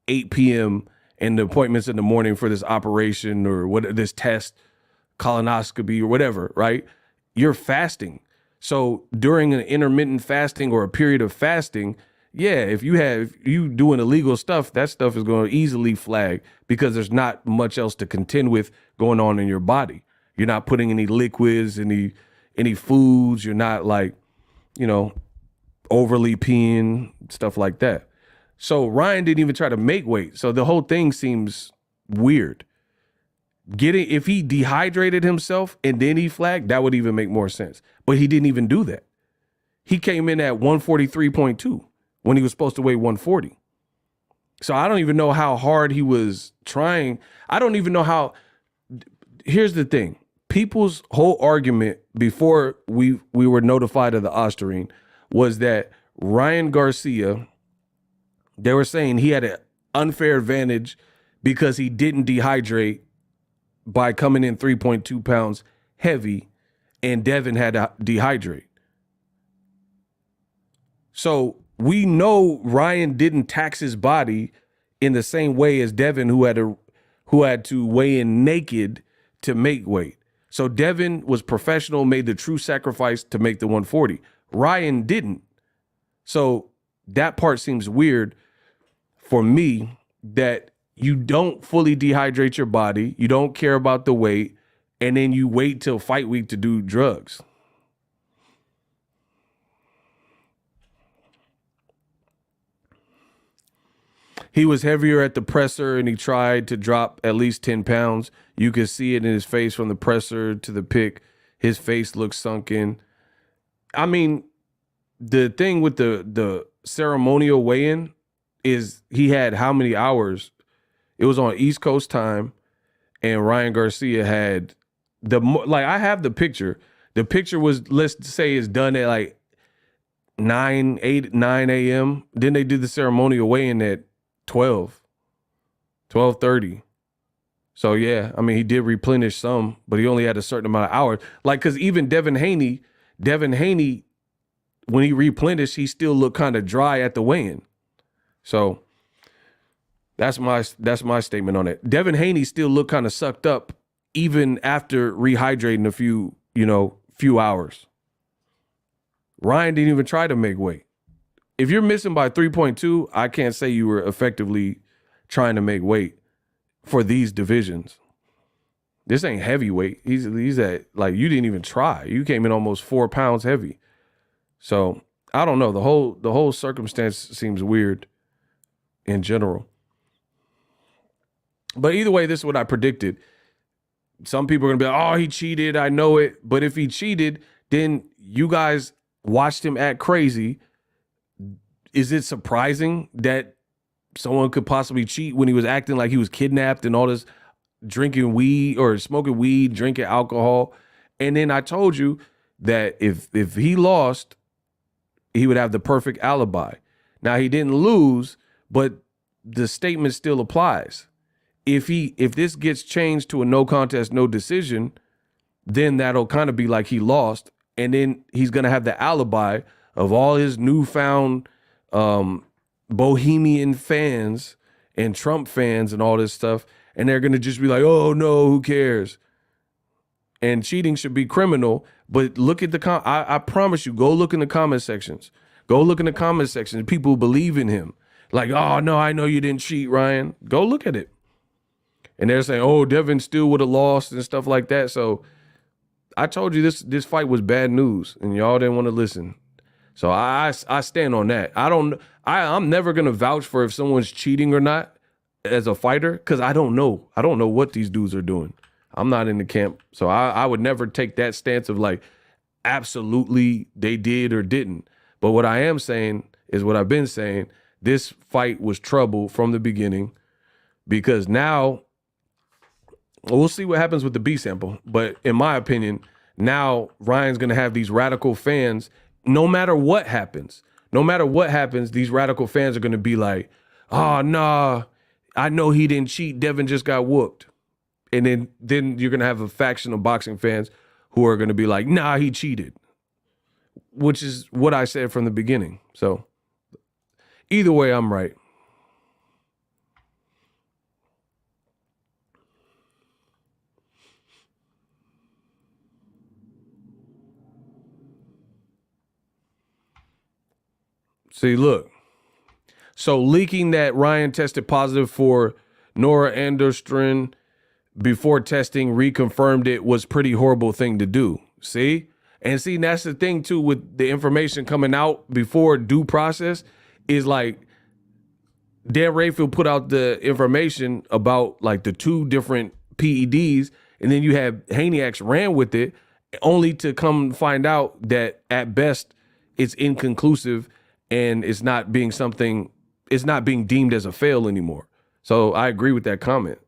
8 p.m. and the appointment's in the morning for this operation or what, this test, colonoscopy or whatever, right? You're fasting. So during an intermittent fasting or a period of fasting, yeah, if you doing illegal stuff, that stuff is going to easily flag because there's not much else to contend with going on in your body. You're not putting any liquids, any foods. You're not like, overly peeing, stuff like that. So Ryan didn't even try to make weight. So the whole thing seems weird. If he dehydrated himself and then he flagged, that would even make more sense. But he didn't even do that. He came in at 143.2 when he was supposed to weigh 140. So I don't even know how hard he was trying. I don't even know how. Here's the thing. People's whole argument before we were notified of the Ostarine was that Ryan Garcia, they were saying he had an unfair advantage because he didn't dehydrate by coming in 3.2 pounds heavy, and Devin had to dehydrate. So we know Ryan didn't tax his body in the same way as Devin, who had to weigh in naked to make weight. So Devin was professional, made the true sacrifice to make the 140. Ryan didn't. So that part seems weird for me, that you don't fully dehydrate your body, you don't care about the weight, and then you wait till fight week to do drugs. He was heavier at the presser and he tried to drop at least 10 pounds. You could see it in his face from the presser to the pick. His face looked sunken. I mean, the thing with the ceremonial weigh-in is he had how many hours? It was on East Coast time, and Ryan Garcia had I have the picture. The picture was, let's say, is done at like 9 a.m. Then they did the ceremonial weigh-in at 12:30. So yeah, I mean, he did replenish some, but he only had a certain amount of hours. Like, because even Devin Haney, when he replenished, he still looked kind of dry at the weigh-in. So that's my statement on it. Devin Haney still looked kind of sucked up even after rehydrating a few hours. Ryan didn't even try to make weight. If you're missing by 3.2, I can't say you were effectively trying to make weight for these divisions. This ain't heavyweight. He's at, like, you didn't even try. You came in almost 4 pounds heavy. So I don't know. The whole circumstance seems weird in general. But either way, this is what I predicted. Some people are gonna be like, oh, he cheated. I know it. But if he cheated, then you guys watched him act crazy. Is it surprising that someone could possibly cheat when he was acting like he was kidnapped and all this, drinking weed or smoking weed, drinking alcohol? And then I told you that if he lost, he would have the perfect alibi. Now, he didn't lose, but the statement still applies. If this gets changed to a no contest, no decision, then that'll kind of be like he lost. And then he's going to have the alibi of all his newfound bohemian fans and Trump fans and all this stuff, and they're going to just be like, oh, no, who cares? And cheating should be criminal, but look at I promise you, go look in the comment sections. Go look in the comment sections. People believe in him. Like, oh, no, I know you didn't cheat, Ryan. Go look at it. And they're saying, oh, Devin still would have lost and stuff like that. So I told you this fight was bad news, and y'all didn't want to listen. So I stand on that. I'm never going to vouch for if someone's cheating or not as a fighter, because I don't know. I don't know what these dudes are doing. I'm not in the camp. So I would never take that stance of like, absolutely they did or didn't. But what I am saying is what I've been saying. This fight was trouble from the beginning, because now we'll see what happens with the B sample. But in my opinion, now Ryan's going to have these radical fans. No matter what happens, these radical fans are going to be like, oh, nah, I know he didn't cheat. Devin just got whooped. And then you're going to have a faction of boxing fans who are going to be like, nah, he cheated, which is what I said from the beginning. So either way, I'm right. See, look. So leaking that Ryan tested positive for norandrosterone before testing reconfirmed it was pretty horrible thing to do. See? And see, that's the thing too with the information coming out before due process is like Dan Rayfield put out the information about like the 2 different PEDs, and then you have Haney ran with it only to come find out that at best it's inconclusive and it's not being deemed as a fail anymore. So I agree with that comment.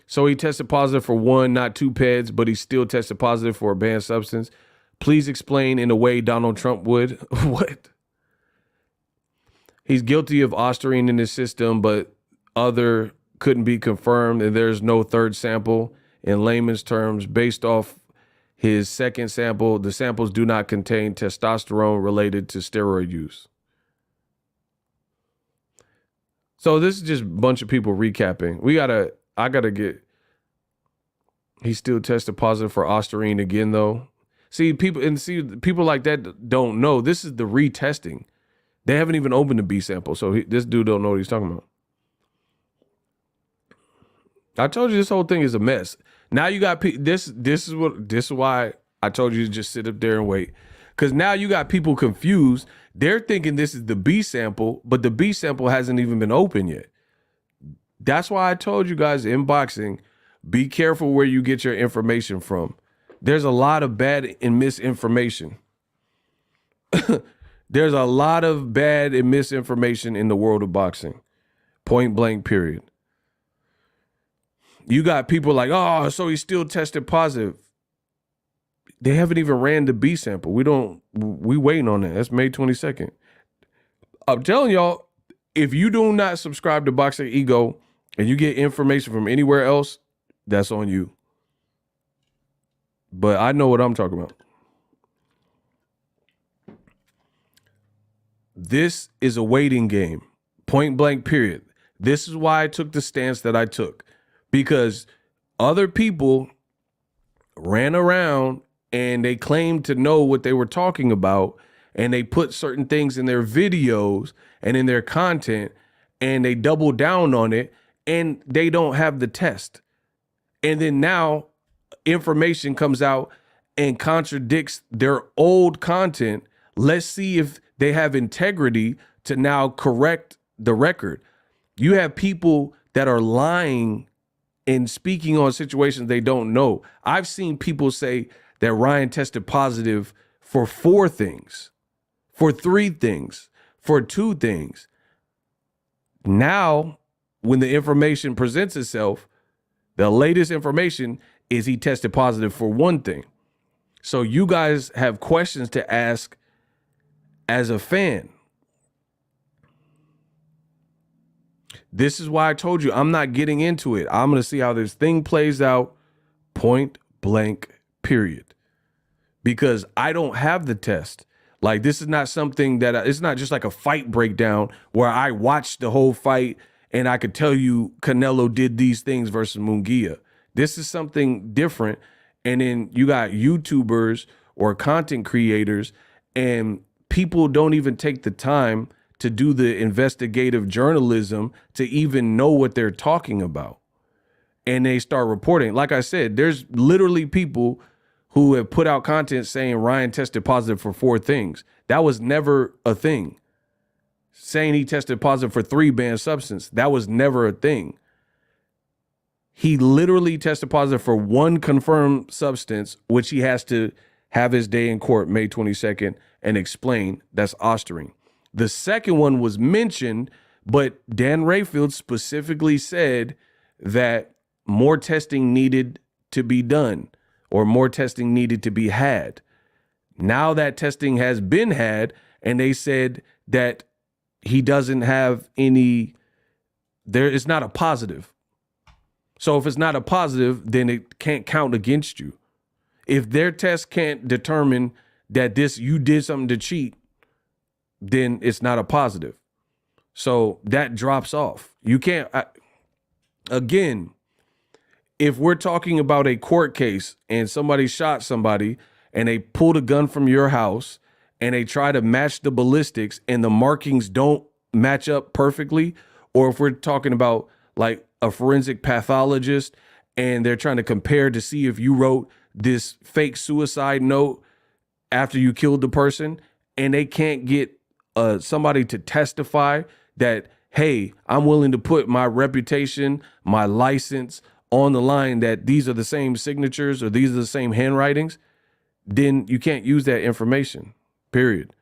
So he tested positive for 1, not 2 PEDs, but he still tested positive for a banned substance. Please explain in a way Donald Trump would. What? He's guilty of Ostarine in his system, but other couldn't be confirmed, and there's no third sample. In layman's terms, based off his second sample, the samples do not contain testosterone related to steroid use. So this is just a bunch of people recapping. He still tested positive for Ostarine again, though. People like that don't know. This is the retesting. They haven't even opened the B sample, so this dude don't know what he's talking about. I told you this whole thing is a mess. Now you got this is why I told you to just sit up there and wait. Because now you got people confused. They're thinking this is the B sample, but the B sample hasn't even been open yet. That's why I told you guys in boxing, be careful where you get your information from. There's a lot of bad and misinformation. There's a lot of bad and misinformation in the world of boxing. Point blank, period. You got people like, oh, so he still tested positive. They haven't even ran the B sample. We waiting on that. That's May 22nd. I'm telling y'all, if you do not subscribe to Boxingego and you get information from anywhere else, that's on you. But I know what I'm talking about. This is a waiting game. Point blank, period. This is why I took the stance that I took. Because other people ran around and they claimed to know what they were talking about, and they put certain things in their videos and in their content, and they doubled down on it, and they don't have the test. And then now information comes out and contradicts their old content. Let's see if they have integrity to now correct the record. You have people that are lying and speaking on situations they don't know. I've seen people say that Ryan tested positive for 4 things, for 3 things, for 2 things. Now, when the information presents itself, the latest information is he tested positive for 1 thing. So you guys have questions to ask as a fan. This is why I told you I'm not getting into it. I'm going to see how this thing plays out, point blank, period. Because I don't have the test. Like, this is not something that it's not just like a fight breakdown where I watched the whole fight and I could tell you Canelo did these things versus Munguia. This is something different. And then you got YouTubers or content creators, and people don't even take the time to do the investigative journalism to even know what they're talking about. And they start reporting. Like I said, there's literally people who have put out content saying Ryan tested positive for 4 things. That was never a thing. Saying he tested positive for 3 banned substance, that was never a thing. He literally tested positive for 1 confirmed substance, which he has to have his day in court May 22nd and explain. That's Ostarine. The second one was mentioned, but Dan Rayfield specifically said that more testing needed to be done or more testing needed to be had. Now that testing has been had, and they said that he doesn't have any, it's not a positive. So if it's not a positive, then it can't count against you. If their test can't determine that you did something to cheat, then it's not a positive. So that drops off. You can't, again, if we're talking about a court case and somebody shot somebody and they pulled a gun from your house and they try to match the ballistics and the markings don't match up perfectly, or if we're talking about like a forensic pathologist and they're trying to compare to see if you wrote this fake suicide note after you killed the person and they can't get somebody to testify that, hey, I'm willing to put my reputation, my license on the line that these are the same signatures or these are the same handwritings, then you can't use that information, period.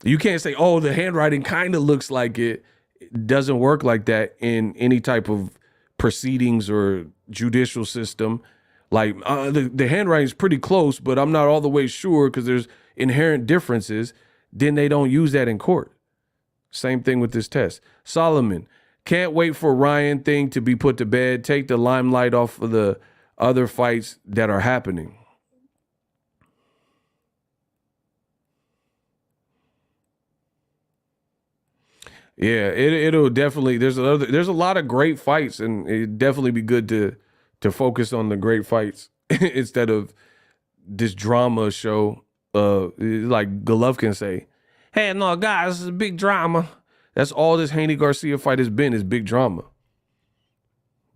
You can't say, oh, the handwriting kind of looks like it. It doesn't work like that in any type of proceedings or judicial system. Like the handwriting's pretty close, but I'm not all the way sure because there's inherent differences. Then they don't use that in court. Same thing with this test. Solomon, can't wait for Ryan thing to be put to bed. Take the limelight off of the other fights that are happening. Yeah, it'll definitely. There's a lot of great fights, and it'd definitely be good to focus on the great fights instead of this drama show. Like Golovkin say, hey, no, guys, this is a big drama. That's all this Haney Garcia fight has been, is big drama.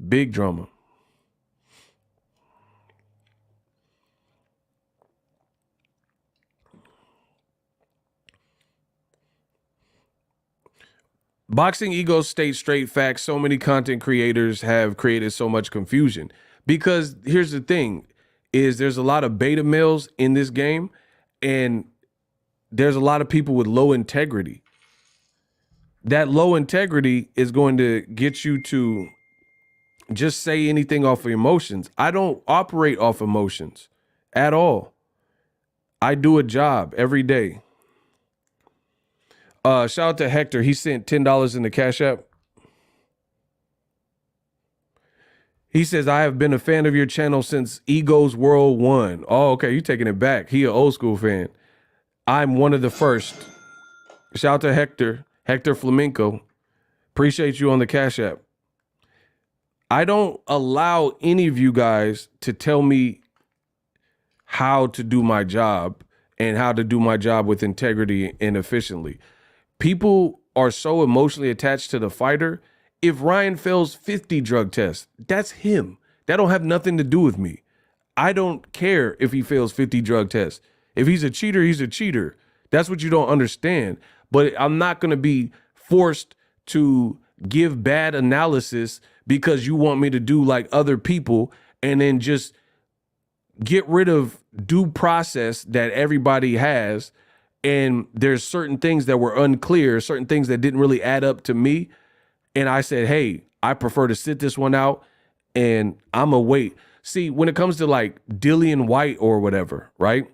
Big drama. Boxingego states straight facts. So many content creators have created so much confusion. Because here's the thing, is there's a lot of beta males in this game, and there's a lot of people with low integrity. That low integrity is going to get you to just say anything off of emotions. I don't operate off emotions at all. I do a job every day. Shout out to Hector. He sent $10 in the Cash App. He says, I have been a fan of your channel since Ego's World 1. Oh, okay. You taking it back. He an old school fan. I'm one of the first. Shout out to Hector. Hector Flamenco. Appreciate you on the Cash App. I don't allow any of you guys to tell me how to do my job and how to do my job with integrity and efficiently. People are so emotionally attached to the fighter. If Ryan fails 50 drug tests, that's him. That don't have nothing to do with me. I don't care if he fails 50 drug tests. If he's a cheater, he's a cheater. That's what you don't understand. But I'm not going to be forced to give bad analysis because you want me to do like other people and then just get rid of due process that everybody has. And there's certain things that were unclear, certain things that didn't really add up to me. And I said, hey, I prefer to sit this one out and I'm going to wait. See, when it comes to like Dillian White or whatever, right?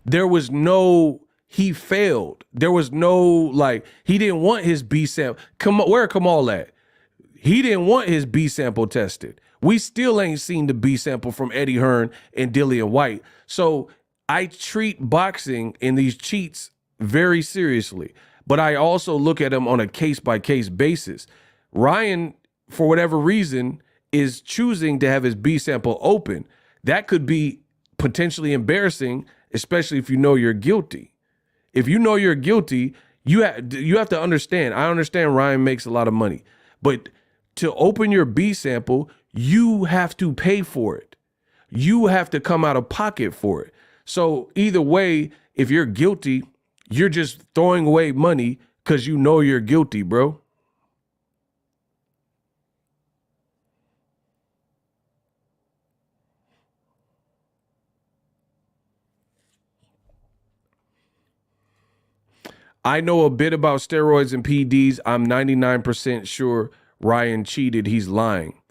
There was no, he failed. There was no, like, he didn't want his B sample. Where Kamal at? He didn't want his B sample tested. We still ain't seen the B sample from Eddie Hearn and Dillian White. So I treat boxing and these cheats very seriously, but I also look at them on a case-by-case basis. Ryan, for whatever reason, is choosing to have his B sample open. That could be potentially embarrassing, especially if you know you're guilty. If you know you're guilty, you have to understand. I understand Ryan makes a lot of money, but to open your B sample, you have to pay for it. You have to come out of pocket for it. So either way, if you're guilty, you're just throwing away money because you know you're guilty, bro. I know a bit about steroids and PDs. I'm 99% sure Ryan cheated. He's lying.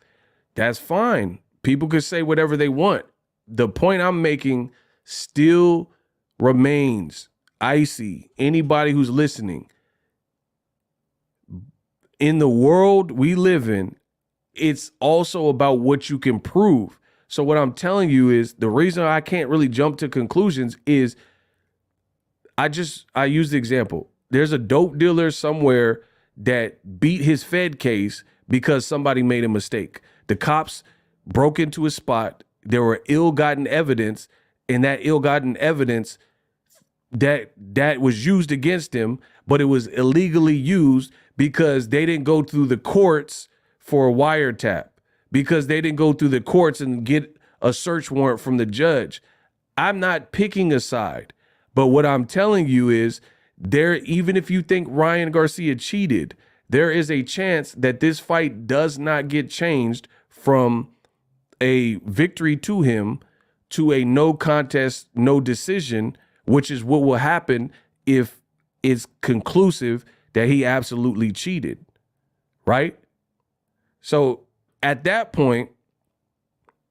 That's fine. People could say whatever they want. The point I'm making still remains. Icy, anybody who's listening, in the world we live in, it's also about what you can prove. So what I'm telling you is the reason I can't really jump to conclusions is I use the example. There's a dope dealer somewhere that beat his Fed case because somebody made a mistake. The cops broke into his spot. There were ill-gotten evidence, and that ill-gotten evidence that was used against him, but it was illegally used because they didn't go through the courts for a wiretap, because they didn't go through the courts and get a search warrant from the judge. I'm not picking a side, but what I'm telling you is even if you think Ryan Garcia cheated, there is a chance that this fight does not get changed from a victory to him to a no contest, no decision, which is what will happen if it's conclusive that he absolutely cheated, right? So at that point,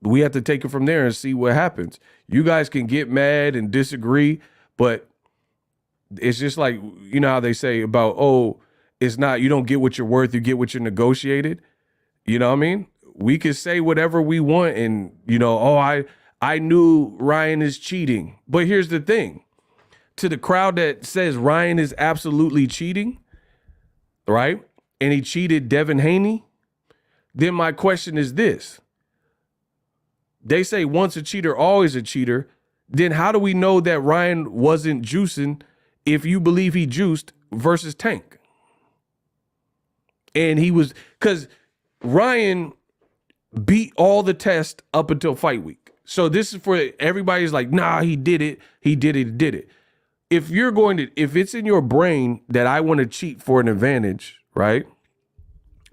we have to take it from there and see what happens. You guys can get mad and disagree, but it's just like, you know how they say about, oh, it's not, you don't get what you're worth, you get what you're negotiated. You know what I mean? We can say whatever we want and, you know, oh, I knew Ryan is cheating. But here's the thing. To the crowd that says Ryan is absolutely cheating, right? And he cheated Devin Haney, then my question is this. They say once a cheater, always a cheater. Then how do we know that Ryan wasn't juicing if you believe he juiced versus Tank? And he was, because Ryan beat all the tests up until fight week. So this is for everybody's like, nah, he did it. He did it. He did it. If it's in your brain that I want to cheat for an advantage, right?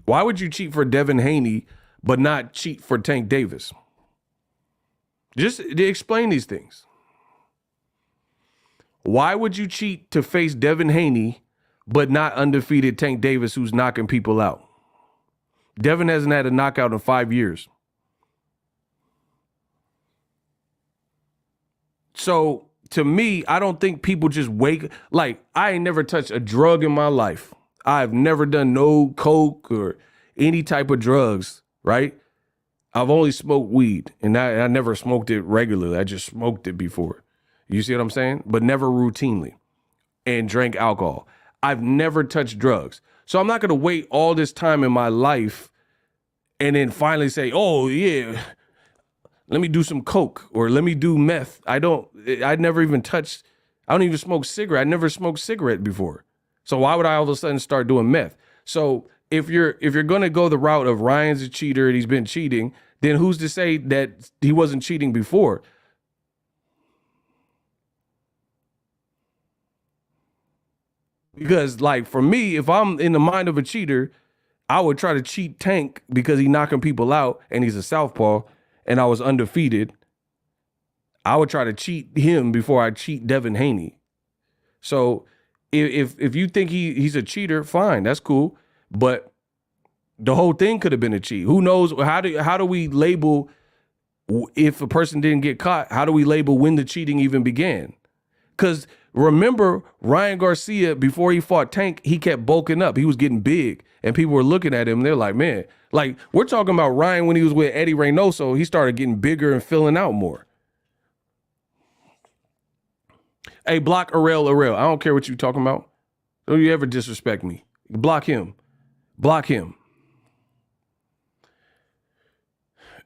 Why would you cheat for Devin Haney, but not cheat for Tank Davis? Just explain these things. Why would you cheat to face Devin Haney, but not undefeated Tank Davis, who's knocking people out? Devin hasn't had a knockout in 5 years. So to me, I don't think people just like, I ain't never touched a drug in my life. I've never done no coke or any type of drugs, right? I've only smoked weed, and I never smoked it regularly. I just smoked it before. You see what I'm saying? But never routinely, and drank alcohol. I've never touched drugs. So I'm not going to wait all this time in my life and then finally say, oh, yeah, let me do some coke or let me do meth. I don't even smoke cigarette. I never smoked cigarette before. So why would I all of a sudden start doing meth? So if you're going to go the route of Ryan's a cheater and he's been cheating, then who's to say that he wasn't cheating before? Because like for me, if I'm in the mind of a cheater, I would try to cheat Tank because he's knocking people out and he's a southpaw and I was undefeated. I would try to cheat him before I cheat Devin Haney. So if you think he's a cheater, fine, that's cool. But the whole thing could have been a cheat. Who knows? How do we label if a person didn't get caught? How do we label when the cheating even began? Because remember, Ryan Garcia, before he fought Tank, he kept bulking up. He was getting big. And people were looking at him. And they're like, man, like we're talking about Ryan when he was with Eddie Reynoso. He started getting bigger and filling out more. Hey, block Arel. I don't care what you talking about. Don't you ever disrespect me. Block him. Block him.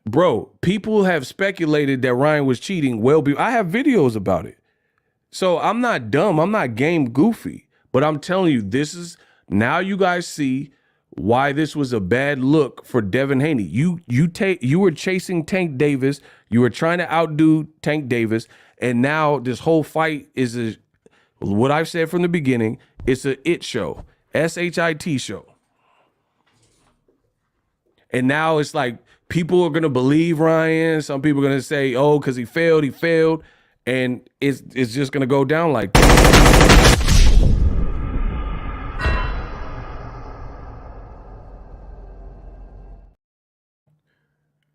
Bro, people have speculated that Ryan was cheating. I have videos about it. So I'm not dumb. I'm not game goofy. But I'm telling you, now you guys see why this was a bad look for Devin Haney. You were chasing Tank Davis. You were trying to outdo Tank Davis. And now this whole fight is what I've said from the beginning. It's a it show. SHIT show. And now it's like people are going to believe Ryan. Some people are going to say, oh, because he failed. And it's just going to go down like that.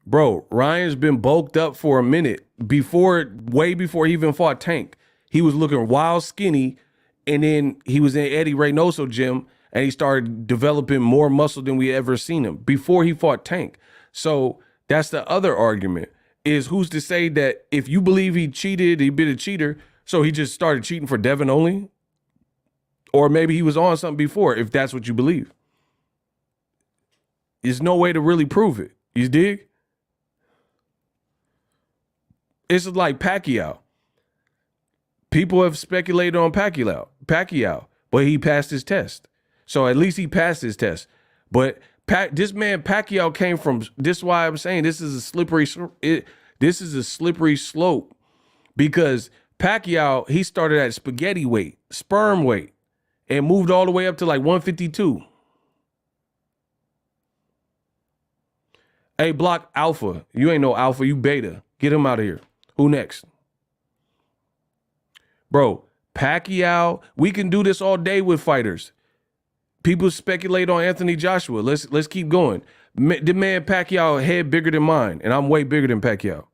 Bro, Ryan's been bulked up for a minute. Way before he even fought Tank. He was looking wild skinny, and then he was in Eddie Reynoso gym, and he started developing more muscle than we ever seen him before he fought Tank. So that's the other argument, is who's to say that if you believe he cheated, he been a cheater, so he just started cheating for Devin only? Or maybe he was on something before, if that's what you believe. There's no way to really prove it. You dig? It's like Pacquiao. People have speculated on Pacquiao, but he passed his test. So at least he passed his test. But this man Pacquiao came from. This is why I'm saying this is a slippery. This is a slippery slope, because Pacquiao, he started at spaghetti weight, sperm weight, and moved all the way up to like 152. Hey, block Alpha. You ain't no Alpha. You Beta. Get him out of here. Who next? Bro, Pacquiao, we can do this all day with fighters. People speculate on Anthony Joshua. Let's keep going. The man Pacquiao head bigger than mine, and I'm way bigger than Pacquiao.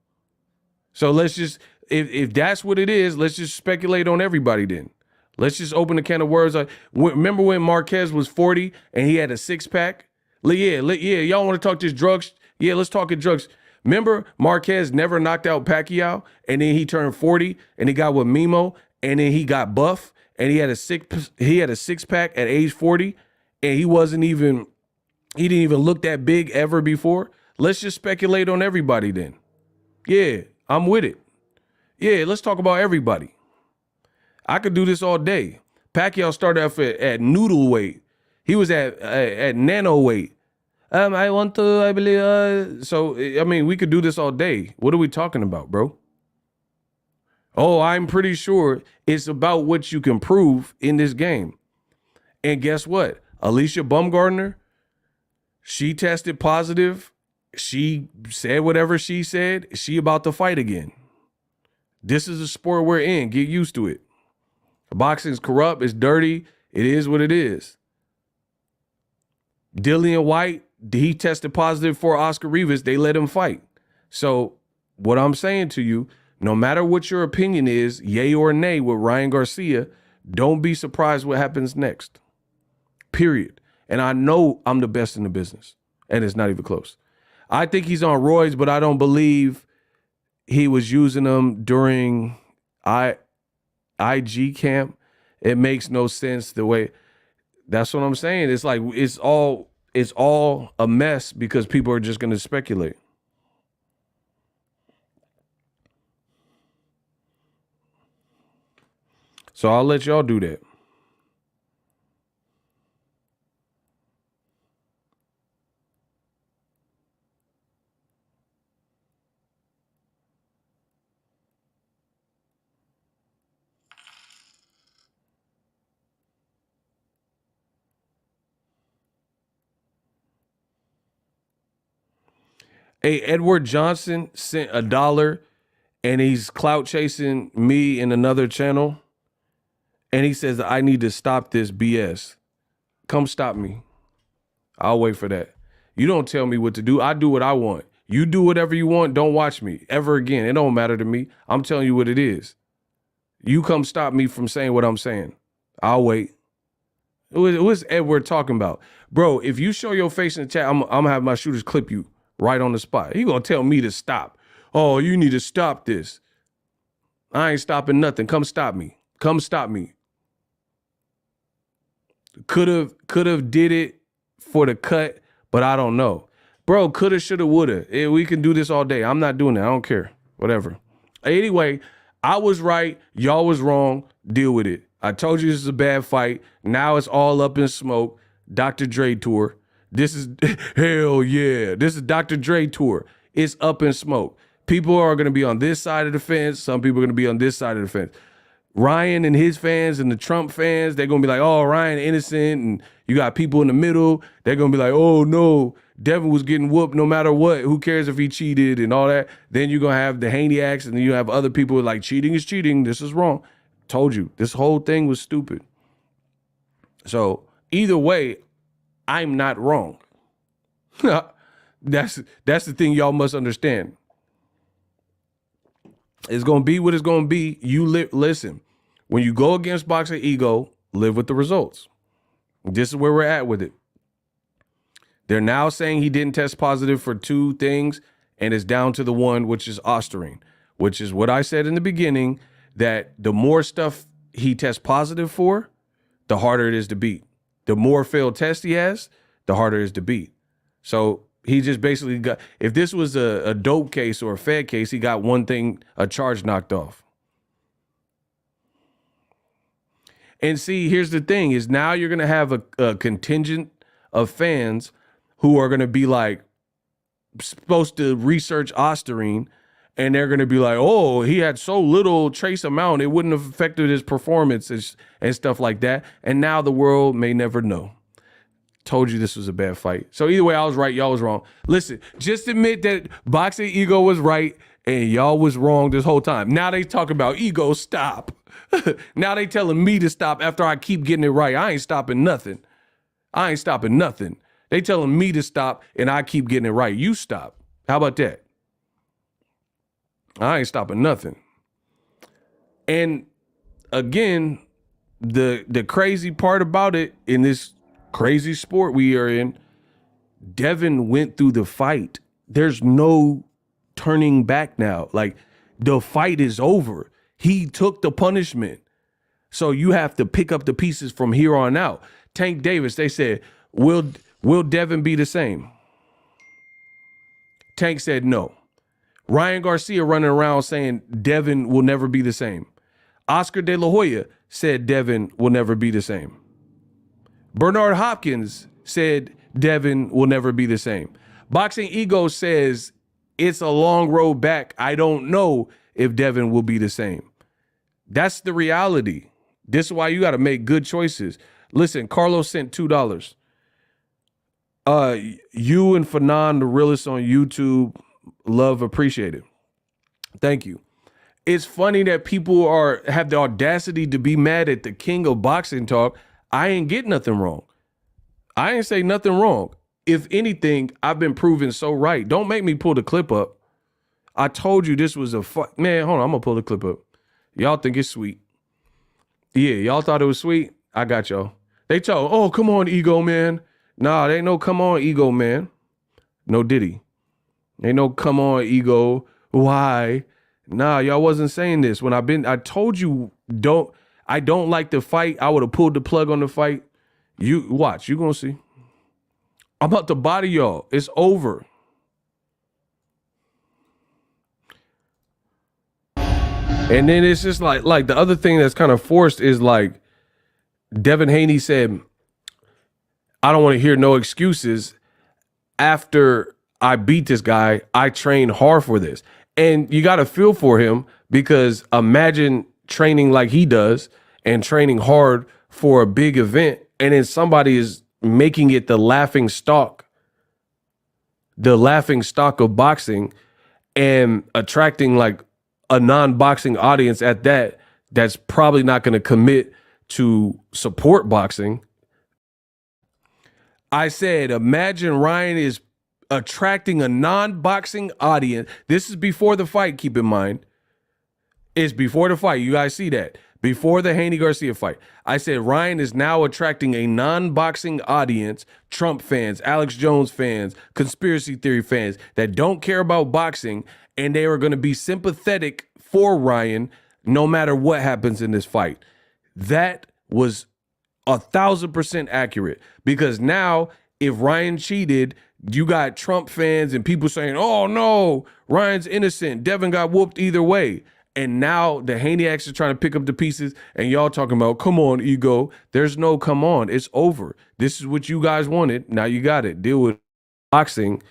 So let's just, if that's what it is, let's just speculate on everybody then. Let's just open a can of worms. Remember when Marquez was 40 and he had a six-pack? Yeah, y'all want to talk this drugs? Yeah, let's talk it drugs. Remember, Marquez never knocked out Pacquiao, and then he turned 40, and he got with Mimo, and then he got buff, and he had a six-pack at age 40, and he didn't even look that big ever before. Let's just speculate on everybody then. Yeah, I'm with it. Yeah, let's talk about everybody. I could do this all day. Pacquiao started off at noodle weight. He was at nano weight. I believe, so, I mean, we could do this all day. What are we talking about, bro? Oh, I'm pretty sure it's about what you can prove in this game. And guess what? Alicia Baumgardner, she tested positive. She said whatever she said. She about to fight again. This is a sport we're in. Get used to it. Boxing's corrupt. It's dirty. It is what it is. Dillian White, he tested positive for Oscar Rivas. They let him fight. So what I'm saying to you, no matter what your opinion is, yay or nay with Ryan Garcia, don't be surprised what happens next. Period. And I know I'm the best in the business, and it's not even close. I think he's on roids, but I don't believe he was using them during IG camp. It makes no sense the way. That's what I'm saying. It's like it's all a mess because people are just going to speculate. So I'll let y'all do that. Hey, Edward Johnson sent $1 and he's clout chasing me in another channel. And he says, I need to stop this BS. Come stop me. I'll wait for that. You don't tell me what to do. I do what I want. You do whatever you want. Don't watch me ever again. It don't matter to me. I'm telling you what it is. You come stop me from saying what I'm saying. I'll wait. What's Edward talking about? Bro, if you show your face in the chat, I'm going to have my shooters clip you right on the spot. He going to tell me to stop. Oh, you need to stop this. I ain't stopping nothing. Come stop me. Come stop me. Could have did it for the cut, but I don't know. Bro, coulda, shoulda, woulda. We can do this all day. I'm not doing that. I don't care. Whatever. Anyway, I was right. Y'all was wrong. Deal with it. I told you this is a bad fight. Now it's all up in smoke. Dr. Dre tour. This is, hell yeah. This is Dr. Dre tour. It's up in smoke. People are going to be on this side of the fence. Some people are going to be on this side of the fence. Ryan and his fans and the Trump fans, they're going to be like, oh, Ryan innocent. And you got people in the middle. They're going to be like, oh, no, Devin was getting whooped no matter what. Who cares if he cheated and all that? Then you're going to have the Haney acts, and then you have other people like, cheating is cheating. This is wrong. Told you. This whole thing was stupid. So either way, I'm not wrong. That's the thing y'all must understand. It's going to be what it's going to be. Listen, when you go against Boxingego, live with the results. This is where we're at with it. They're now saying he didn't test positive for 2 things, and it's down to the one, which is Ostarine, which is what I said in the beginning, that the more stuff he tests positive for, the harder it is to beat. The more failed tests he has, the harder it is to beat. So he just basically got, if this was a dope case or a Fed case, he got one thing, a charge knocked off. And see, here's the thing is now you're going to have a contingent of fans who are going to be like supposed to research Ostarine, and they're going to be like, oh, he had so little trace amount, it wouldn't have affected his performance and stuff like that. And now the world may never know. Told you this was a bad fight. So either way, I was right, y'all was wrong. Listen, just admit that Boxingego was right and y'all was wrong this whole time. Now they talk about ego, stop. Now they telling me to stop after I keep getting it right. I ain't stopping nothing. I ain't stopping nothing. They telling me to stop and I keep getting it right. You stop. How about that? I ain't stopping nothing. And again, the crazy part about it in this crazy sport we are in, Devin went through the fight. There's no turning back now. Like, the fight is over. He took the punishment. So you have to pick up the pieces from here on out. Tank Davis, they said, will Devin be the same? Tank said no. Ryan Garcia running around saying Devin will never be the same. Oscar De La Hoya said Devin will never be the same. Bernard Hopkins said Devin will never be the same. Boxingego says it's a long road back. I don't know if Devin will be the same. That's the reality. This is why you got to make good choices. Listen, Carlos sent $2. You and Fanon, the realest on YouTube, love, appreciate it. Thank you. It's funny that people have the audacity to be mad at the king of boxing talk. I ain't get nothing wrong. I ain't say nothing wrong. If anything, I've been proven so right. Don't make me pull the clip up. I told you this was man, hold on, I'm gonna pull the clip up. Y'all think it's sweet. Yeah, y'all thought it was sweet. I got y'all. They told, oh, come on, ego man. Nah, they ain't no come on, ego man. No Diddy. Ain't no come on, ego. Why? Nah, y'all wasn't saying this. I told you I don't like the fight. I would have pulled the plug on the fight. You watch, you gonna see. I'm about to body y'all. It's over. And then it's just like the other thing that's kind of forced is like Devin Haney said, I don't want to hear no excuses. After I beat this guy, I trained hard for this. And you got to feel for him, because imagine training like he does and training hard for a big event, and then somebody is making it the laughing stock of boxing and attracting like a non-boxing audience at that's probably not going to commit to support boxing. I said, imagine Ryan is attracting a non-boxing audience. This is before the fight, keep in mind. It's before the fight. You guys see that. Before the Haney Garcia fight. I said Ryan is now attracting a non-boxing audience, Trump fans, Alex Jones fans, conspiracy theory fans that don't care about boxing, and they are going to be sympathetic for Ryan, no matter what happens in this fight. That was 1,000% accurate, because now if Ryan cheated, you got Trump fans and people saying, oh no, Ryan's innocent, Devin got whooped either way. And now the Haneyacks are trying to pick up the pieces, and y'all talking about, come on, ego. There's no come on. It's over. This is what you guys wanted. Now you got it. Deal with boxing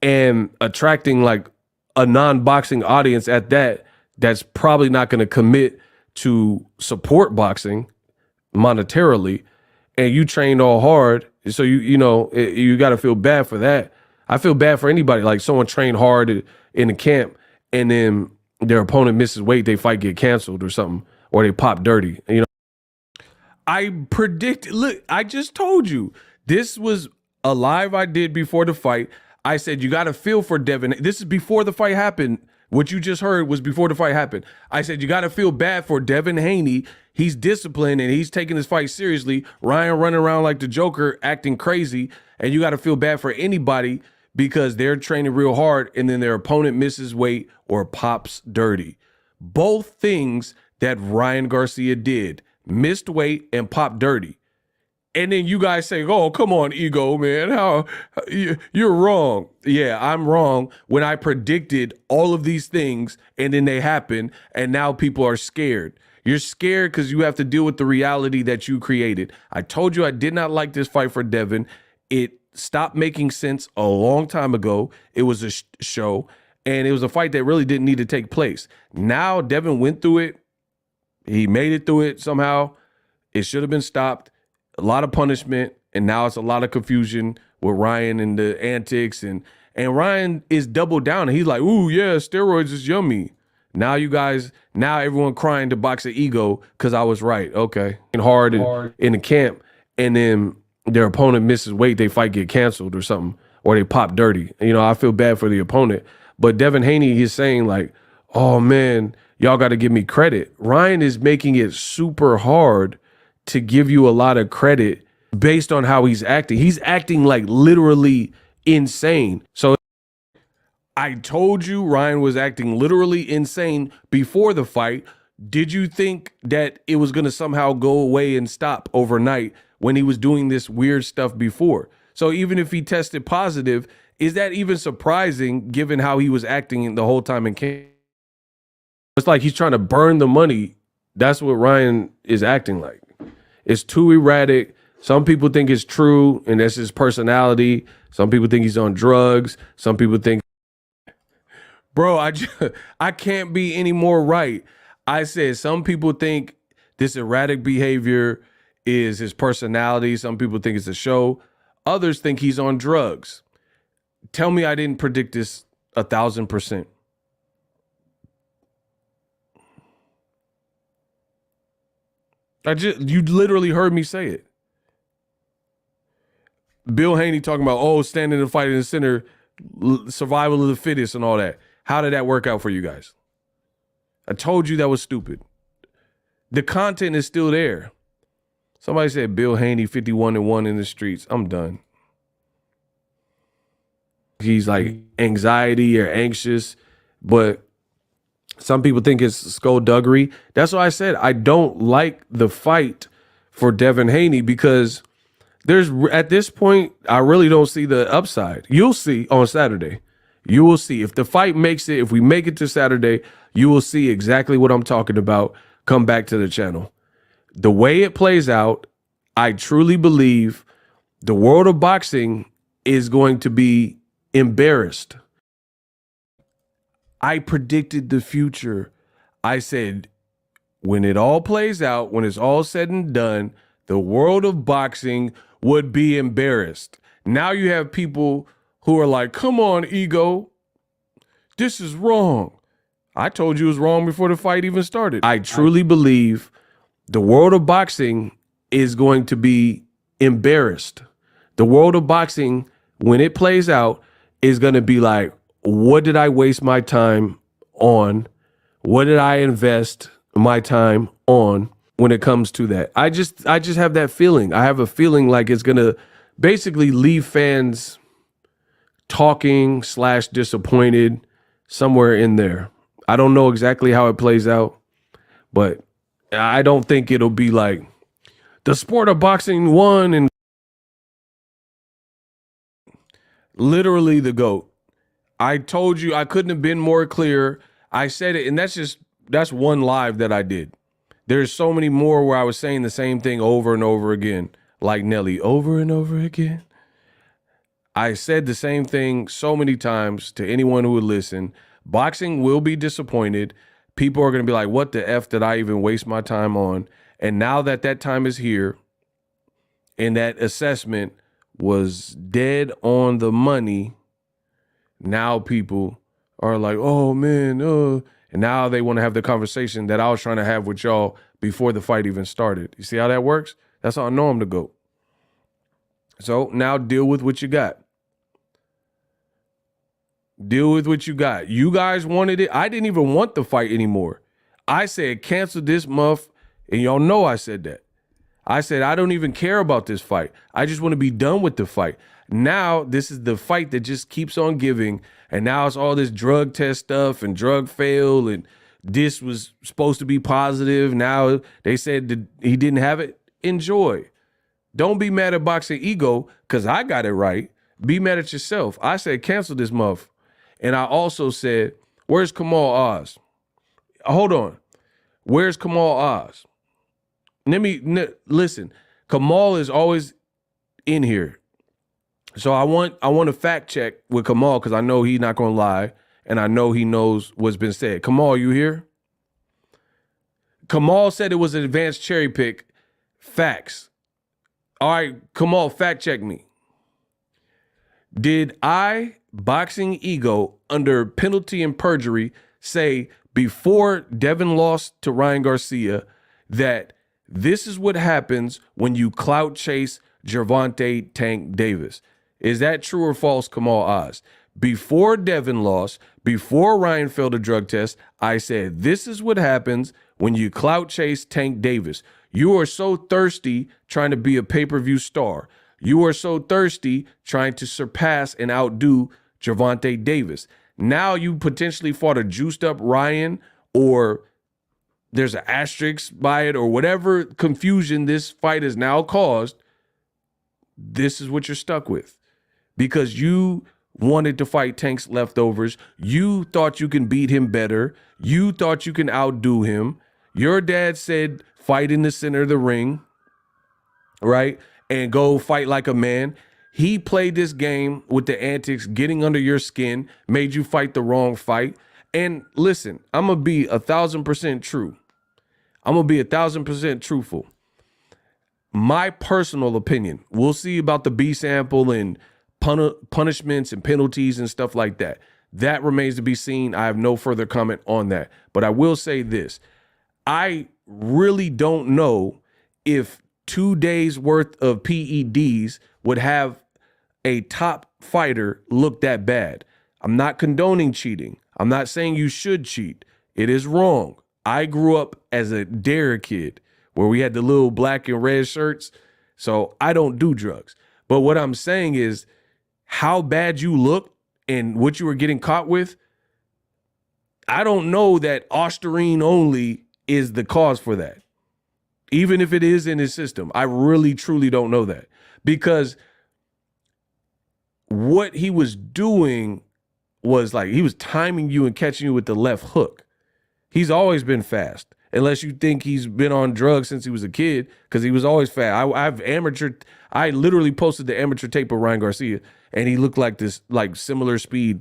and attracting like a non-boxing audience at that, that's probably not going to commit to support boxing monetarily. And you trained all hard. So you got to feel bad for that. I feel bad for anybody, like someone trained hard in the camp and then their opponent misses weight, they fight get canceled or something, or they pop dirty. I predict. Look, I just told you this was a live I did before the fight. I said you got to feel for Devin. This is before the fight happened. What you just heard was before the fight happened. I said you got to feel bad for Devin Haney. He's disciplined and he's taking his fight seriously. Ryan running around like the Joker, acting crazy, and you got to feel bad for anybody because they're training real hard and then their opponent misses weight or pops dirty. Both things that Ryan Garcia did, missed weight and popped dirty. And then you guys say, oh, come on, ego, man. How you're wrong. Yeah, I'm wrong when I predicted all of these things and then they happen and now people are scared. You're scared because you have to deal with the reality that you created. I told you I did not like this fight for Devin. It stopped making sense a long time ago. It was a show, and it was a fight that really didn't need to take place. Now Devin went through it. He made it through it somehow. It should have been stopped. A lot of punishment, and now it's a lot of confusion with Ryan and the antics, and Ryan is doubled down, and he's like, ooh, yeah, steroids is yummy. Now everyone crying to Boxingego because I was right. Okay. And hard in the camp, and then their opponent misses weight, they fight get canceled or something, or they pop dirty. I feel bad for the opponent. But Devin Haney is saying like, oh man, y'all got to give me credit. Ryan is making it super hard to give you a lot of credit based on how he's acting. He's acting like literally insane. So I told you Ryan was acting literally insane before the fight. Did you think that it was going to somehow go away and stop overnight when he was doing this weird stuff before? So even if he tested positive, is that even surprising given how he was acting the whole time in camp? It's like he's trying to burn the money. That's what Ryan is acting like. It's too erratic. Some people think it's true, and that's his personality. Some people think he's on drugs. Some people think, bro, I can't be any more right. I said some people think this erratic behavior is his personality. Some people think it's a show. Others think he's on drugs. Tell me I didn't predict this 1,000%. You literally heard me say it. Bill Haney talking about, oh, standing and fighting in the center, survival of the fittest and all that. How did that work out for you guys? I told you that was stupid. The content is still there. Somebody said Bill Haney 51-1 in the streets. I'm done. He's like anxiety or anxious, but some people think it's skullduggery. That's why I said I don't like the fight for Devin Haney, because at this point, I really don't see the upside. You'll see on Saturday. You will see. If the fight makes it, if we make it to Saturday, you will see exactly what I'm talking about. Come back to the channel. The way it plays out, I truly believe the world of boxing is going to be embarrassed. I predicted the future. I said, when it all plays out, when it's all said and done, the world of boxing would be embarrassed. Now you have people who are like, come on, ego. This is wrong. I told you it was wrong before the fight even started. I truly believe the world of boxing is going to be embarrassed. The world of boxing, when it plays out, is going to be like, what did I waste my time on? What did I invest my time on when it comes to that? I just have that feeling. I have a feeling like it's going to basically leave fans talking / disappointed somewhere in there. I don't know exactly how it plays out, But I don't think it'll be like the sport of boxing won and literally the GOAT. I told you I couldn't have been more clear. I said it, and that's one live that I did. There's so many more where I was saying the same thing over and over again, like Nelly, over and over again. I said the same thing so many times to anyone who would listen. Boxing will be disappointed. People are going to be like, what the F did I even waste my time on? And now that that time is here and that assessment was dead on the money, now people are like, oh, man. And now they want to have the conversation that I was trying to have with y'all before the fight even started. You see how that works? That's how I know I'm the GOAT. So now deal with what you got. Deal with what you got. You guys wanted it. I didn't even want the fight anymore. I said, cancel this muff. And y'all know I said that. I said, I don't even care about this fight. I just want to be done with the fight. Now, this is the fight that just keeps on giving. And now it's all this drug test stuff and drug fail. And this was supposed to be positive. Now they said that he didn't have it. Enjoy. Don't be mad at Boxingego because I got it right. Be mad at yourself. I said, cancel this muff. And I also said, where's Kamal Oz? Hold on. Where's Kamal Oz? Listen. Kamal is always in here. So I want to fact check with Kamal because I know he's not going to lie. And I know he knows what's been said. Kamal, you here? Kamal said it was an advanced cherry pick. Facts. All right, Kamal, fact check me. Did I, Boxingego, under penalty and perjury, say before Devin lost to Ryan Garcia that this is what happens when you clout chase Gervonta Tank Davis? Is that true or false, Kamal Oz? Before Devin lost, before Ryan failed a drug test, I said this is what happens when you clout chase Tank Davis. You are so thirsty trying to be a pay-per-view star. You are so thirsty trying to surpass and outdo Gervonta Davis. Now you potentially fought a juiced up Ryan, or there's an asterisk by it, or whatever confusion this fight has now caused. This is what you're stuck with because you wanted to fight Tank's leftovers. You thought you can beat him better. You thought you can outdo him. Your dad said fight in the center of the ring, right? And go fight like a man. He played this game with the antics, getting under your skin, made you fight the wrong fight. And listen, I'm going to be 1,000% true. I'm going to be 1,000% truthful. My personal opinion, we'll see about the B sample and punishments and penalties and stuff like that. That remains to be seen. I have no further comment on that. But I will say this. I really don't know if 2 days worth of PEDs would have a top fighter look that bad. I'm not condoning cheating. I'm not saying you should cheat. It is wrong. I grew up as a dare kid where we had the little black and red shirts. So I don't do drugs. But what I'm saying is how bad you looked and what you were getting caught with. I don't know that Ostarine only is the cause for that. Even if it is in his system, I really, truly don't know that. Because what he was doing was like he was timing you and catching you with the left hook. He's always been fast, unless you think he's been on drugs since he was a kid, because he was always fast. I literally posted the amateur tape of Ryan Garcia, and he looked like this, like similar speed.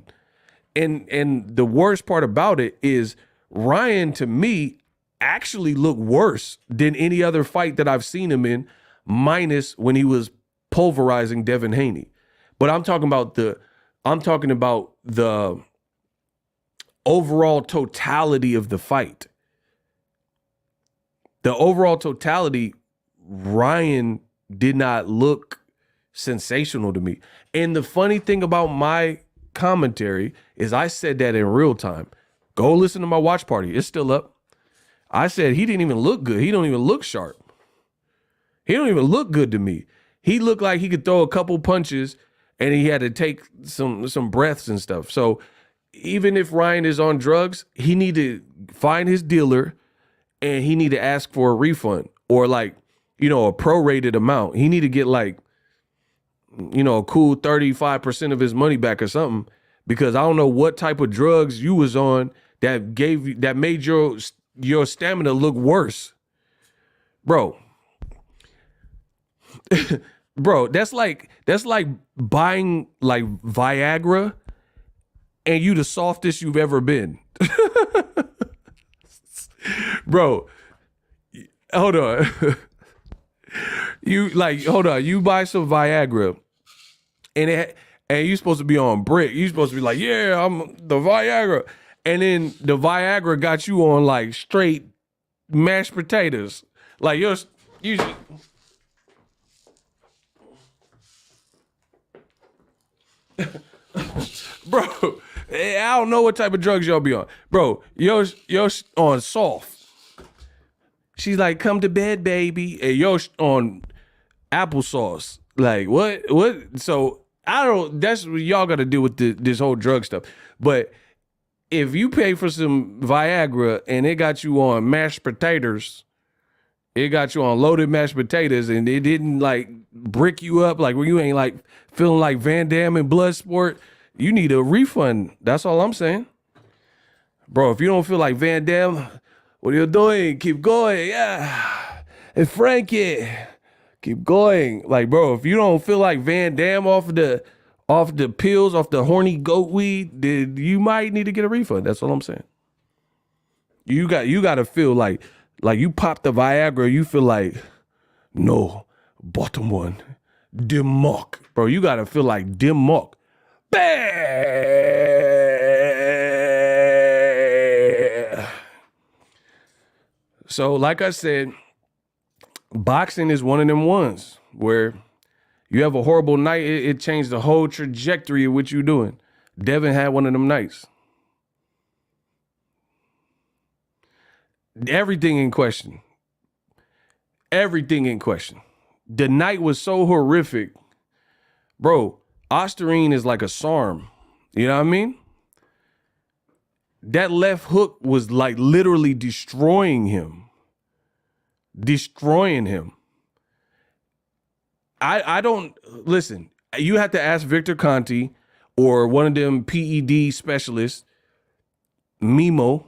And the worst part about it is Ryan, to me, actually looked worse than any other fight that I've seen him in, minus when he was pulverizing Devin Haney. But I'm talking about the overall totality of the fight. The overall totality, Ryan did not look sensational to me. And the funny thing about my commentary is I said that in real time. Go listen to my watch party. It's still up. I said he didn't even look good. He don't even look sharp. He don't even look good to me. He looked like he could throw a couple punches and he had to take some breaths and stuff. So even if Ryan is on drugs, he need to find his dealer and he need to ask for a refund or like, you know, a prorated amount. He need to get like, you know, a cool 35% of his money back or something, because I don't know what type of drugs you was on that made your stamina look worse. Bro. Bro, that's like buying like Viagra and you the softest you've ever been. Bro, hold on. You buy some Viagra and you supposed to be on brick. You supposed to be like, yeah, I'm the Viagra. And then the Viagra got you on like straight mashed potatoes. Like you bro, I don't know what type of drugs y'all be on. Bro, you're on soft. She's like, come to bed, baby. And you're on applesauce. Like, what? So, that's what y'all got to do with this whole drug stuff. But if you pay for some Viagra and it got you on mashed potatoes, it got you on loaded mashed potatoes, and it didn't like brick you up, like when you ain't like feeling like Van Damme in Bloodsport, you need a refund. That's all I'm saying. Bro, if you don't feel like Van Damme, what are you doing? Keep going. Yeah. And Frankie, keep going. Like, bro, if you don't feel like Van Damme off the pills, off the horny goat weed, then you might need to get a refund. That's all I'm saying. You got to feel like you pop the Viagra, you feel like, no, bottom one, dim mock. Bro, you got to feel like dim mock. So, like I said, boxing is one of them ones where you have a horrible night, it changed the whole trajectory of what you're doing. Devin had one of them nights. Everything in question. Everything in question. The night was so horrific. Bro, Ostarine is like a SARM. You know what I mean? That left hook was like literally destroying him. Destroying him. I don't, listen, you have to ask Victor Conti or one of them PED specialists, Mimo.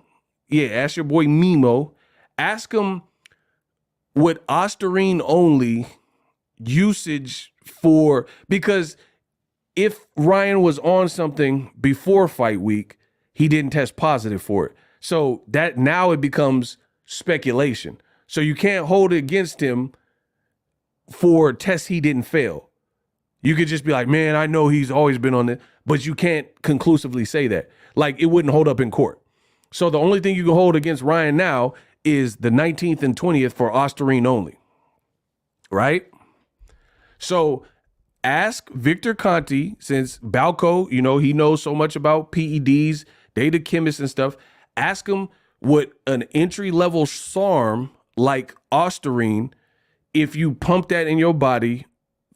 Yeah, ask your boy Mimo. Ask him what Ostarine only usage for, because if Ryan was on something before fight week, he didn't test positive for it. So that now it becomes speculation. So you can't hold it against him for tests he didn't fail. You could just be like, man, I know he's always been on it, but you can't conclusively say that. Like, it wouldn't hold up in court. So the only thing you can hold against Ryan now is the 19th and 20th for Ostarine only. Right? So ask Victor Conti, since Balco, you know, he knows so much about PEDs, data chemists and stuff. Ask him what an entry-level SARM like Ostarine, if you pump that in your body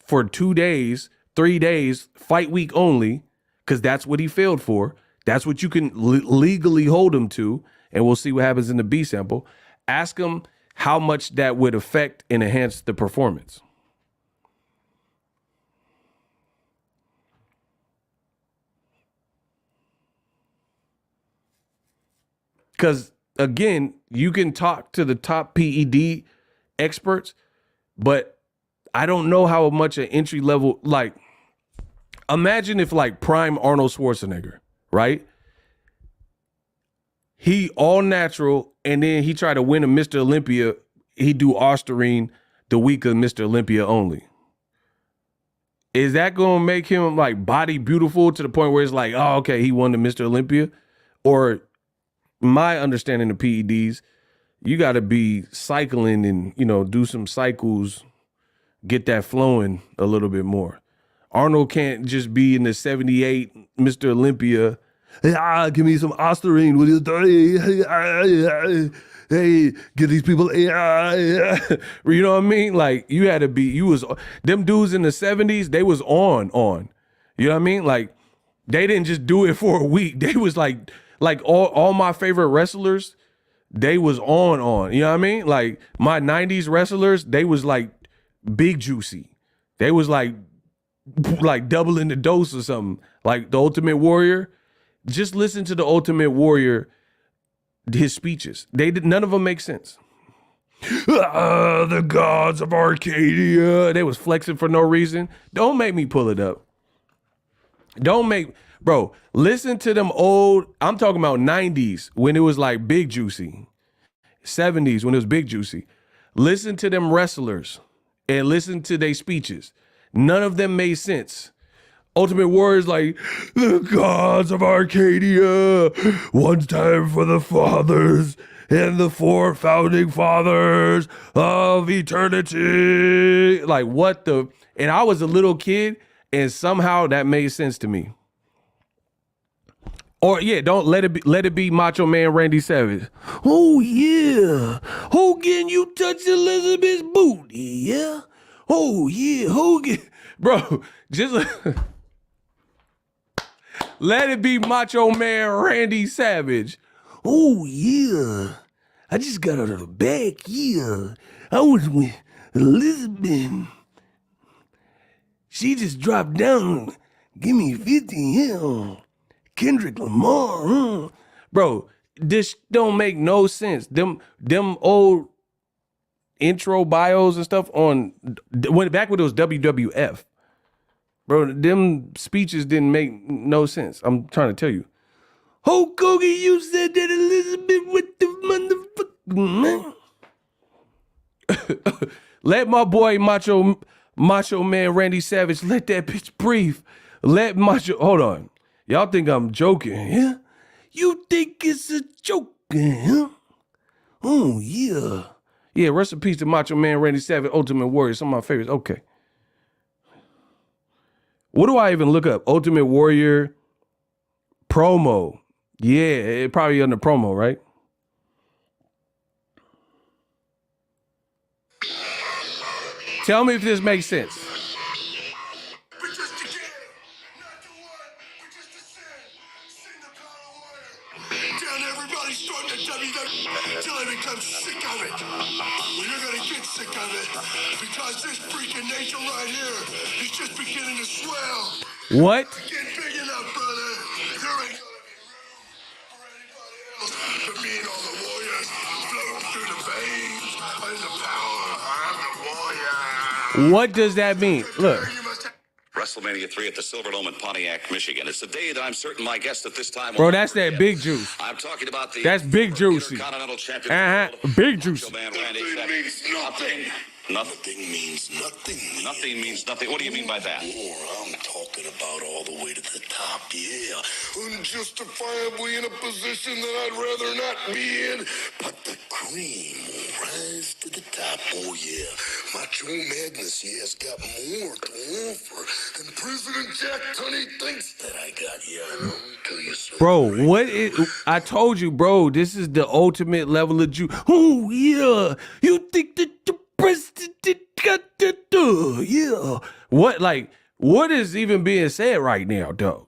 for 2 days, 3 days, fight week only, because that's what he failed for. That's what you can legally hold him to, and we'll see what happens in the B sample. Ask him how much that would affect and enhance the performance. Because, again, you can talk to the top PED experts, but I don't know how much an entry level, like, imagine if like prime Arnold Schwarzenegger, right? He all natural, and then he tried to win a Mr. Olympia. He do Ostarine the week of Mr. Olympia only. Is that going to make him like body beautiful to the point where it's like, oh, okay, he won the Mr. Olympia? Or my understanding of PEDs, you got to be cycling and, you know, do some cycles, get that flowing a little bit more. Arnold can't just be in the 78 Mr. Olympia. Give me some Ostarine. What are you doing? Hey, get these people. You know what I mean? Like, you had to be, you was, them dudes in the 70s, they was on. You know what I mean? Like, they didn't just do it for a week. They was like all my favorite wrestlers, they was on. You know what I mean? Like my 90s wrestlers, they was like big juicy. They was like doubling the dose or something. Like the Ultimate Warrior. Just listen to the Ultimate Warrior, his speeches. None of them make sense. The gods of Arcadia. They was flexing for no reason. Don't make me pull it up. Bro, listen to them old, I'm talking about 90s when it was like big juicy. 70s when it was big juicy. Listen to them wrestlers and listen to their speeches. None of them made sense. Ultimate Warrior's like, the gods of Arcadia, one time for the fathers and the 4 founding fathers of eternity. Like what the, and I was a little kid and somehow that made sense to me. Or yeah, don't let it be Macho Man Randy Savage. Oh yeah, Hogan, you touch Elizabeth's booty, yeah. Oh yeah, Hogan, bro, just let it be Macho Man Randy Savage. Oh yeah, I just got out of the back, yeah. I was with Elizabeth. She just dropped down, give me 50, yeah. Kendrick Lamar, bro, this don't make no sense. Them old intro bios and stuff on back when it was WWF, bro. Them speeches didn't make no sense. I'm trying to tell you. Hulk Hogan, you said that Elizabeth with the motherfucker, man. Let my boy Macho Man Randy Savage let that bitch breathe. Hold on. Y'all think I'm joking, yeah? You think it's a joke, huh? Oh, yeah. Yeah, rest in peace to Macho Man Randy Savage, Ultimate Warrior, some of my favorites. Okay. What do I even look up? Ultimate Warrior promo. Yeah, it probably under promo, right? Tell me if this makes sense. Until I become sick of it. Well, you're gonna get sick of it because this freaking nation right here is just beginning to swell. What? Get big enough, brother. There ain't gonna be room for anybody else but me and all the warriors floating through the veins and the power of the warrior. What does that mean? Look. WrestleMania 3 at the Silverdome in Pontiac, Michigan. It's a day that I'm certain my guest at this time will Bro, that's that big juice. I'm talking about the That's big juicy. Intercontinental Champion. Big juicy. Nothing means nothing. Nothing means nothing. What do you mean by that? More, I'm talking about all the way to the top, yeah. Unjustifiably in a position that I'd rather not be in, but the cream will rise to the top, oh yeah. Macho Magnus, he has got more to offer than President Jack Tunney thinks that I got, yeah. I'll tell you so. Bro, what is, I told you, bro, this is the ultimate level of juice. Oh, yeah, you think that the president got to do, yeah. What is even being said right now, dog?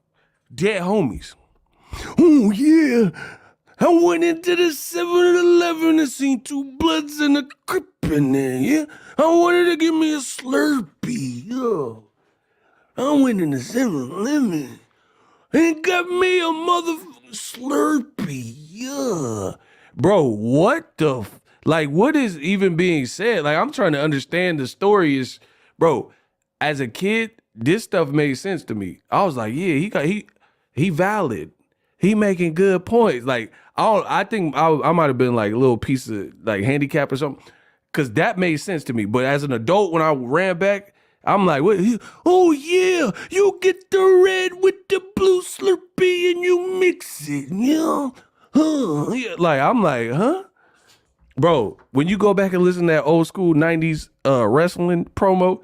Dead homies. Oh, yeah, I went into the 7-Eleven and seen 2 Bloods and a Crip in there, yeah. I wanted to give me a Slurpee, yeah. I went in the 7-Eleven and got me a motherfucking Slurpee, yeah. Bro, what the, what is even being said? Like, I'm trying to understand the story is, bro, as a kid, this stuff made sense to me. I was like, yeah, he valid. He making good points. Like, I think I might have been like a little piece of like handicap or something. Cause that made sense to me. But as an adult, when I ran back, I'm like, what? Oh yeah, you get the red with the blue Slurpee and you mix it, yeah. Huh? Yeah, I'm like, huh? Bro, when you go back and listen to that old school 90s wrestling promo,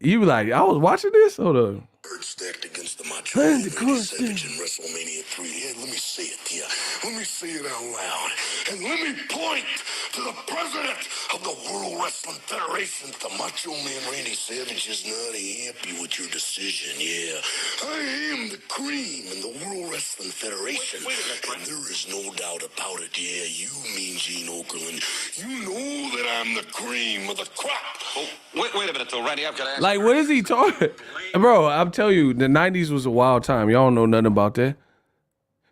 you be like, I was watching this? Hold on. Stacked against the Macho Man Randy Savage in WrestleMania 3. Yeah, let me say it, yeah. Let me say it out loud. And let me point to the president of the World Wrestling Federation. The Macho Man Randy Savage is not happy with your decision, yeah. I am the cream in the World Wrestling Federation. And there is no doubt about it, yeah, you mean Gene Okerlund. You know that I'm the cream of the crop. Oh, wait a minute, though, Randy. I've got to ask. Like, what is he talking? Bro, I'm telling you, the 90s was a wild time. Y'all don't know nothing about that.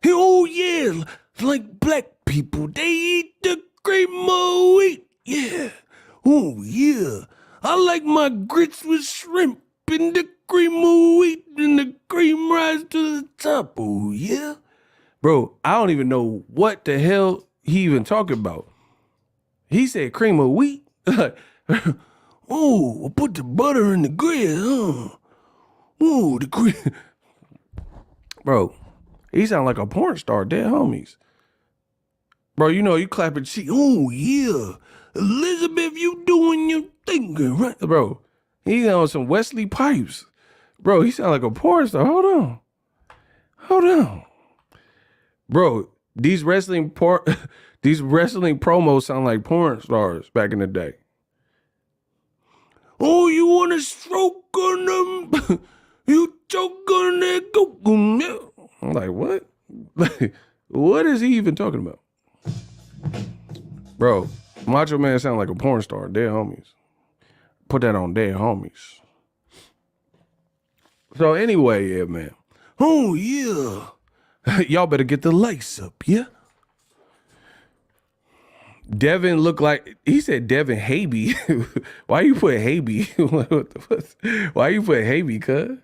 Oh, yeah, like black people, they eat the cream of wheat. Yeah. Oh, yeah. I like my grits with shrimp and the cream of wheat and the cream rise to the top. Oh, yeah. Bro, I don't even know what the hell he even talking about. He said cream of wheat. Oh, put the butter in the grill, huh? Oh, the grill. Bro, he sound like a porn star, dead homies. Bro, you know, you clapping cheek. Oh, yeah. Elizabeth, you doing your thing, right? Bro, he on some Wesley Pipes. Bro, he sound like a porn star. Hold on. Bro, these wrestling promos sound like porn stars back in the day. Oh, you want to stroke on them? You choke on that goat. I'm like, what? What is he even talking about? Bro, Macho Man sound like a porn star. Dead homies. Put that on Dead Homies. So anyway, yeah, man. Oh, yeah. Y'all better get the lights up, yeah? Devin looked like, he said Devin Haney. Why you put Haney? Why you put Haney, cuz?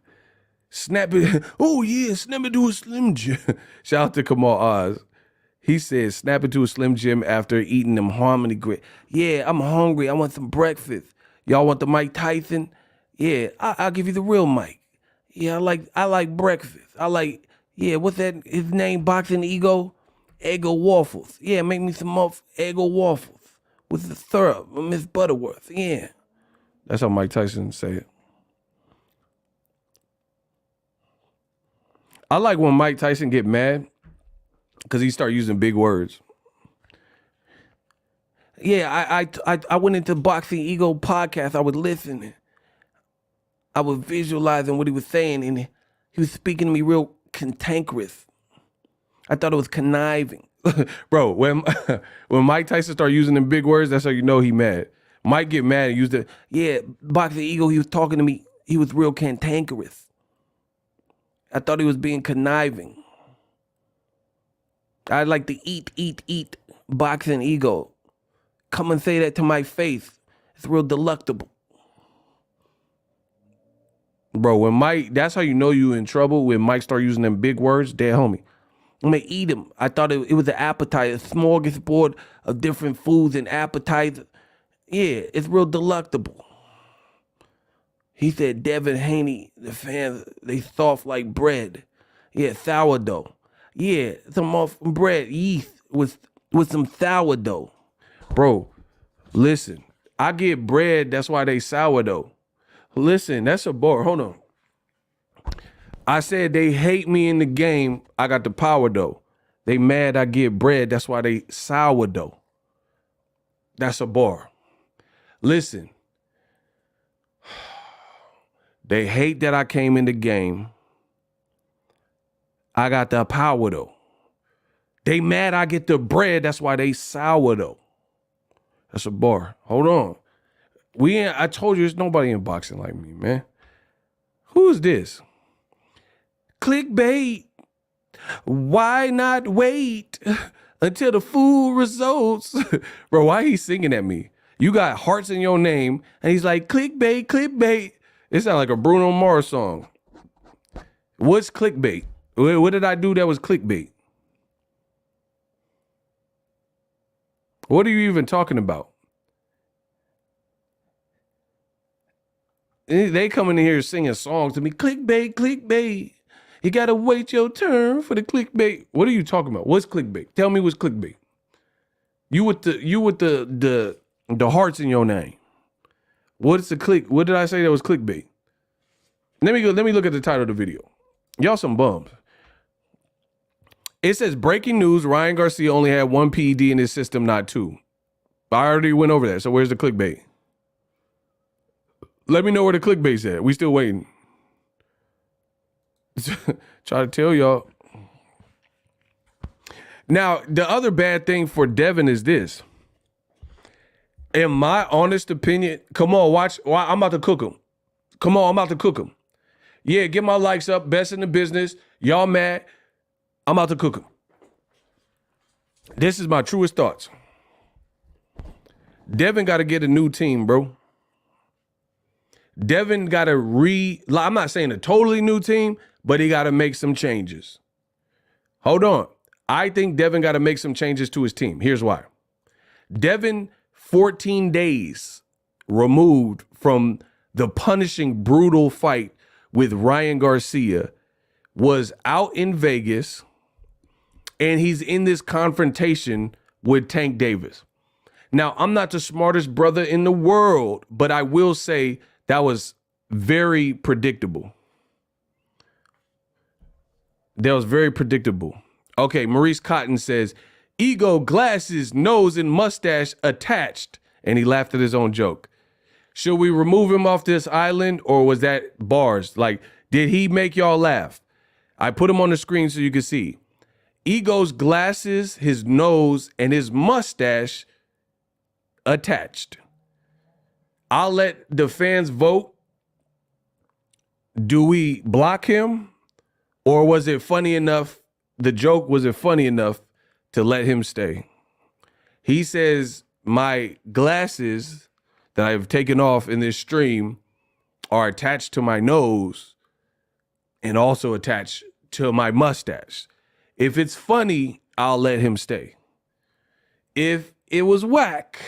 Snap it. Oh, yeah, snap it to a Slim Jim. Shout out to Kamal Oz. He said, snap it to a Slim Jim after eating them Harmony Grit. Yeah, I'm hungry. I want some breakfast. Y'all want the Mike Tyson? Yeah, I'll give you the real Mike. Yeah, I like breakfast. What's that, his name, Boxingego? Eggo waffles. Yeah, make me some more Eggo waffles with the syrup, Miss Butterworth. Yeah. That's how Mike Tyson say it. I like when Mike Tyson get mad because he start using big words. Yeah, I went into Boxingego podcast. I was listening. I was visualizing what he was saying, and he was speaking to me real cantankerous. I thought it was conniving. Bro, when Mike Tyson started using them big words, that's how you know he mad. Mike get mad and use Boxingego, he was talking to me. He was real cantankerous. I thought he was being conniving. I'd like to eat Boxingego. Come and say that to my face. It's real delectable. Bro, when Mike, that's how you know you in trouble, when Mike start using them big words, dead homie. I'm gonna eat him. I thought it was an appetizer, a smorgasbord of different foods and appetizers. Yeah, it's real delectable. He said Devin Haney, the fans, they soft like bread. Yeah, sourdough. Yeah, some off bread, yeast with some sourdough. Bro, listen, I get bread, that's why they sourdough. Listen, that's a bar. Hold on. I said they hate me in the game. I got the power though. They mad I get bread. That's why they sourdough. That's a bar. Listen. They hate that I came in the game. I got the power though. They mad I get the bread. That's why they sourdough. That's a bar. Hold on. I told you there's nobody in boxing like me, man. Who is this? Clickbait. Why not wait until the full results? Bro, why he singing at me? You got hearts in your name, and he's like, clickbait, clickbait. It sounds like a Bruno Mars song. What's clickbait? What did I do that was clickbait? What are you even talking about? They coming in here singing songs to me. Clickbait, clickbait. You gotta wait your turn for the clickbait. What are you talking about? What's clickbait? Tell me what's clickbait. You with the hearts in your name. What's the click? What did I say that was clickbait? Let me look at the title of the video. Y'all some bums. It says breaking news, Ryan Garcia only had one PED in his system, not two. I already went over that. So where's the clickbait? Let me know where the clickbait's at. We still waiting. Try to tell y'all. Now, the other bad thing for Devin is this. In my honest opinion, come on, watch. I'm about to cook him. Come on, I'm about to cook him. Yeah, get my likes up. Best in the business. Y'all mad? I'm about to cook him. This is my truest thoughts. Devin got to get a new team, bro. Devin got to I'm not saying a totally new team, but he got to make some changes. Hold on. I think Devin got to make some changes to his team. Here's why. Devin, 14 days removed from the punishing, brutal fight with Ryan Garcia, was out in Vegas, and he's in this confrontation with Tank Davis. Now, I'm not the smartest brother in the world, but I will say that was very predictable. That was very predictable. Okay, Maurice Cotton says, ego, glasses, nose, and mustache attached. And he laughed at his own joke. Should we remove him off this island, or was that bars? Like, did he make y'all laugh? I put him on the screen so you can see. Ego's glasses, his nose, and his mustache attached. I'll let the fans vote. Do we block him, or was it funny enough? The joke, was it funny enough to let him stay? He says, my glasses that I've taken off in this stream are attached to my nose and also attached to my mustache. If it's funny, I'll let him stay. If it was whack,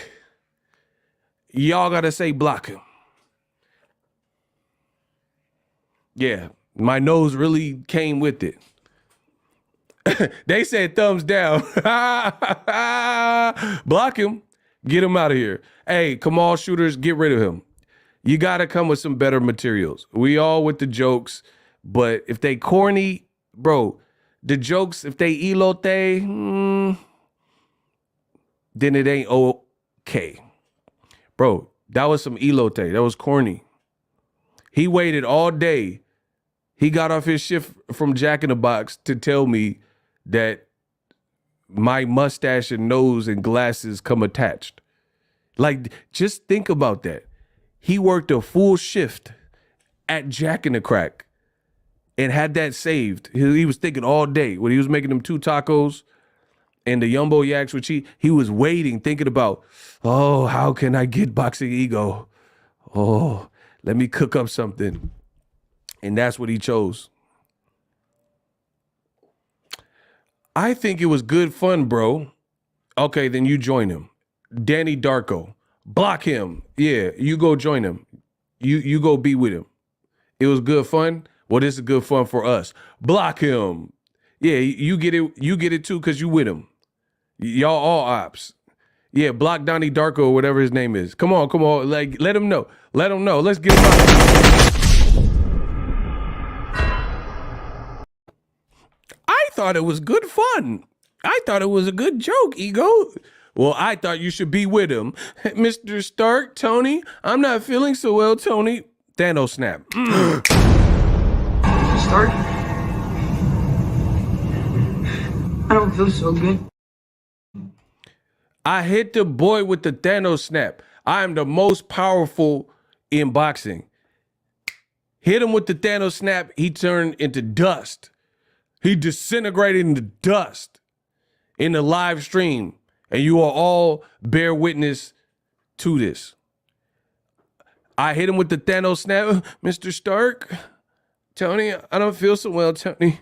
y'all gotta say block him. Yeah, my nose really came with it. They said thumbs down. Block him. Get him out of here. Hey, Kamal shooters, get rid of him. You got to come with some better materials. We all with the jokes, but if they corny, bro, the jokes, if they elote, then it ain't okay. Bro, that was some elote. That was corny. He waited all day. He got off his shift from Jack in the Box to tell me that my mustache and nose and glasses come attached. Like, just think about that. He worked a full shift at Jack in the Crack and had that saved. He was thinking all day when he was making them 2 tacos and the Yumbo Yaks, which he was waiting, thinking about, oh, how can I get Boxingego? Oh, let me cook up something. And that's what he chose. I think it was good fun, bro. Okay, then you join him. Danny Darko. Block him. Yeah, you go join him. You go be with him. It was good fun. Well, this is good fun for us. Block him. Yeah, you get it. You get it too, because you with him. Y'all all ops. Yeah, block Donnie Darko or whatever his name is. Come on. Like, let him know. Let him know. Let's get him out. I thought it was good fun. I thought it was a good joke, Ego. Well, I thought you should be with him. Mr. Stark, Tony, I'm not feeling so well, Tony. Thanos snap. Mr. Stark? I don't feel so good. I hit the boy with the Thanos snap. I am the most powerful in boxing. Hit him with the Thanos snap, he turned into dust. He disintegrated into dust in the live stream. And you are all bear witness to this. I hit him with the Thanos snap. Mr. Stark, Tony, I don't feel so well, Tony.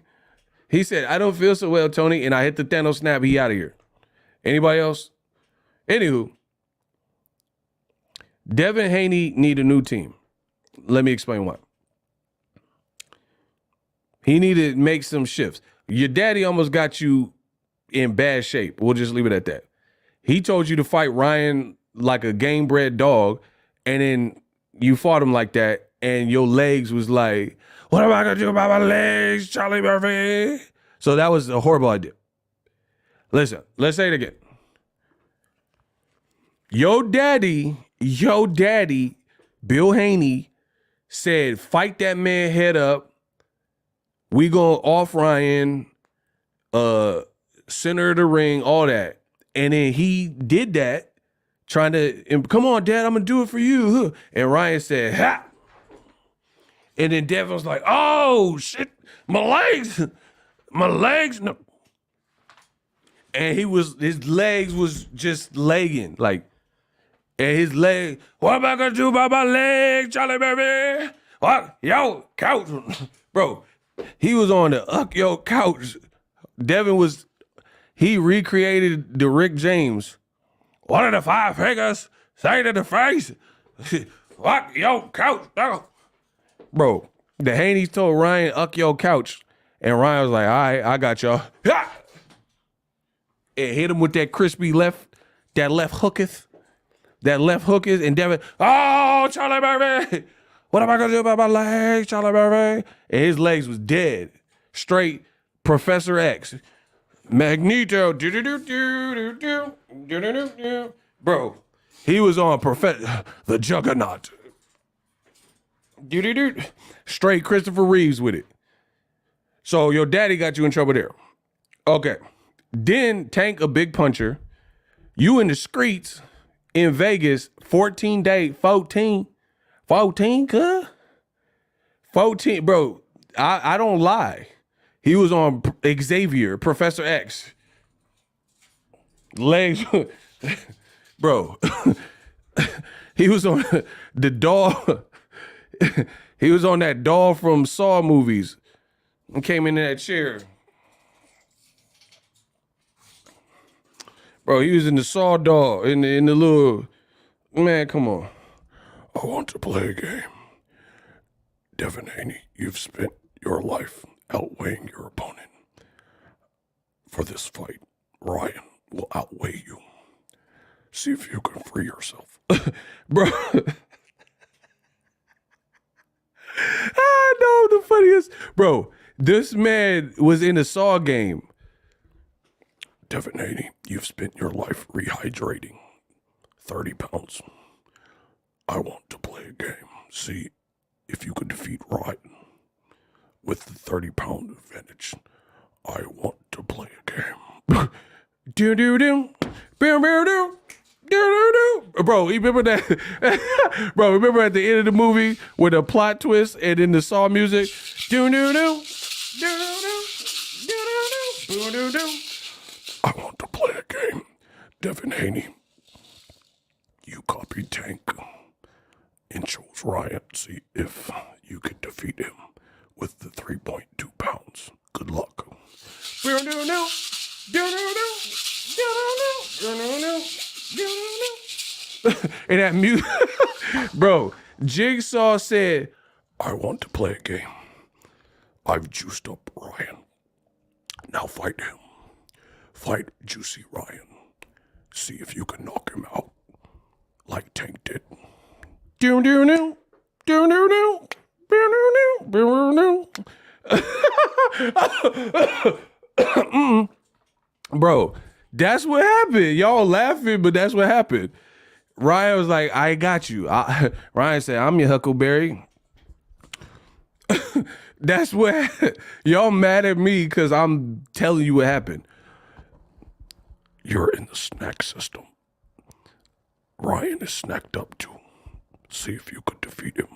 He said, I don't feel so well, Tony. And I hit the Thanos snap. He out of here. Anybody else? Anywho, Devin Haney need a new team. Let me explain why. He needed to make some shifts. Your daddy almost got you in bad shape. We'll just leave it at that. He told you to fight Ryan like a game-bred dog, and then you fought him like that, and your legs was like, what am I going to do about my legs, Charlie Murphy? So that was a horrible idea. Listen, let's say it again. Your daddy, Bill Haney, said, fight that man head up. We gonna off Ryan, center of the ring, all that. And then he did that, trying to, come on, Dad, I'm going to do it for you. And Ryan said, ha. And then Devin was like, oh, shit, my legs. No. And his legs was just legging, like, and his leg, what am I going to do about my legs, Charlie baby? What? Yo, couch. Bro, he was on the yo couch. Devin he recreated the Rick James. What are the 5 fingers say to the face? What? Yo, couch. No. Bro, the Haneys told Ryan, yo couch. And Ryan was like, all right, I got y'all. And hit him with that crispy left hooketh. That left hooketh. And Devin, oh, Charlie baby. What am I going to do about my legs, Charlie baby? And his legs was dead. Straight Professor X. Magneto. Bro, he was on the Juggernaut. Straight Christopher Reeves with it. So your daddy got you in trouble there. Okay. Then Tank, a big puncher. You in the streets in Vegas, 14, cuz? 14, bro. I don't lie. He was on Xavier, Professor X. Legs, bro. He was on the doll. He was on that doll from Saw movies and came in that chair. Bro, he was in the Saw doll, in the little, man, come on. I want to play a game. Devin Haney, you've spent your life outweighing your opponent. For this fight, Ryan will outweigh you. See if you can free yourself. Bro. I know the funniest. Bro, this man was in a Saw game. Devin Haney, you've spent your life rehydrating 30 pounds. I want to play a game. See if you can defeat Ryan with the 30-pound advantage. I want to play a game. Bro, you remember that? Bro, remember at the end of the movie with a plot twist and then the Saw music? I want to play a game. Devin Haney, you copied Tank and chose Ryan. See if you can defeat him with the 3.2 pounds. Good luck. And that music, bro, Jigsaw said, I want to play a game. I've juiced up Ryan. Now fight him. Fight Juicy Ryan. See if you can knock him out like Tank did. Bro, that's what happened. Y'all laughing, but that's what happened. Ryan was like, I got you. Ryan said, I'm your Huckleberry. That's what y'all mad at me because I'm telling you what happened. You're in the snack system. Ryan is snacked up too. See if you could defeat him.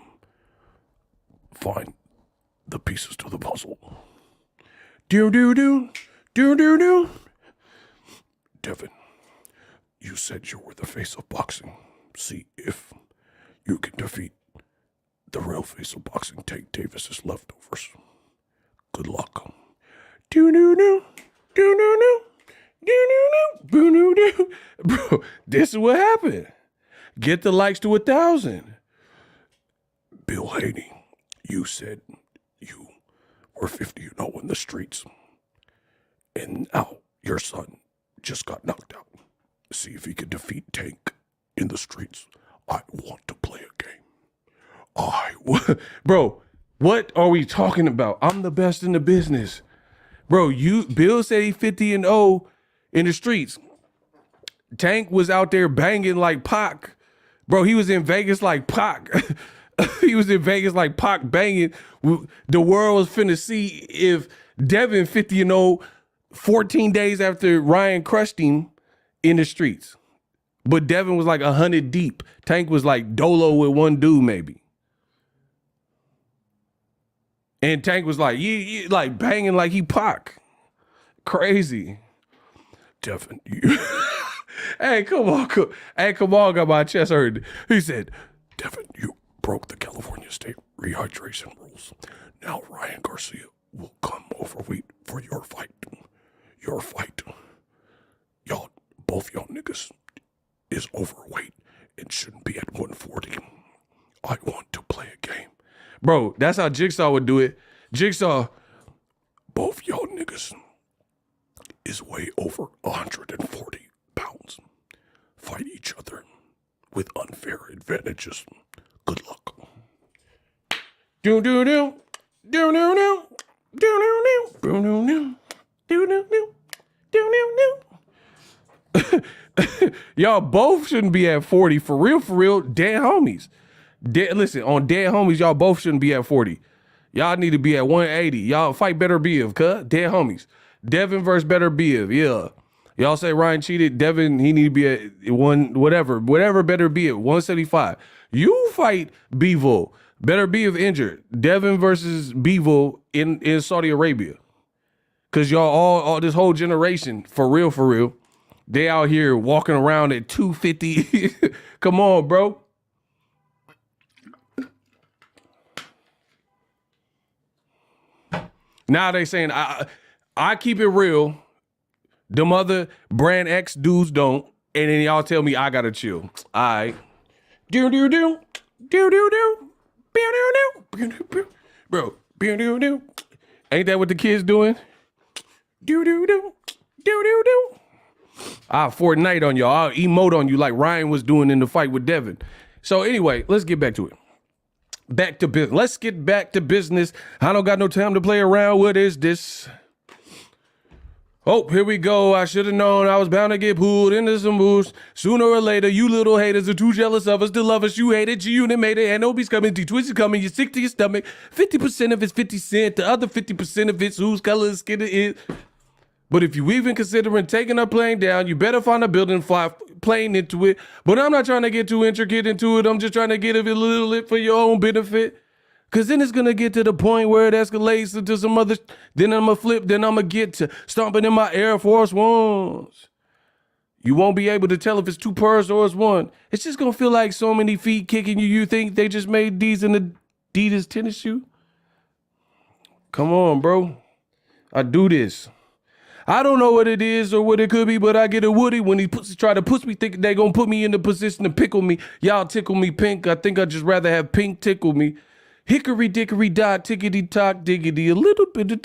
Find the pieces to the puzzle. Devin, you said you were the face of boxing. See if you can defeat the real face of boxing. Tank Davis's leftovers. Good luck. Bro, this is what happened. Get the likes to 1,000. Bill Haney, you said you were 50-0 in the streets. And now your son just got knocked out. See if he can defeat Tank in the streets. I want to play a game. Bro, what are we talking about? I'm the best in the business. Bro, Bill said he 50-0 in the streets. Tank was out there banging like Pac. Bro, he was in Vegas like Pac. He was in Vegas like Pac banging. The world was finna see if Devin 50-0 14 days after Ryan crushed him in the streets. But Devin was like 100 deep. Tank was like dolo with one dude maybe. And Tank was like, yeah, like banging like he Pac. Crazy. Devin, you. Hey, come on. Hey, come on, got my chest hurt. He said, Devin, you broke the California state rehydration rules. Now Ryan Garcia will come overweight for your fight. Your fight. Y'all, both y'all niggas is overweight and shouldn't be at 140. I want to play a game. Bro, that's how Jigsaw would do it. Jigsaw, both y'all niggas is way over 140 pounds. Fight each other with unfair advantages. Good luck. Do do do do do do do do do do do do do do. Y'all both shouldn't be at 40. For real, dead homies. Listen, on dead homies, y'all both shouldn't be at 40. Y'all need to be at 180. Y'all fight Better Biv, cuz. Dead homies. Devin versus Better Biv, yeah. Y'all say Ryan cheated. Devin, he need to be at whatever Better Biv, 175. You fight Bivol. Better Biv injured. Devin versus Bivol in Saudi Arabia. Cause y'all all this whole generation, for real, they out here walking around at 250. Come on, bro. Now they saying I keep it real. Them other brand X dudes don't, and then y'all tell me I gotta chill. All right. Do do do do do do do bro. Ain't that what the kids doing? Do do do do do do. I'll Fortnite on y'all. I'll emote on you like Ryan was doing in the fight with Devin. So anyway, let's get back to it. Back to business. Let's get back to business. I don't got no time to play around. What is this? Oh, here we go. I should have known I was bound to get pulled into some moves. Sooner or later, you little haters are too jealous of us to love us. You hate it. G-Unit made it. And Obi's coming. D-Twitch is coming. You're sick to your stomach. 50% of it's 50 Cent. The other 50% of it's whose color is skin it is. But if you even considering taking our plane down, you better find a building, fly plane into it. But I'm not trying to get too intricate into it. I'm just trying to get a little bit for your own benefit. Because then it's going to get to the point where it escalates into some other, then I'm going to flip, then I'm going to get to stomping in my Air Force Ones. You won't be able to tell if it's two pairs or it's one. It's just going to feel like so many feet kicking you. You think they just made these in the Adidas tennis shoe? Come on, bro. I do this. I don't know what it is or what it could be, but I get a Woody when he try to push me, thinking they gonna put me in the position to pickle me. Y'all tickle me pink. I think I'd just rather have pink tickle me. Hickory dickory dock, tickety tock, diggity, a little bit of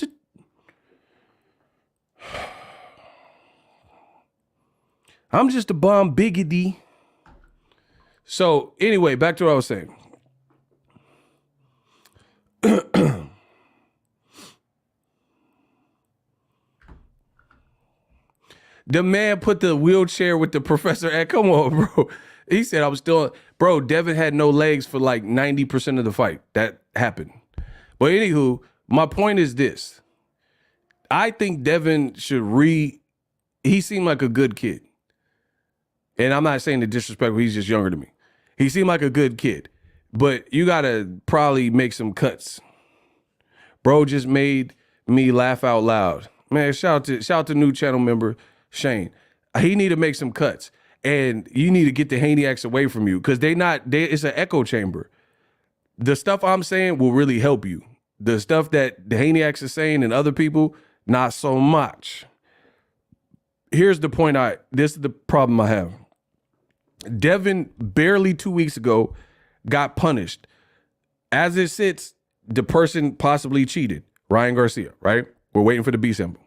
I'm just a bomb biggity. So anyway, back to what I was saying. The man put the wheelchair with the professor at. Come on, bro. He said I was still. Bro, Devin had no legs for like 90% of the fight. That happened. But anywho, my point is this. I think Devin should he seemed like a good kid. And I'm not saying the disrespectful, he's just younger than me. He seemed like a good kid. But you got to probably make some cuts. Bro just made me laugh out loud. Man, shout out to new channel member Shane. He need to make some cuts. And you need to get the Haneyacks away from you because it's an echo chamber. The stuff I'm saying will really help you. The stuff that the Haneyacks are saying and other people, not so much. Here's the point this is the problem I have. Devin barely 2 weeks ago got punished. As it sits, the person possibly cheated, Ryan Garcia, right? We're waiting for the B symbol.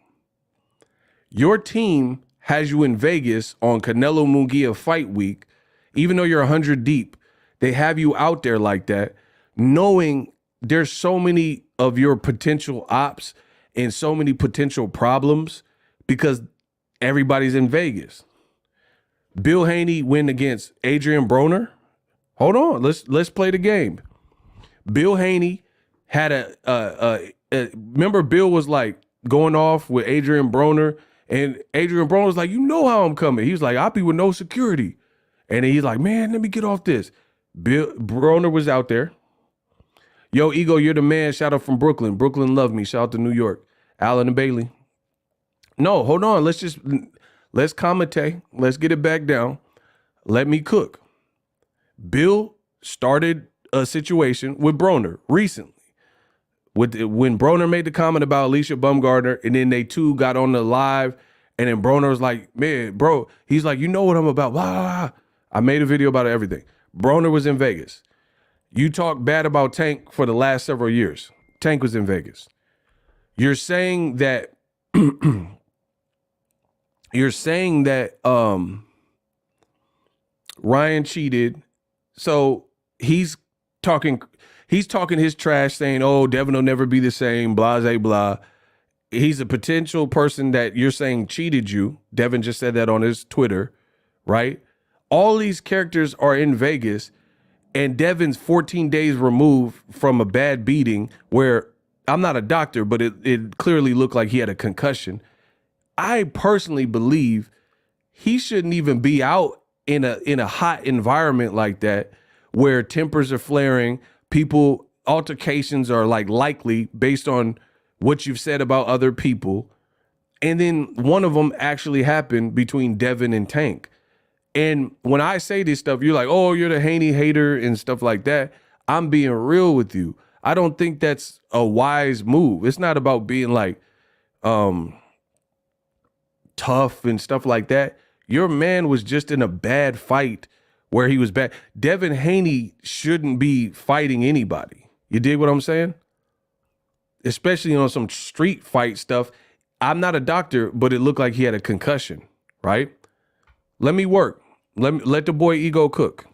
Your team has you in Vegas on Canelo Munguia fight week, even though you're 100 deep, they have you out there like that, knowing there's so many of your potential ops and so many potential problems because everybody's in Vegas. Bill Haney went against Adrian Broner. Hold on, let's play the game. Bill Haney had remember Bill was like, going off with Adrian Broner, and Adrian Broner was like, you know how I'm coming. He was like, I'll be with no security. And then he's like, man, let me get off this. Broner was out there. Yo, Ego, you're the man. Shout out from Brooklyn. Brooklyn love me. Shout out to New York. Allen and Bailey. No, hold on. Let's commentate. Let's get it back down. Let me cook. Bill started a situation with Broner recently. When Broner made the comment about Alicia Bumgarner, and then they two got on the live, and then Broner was like, man, bro, he's like, you know what I'm about. Blah, blah, blah. I made a video about everything. Broner was in Vegas. You talk bad about Tank for the last several years. Tank was in Vegas. You're saying that Ryan cheated. So he's talking his trash, saying, oh, Devin will never be the same, blah, blah, blah. He's a potential person that you're saying cheated you. Devin just said that on his Twitter, right? All these characters are in Vegas, and Devin's 14 days removed from a bad beating where, I'm not a doctor, but it clearly looked like he had a concussion. I personally believe he shouldn't even be out in a hot environment like that where tempers are flaring, altercations are like likely based on what you've said about other people. And then one of them actually happened between Devin and Tank. And when I say this stuff, you're like, oh, you're the Haney hater and stuff like that. I'm being real with you. I don't think that's a wise move. It's not about being like tough and stuff like that. Your man was just in a bad fight where he was bad. Devin Haney shouldn't be fighting anybody. You dig what I'm saying? Especially on some street fight stuff. I'm not a doctor, but it looked like he had a concussion, right? Let me work. Let the boy Ego cook.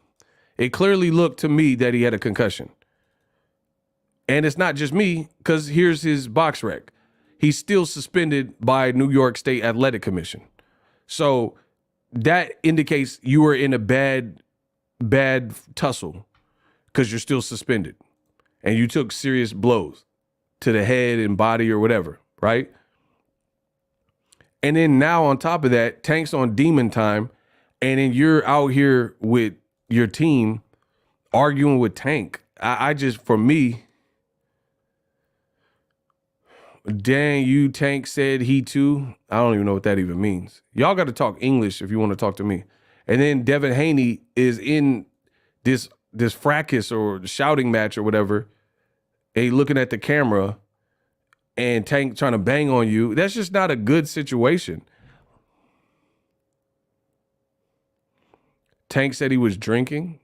It clearly looked to me that he had a concussion. And it's not just me, because here's his box rec. He's still suspended by New York State Athletic Commission. So that indicates you were in a bad tussle because you're still suspended. And you took serious blows to the head and body or whatever, right? And then now on top of that, Tank's on demon time, and then you're out here with your team arguing with Tank. I just, for me, dang, you Tank said he too. I don't even know what that even means. Y'all got to talk English if you want to talk to me. And then Devin Haney is in this fracas or shouting match or whatever. And he looking at the camera and Tank trying to bang on you. That's just not a good situation. Tank said he was drinking.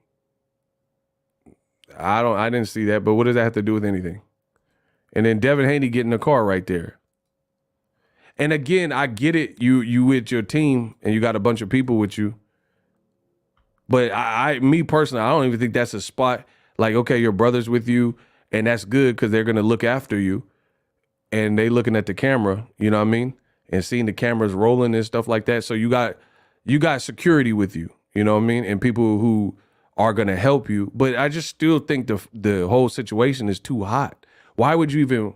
I didn't see that, but what does that have to do with anything? And then Devin Haney getting the car right there. And again, I get it. You with your team and you got a bunch of people with you. But me personally, I don't even think that's a spot. Like, okay, your brother's with you and that's good because they're going to look after you. And they looking at the camera, you know what I mean? And seeing the cameras rolling and stuff like that. So you got security with you, you know what I mean? And people who are going to help you. But I just still think the whole situation is too hot. Why would you even?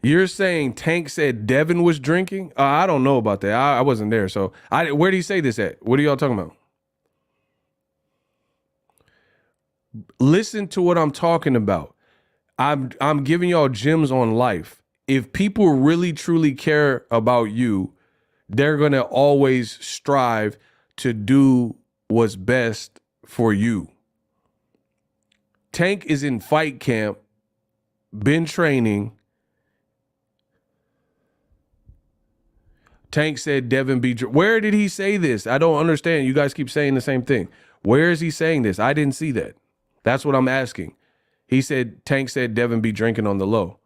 You're saying Tank said Devin was drinking? I don't know about that. I wasn't there. So where did he say this at? What are y'all talking about? Listen to what I'm talking about. I'm giving y'all gems on life. If people really truly care about you, they're going to always strive to do what's best for you. Tank is in fight camp, been training. Tank said Devin be. Where did he say this? I don't understand. You guys keep saying the same thing. Where is he saying this? I didn't see that. That's what I'm asking. He said, Tank said Devin be drinking on the low.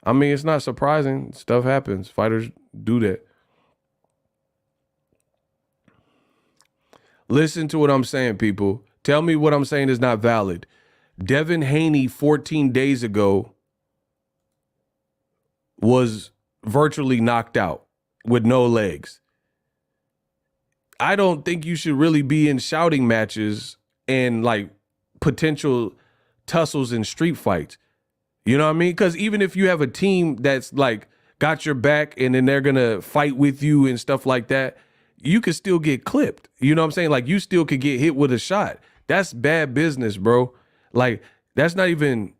I mean, it's not surprising. Stuff happens. Fighters do that. Listen to what I'm saying, people. Tell me what I'm saying is not valid. Devin Haney 14 days ago was virtually knocked out with no legs. I don't think you should really be in shouting matches and like potential tussles and street fights. You know what I mean? Because even if you have a team that's like got your back and then they're going to fight with you and stuff like that, you could still get clipped. You know what I'm saying? Like, you still could get hit with a shot. That's bad business, bro. Like, that's not even,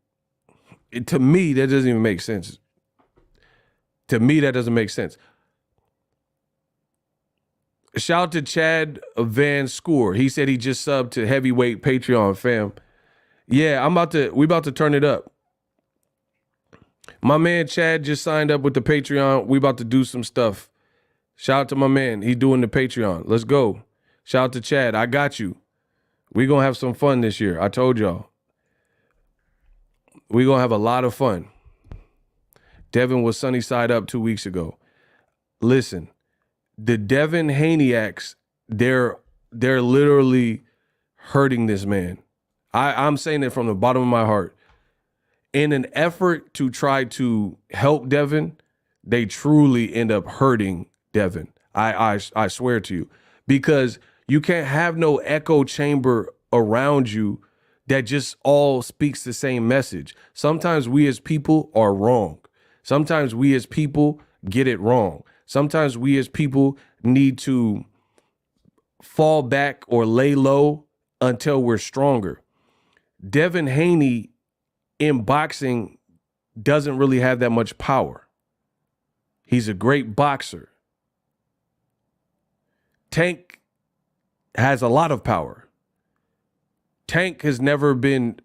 to me, that doesn't even make sense. To me, that doesn't make sense. Shout out to Chad Van Score. He said he just subbed to heavyweight Patreon, fam. Yeah, we about to turn it up. My man Chad just signed up with the Patreon. We about to do some stuff. Shout out to my man. He doing the Patreon. Let's go. Shout out to Chad. I got you. We gonna have some fun this year. I told y'all. We gonna have a lot of fun. Devin was sunny side up 2 weeks ago. Listen, the Devin Haney-acts, they're literally hurting this man. I'm saying it from the bottom of my heart. In an effort to try to help Devin, they truly end up hurting Devin. I swear to you. Because you can't have no echo chamber around you that just all speaks the same message. Sometimes we as people are wrong. Sometimes we as people get it wrong. Sometimes we as people need to fall back or lay low until we're stronger. Devin Haney in boxing doesn't really have that much power. He's a great boxer. Tank has a lot of power. Tank has never been,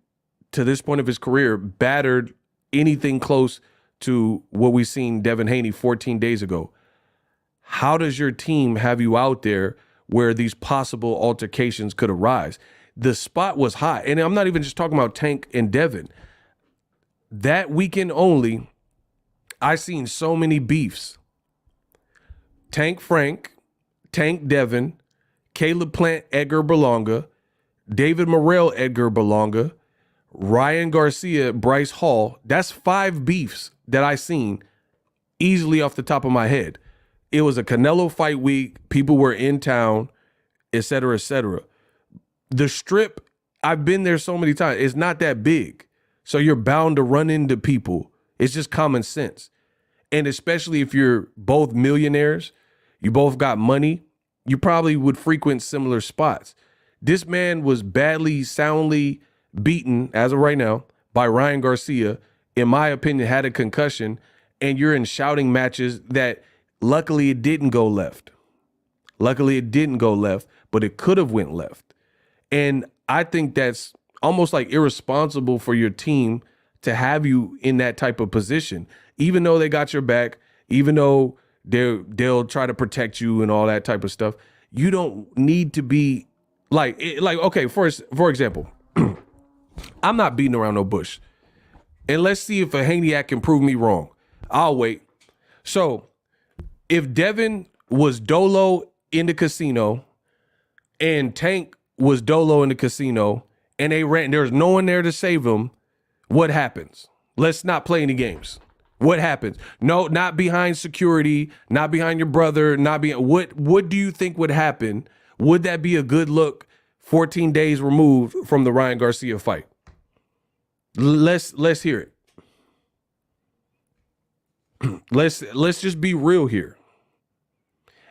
to this point of his career, battered anything close to what we seen Devin Haney 14 days ago. How does your team have you out there where these possible altercations could arise? The spot was hot. And I'm not even just talking about Tank and Devin. That weekend only, I seen so many beefs. Tank Frank, Tank Devin, Caleb Plant, Edgar Berlanga, David Morrell, Edgar Berlanga, Ryan Garcia, Bryce Hall. That's 5 beefs that I seen easily off the top of my head. It was a Canelo fight week. People were in town, et cetera, et cetera. The Strip, I've been there so many times. It's not that big. So you're bound to run into people. It's just common sense. And especially if you're both millionaires, you both got money, you probably would frequent similar spots. This man was badly, soundly beaten, as of right now, by Ryan Garcia. In my opinion, had a concussion, and you're in shouting matches that luckily it didn't go left. Luckily it didn't go left, but it could have went left. And I think that's almost like irresponsible for your team to have you in that type of position, even though they got your back, even though they'll try to protect you and all that type of stuff. You don't need to be okay, for example, I'm not beating around no bush. And let's see if a Haney can prove me wrong. I'll wait. So if Devin was dolo in the casino and Tank was dolo in the casino and they ran, there's no one there to save them, what happens? Let's not play any games. What happens? No, not behind security, not behind your brother, not behind. What do you think would happen? Would that be a good look 14 days removed from the Ryan Garcia fight? Let's hear it. Let's just be real here.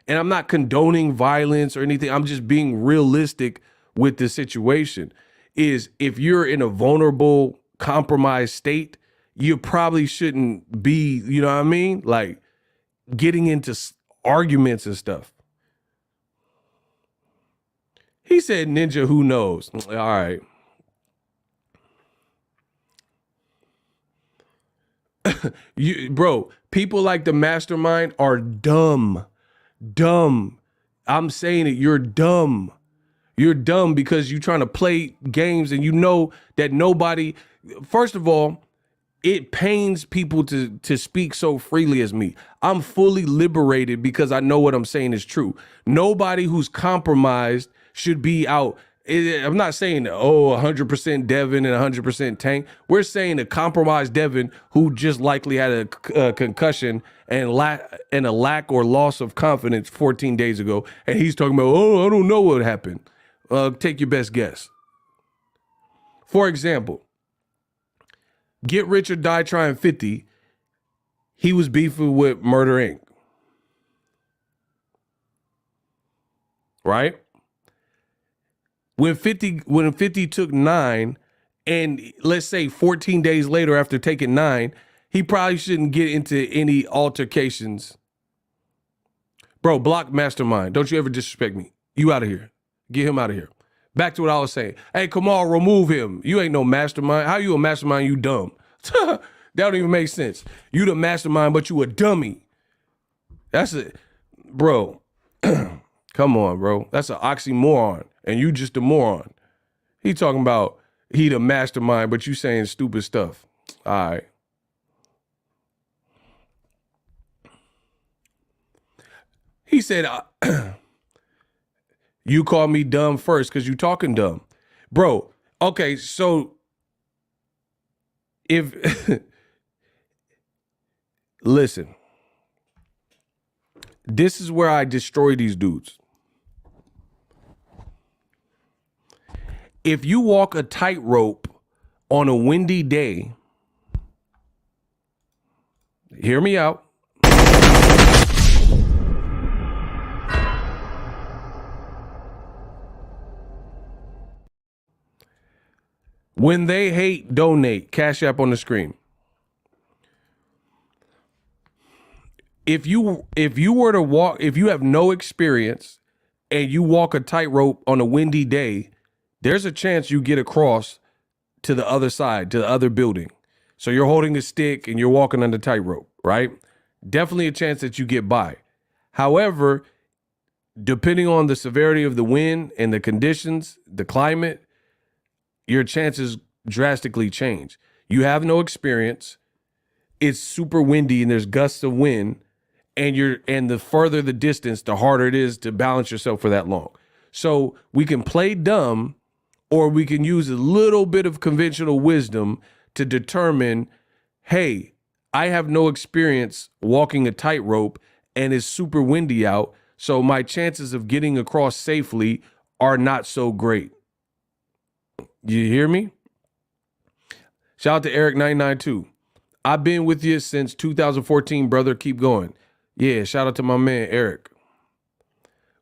And I'm not condoning violence or anything. I'm just being realistic with the situation. Is if you're in a vulnerable, compromised state, you probably shouldn't be, you know what I mean? Like getting into arguments and stuff. He said, Ninja, who knows? All right. Bro, people like the mastermind are dumb. Dumb. I'm saying it. You're dumb. You're dumb because you're trying to play games and you know that nobody, first of all, it pains people to speak so freely as me. I'm fully liberated because I know what I'm saying is true. Nobody who's compromised should be out. I'm not saying, 100% Devin and 100% Tank. We're saying a compromised Devin who just likely had a concussion and a lack or loss of confidence 14 days ago. And he's talking about, I don't know what happened. Take your best guess. For example, Get Rich or Die Trying 50, he was beefing with Murder Inc. Right? When 50 took 9, and let's say 14 days later after taking 9, he probably shouldn't get into any altercations. Bro, block Mastermind. Don't you ever disrespect me. You out of here. Get him out of here. Back to what I was saying. Hey, come on, remove him. You ain't no mastermind. How you a mastermind? You dumb. That don't even make sense. You the mastermind, but you a dummy. That's it. Bro, come on, bro. That's an oxymoron, and you just a moron. He talking about he the mastermind, but you saying stupid stuff. All right. He said, you call me dumb first because you talking dumb. Bro, okay, so if, listen, this is where I destroy these dudes. If you walk a tightrope on a windy day, hear me out. When they hate, donate. Cash App on the screen. If you were to walk, if you have no experience and you walk a tightrope on a windy day, there's a chance you get across to the other side, to the other building. So you're holding a stick and you're walking on the tightrope, right? Definitely a chance that you get by. However, depending on the severity of the wind and the conditions, the climate, your chances drastically change. You have no experience. It's super windy and there's gusts of wind, and the further the distance, the harder it is to balance yourself for that long. So we can play dumb, or we can use a little bit of conventional wisdom to determine, hey, I have no experience walking a tightrope and it's super windy out, so my chances of getting across safely are not so great. You hear me? Shout out to Eric992. I've been with you since 2014, brother. Keep going. Yeah, shout out to my man, Eric.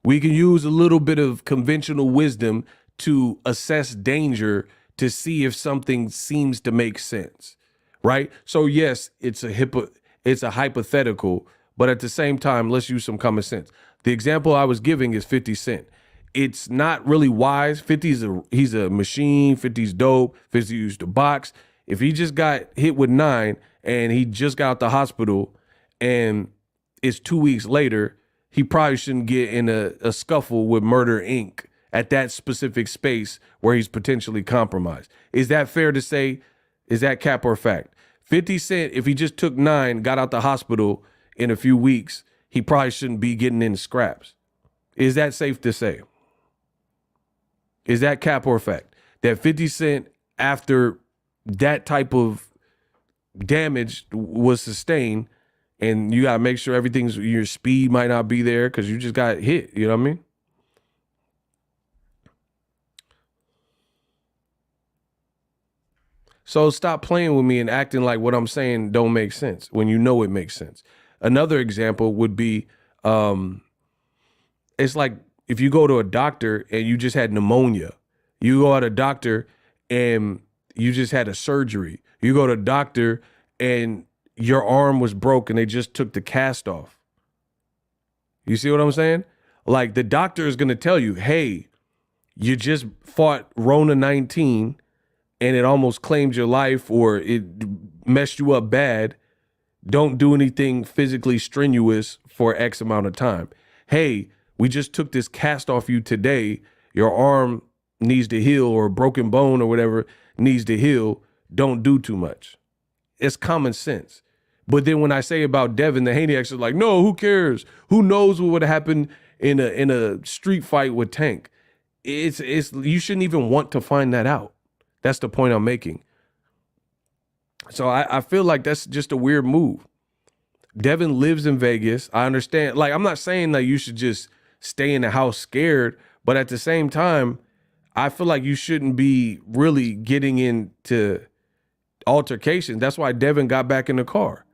We can use a little bit of conventional wisdom to assess danger to see if something seems to make sense, right? So yes, it's a hypothetical, but at the same time, let's use some common sense. The example I was giving is 50 Cent. It's not really wise. 50's he's a machine. 50's dope. 50 used to box. If he just got hit with 9 and he just got out the hospital and it's 2 weeks later, he probably shouldn't get in a scuffle with Murder Inc. at that specific space where he's potentially compromised. Is that fair to say? Is that cap or fact? 50 Cent, if he just took 9, got out the hospital in a few weeks, he probably shouldn't be getting in scraps. Is that safe to say? Is that cap or fact? That 50 Cent, after that type of damage was sustained, and you got to make sure your speed might not be there because you just got hit, you know what I mean? So stop playing with me and acting like what I'm saying don't make sense when you know it makes sense. Another example would be, it's like if you go to a doctor and you just had pneumonia, you go to a doctor and you just had a surgery. You go to a doctor and your arm was broke and they just took the cast off. You see what I'm saying? Like the doctor is going to tell you, hey, you just fought Rona 19 and it almost claimed your life or it messed you up bad. Don't do anything physically strenuous for X amount of time. Hey, we just took this cast off you today. Your arm needs to heal, or a broken bone or whatever needs to heal. Don't do too much. It's common sense. But then when I say about Devin, the Haney is like, no, who cares? Who knows what would happen in a street fight with Tank? It's you shouldn't even want to find that out. That's the point I'm making. So I feel like that's just a weird move. Devin lives in Vegas. I understand. Like, I'm not saying that you should just stay in the house scared, but at the same time, I feel like you shouldn't be really getting into altercation. That's why Devin got back in the car.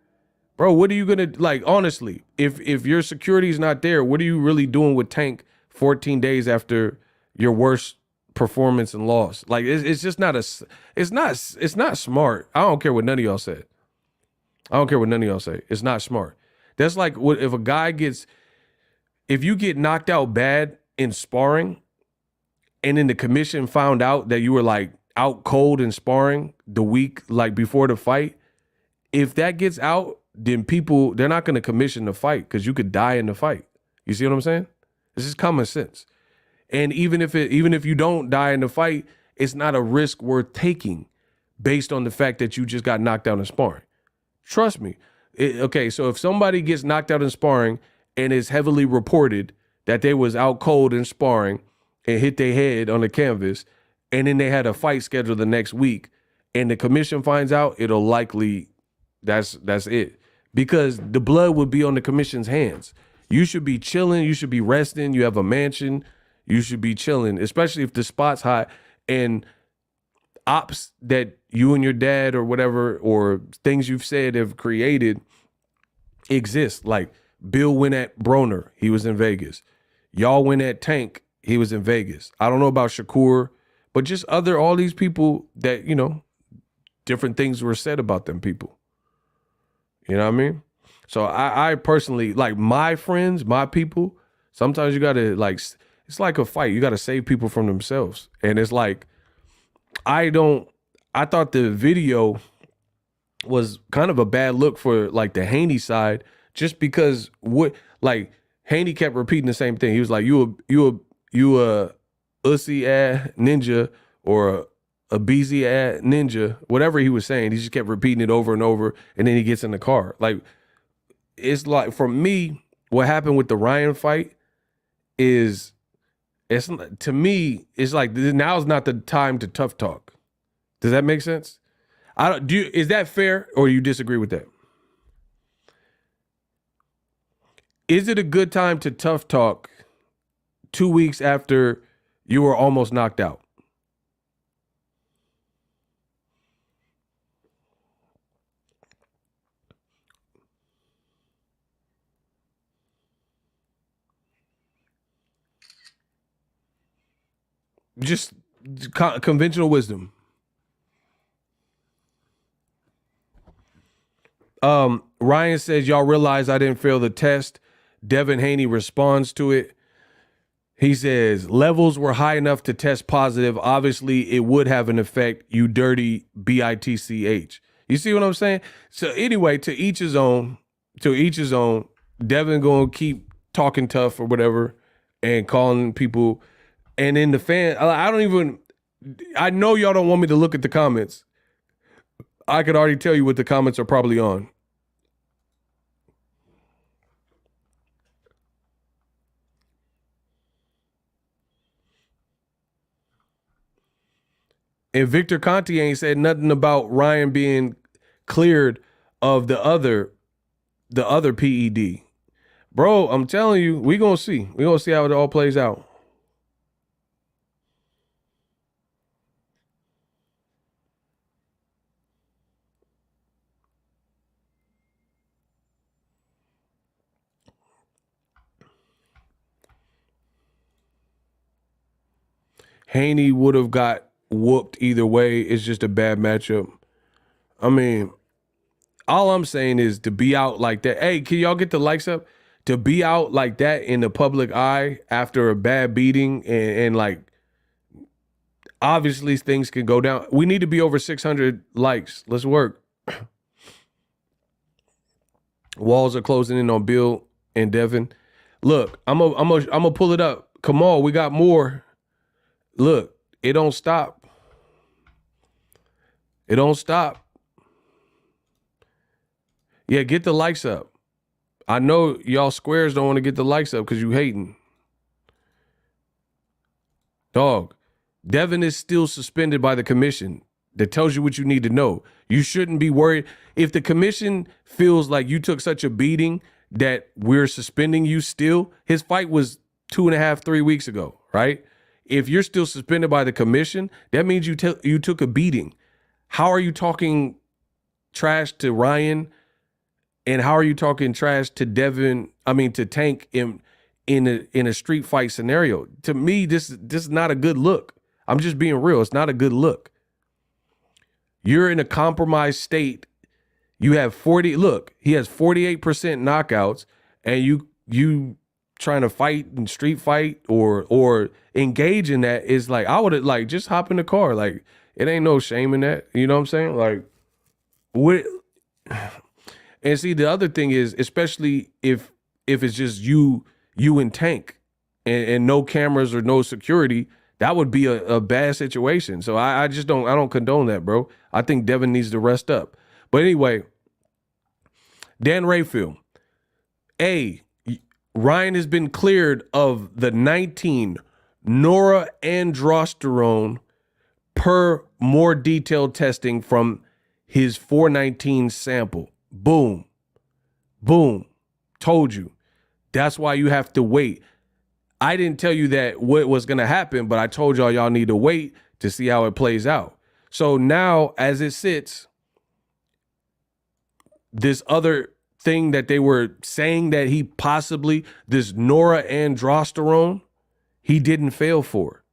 Bro, what are you gonna, like, honestly, if your security is not there, what are you really doing with Tank 14 days after your worst performance and loss? Like, it's just not it's not smart. I don't care what none of y'all said. I don't care what none of y'all say. It's not smart. That's like what if a guy if you get knocked out bad in sparring and then the commission found out that you were like out cold in sparring the week like before the fight, if that gets out, then they're not going to commission the fight because you could die in the fight. You see what I'm saying? This is common sense. And even if you don't die in the fight, it's not a risk worth taking based on the fact that you just got knocked out in sparring. Trust me. Okay, so if somebody gets knocked out in sparring and is heavily reported that they was out cold in sparring and hit their head on the canvas, and then they had a fight scheduled the next week, and the commission finds out, it'll likely, that's it. Because the blood would be on the commission's hands. You should be chilling. You should be resting. You have a mansion. You should be chilling, especially if the spot's hot and ops that you and your dad or whatever, or things you've said have created exist. Like Bill went at Broner. He was in Vegas. Y'all went at Tank. He was in Vegas. I don't know about Shakur, but just all these people that, different things were said about them people. You know what I mean? So I personally, like my friends, my people, sometimes you got to like, it's like a fight. You got to save people from themselves. And it's like, I thought the video was kind of a bad look for like the Haney side, just because Haney kept repeating the same thing. He was like, you a ussy ass ninja or a beezy ass ninja, whatever he was saying. He just kept repeating it over and over. And then he gets in the car. Like, it's like, for me, what happened with the Ryan fight is, to me, it's like, now's not the time to tough talk. Does that make sense? Is that fair, or you disagree with that? Is it a good time to tough talk 2 weeks after you were almost knocked out? Just conventional wisdom. Ryan says, y'all realize I didn't fail the test. Devin Haney responds to it. He says, levels were high enough to test positive. Obviously, it would have an effect, you dirty bitch. You see what I'm saying? So anyway, to each his own. Devin going to keep talking tough or whatever and calling people. And in the fan, I know y'all don't want me to look at the comments. I could already tell you what the comments are probably on. And Victor Conti ain't said nothing about Ryan being cleared of the other PED. Bro, I'm telling you, we gonna see. We gonna see how it all plays out. Haney would have got whooped either way. It's just a bad matchup. I mean, all I'm saying is to be out like that. Hey, can y'all get the likes up? To be out like that in the public eye after a bad beating and like, obviously things can go down. We need to be over 600 likes. Let's work. Walls are closing in on Bill and Devin. Look, I'm gonna pull it up. Come on, we got more. Look, it don't stop. It don't stop. Yeah, get the likes up. I know y'all squares don't want to get the likes up because you hating. Dog, Devin is still suspended by the commission. That tells you what you need to know. You shouldn't be worried. If the commission feels like you took such a beating that we're suspending you still, his fight was 2.5, 3 weeks ago, right? if you're still suspended by the commission, that means you took a beating. How are you talking trash to Ryan? And how are you talking trash to to Tank in a street fight scenario? To me, this is not a good look. I'm just being real. It's not a good look. You're in a compromised state. You have he has 48% knockouts, and you trying to fight and street fight or engage in that is like, I would have like just hop in the car. Like, it ain't no shame in that. You know what I'm saying? Like, what? And see, the other thing is, especially if it's just you and Tank and no cameras or no security, that would be a bad situation. So I don't condone that, bro. I think Devin needs to rest up. But anyway, Dan Rayfield. Ryan has been cleared of the 19 norandrosterone per more detailed testing from his 419 sample. Boom. Boom. Told you. That's why you have to wait. I didn't tell you that what was going to happen, but I told y'all need to wait to see how it plays out. So now, as it sits, this other thing that they were saying that he possibly, this norandrosterone, he didn't fail for.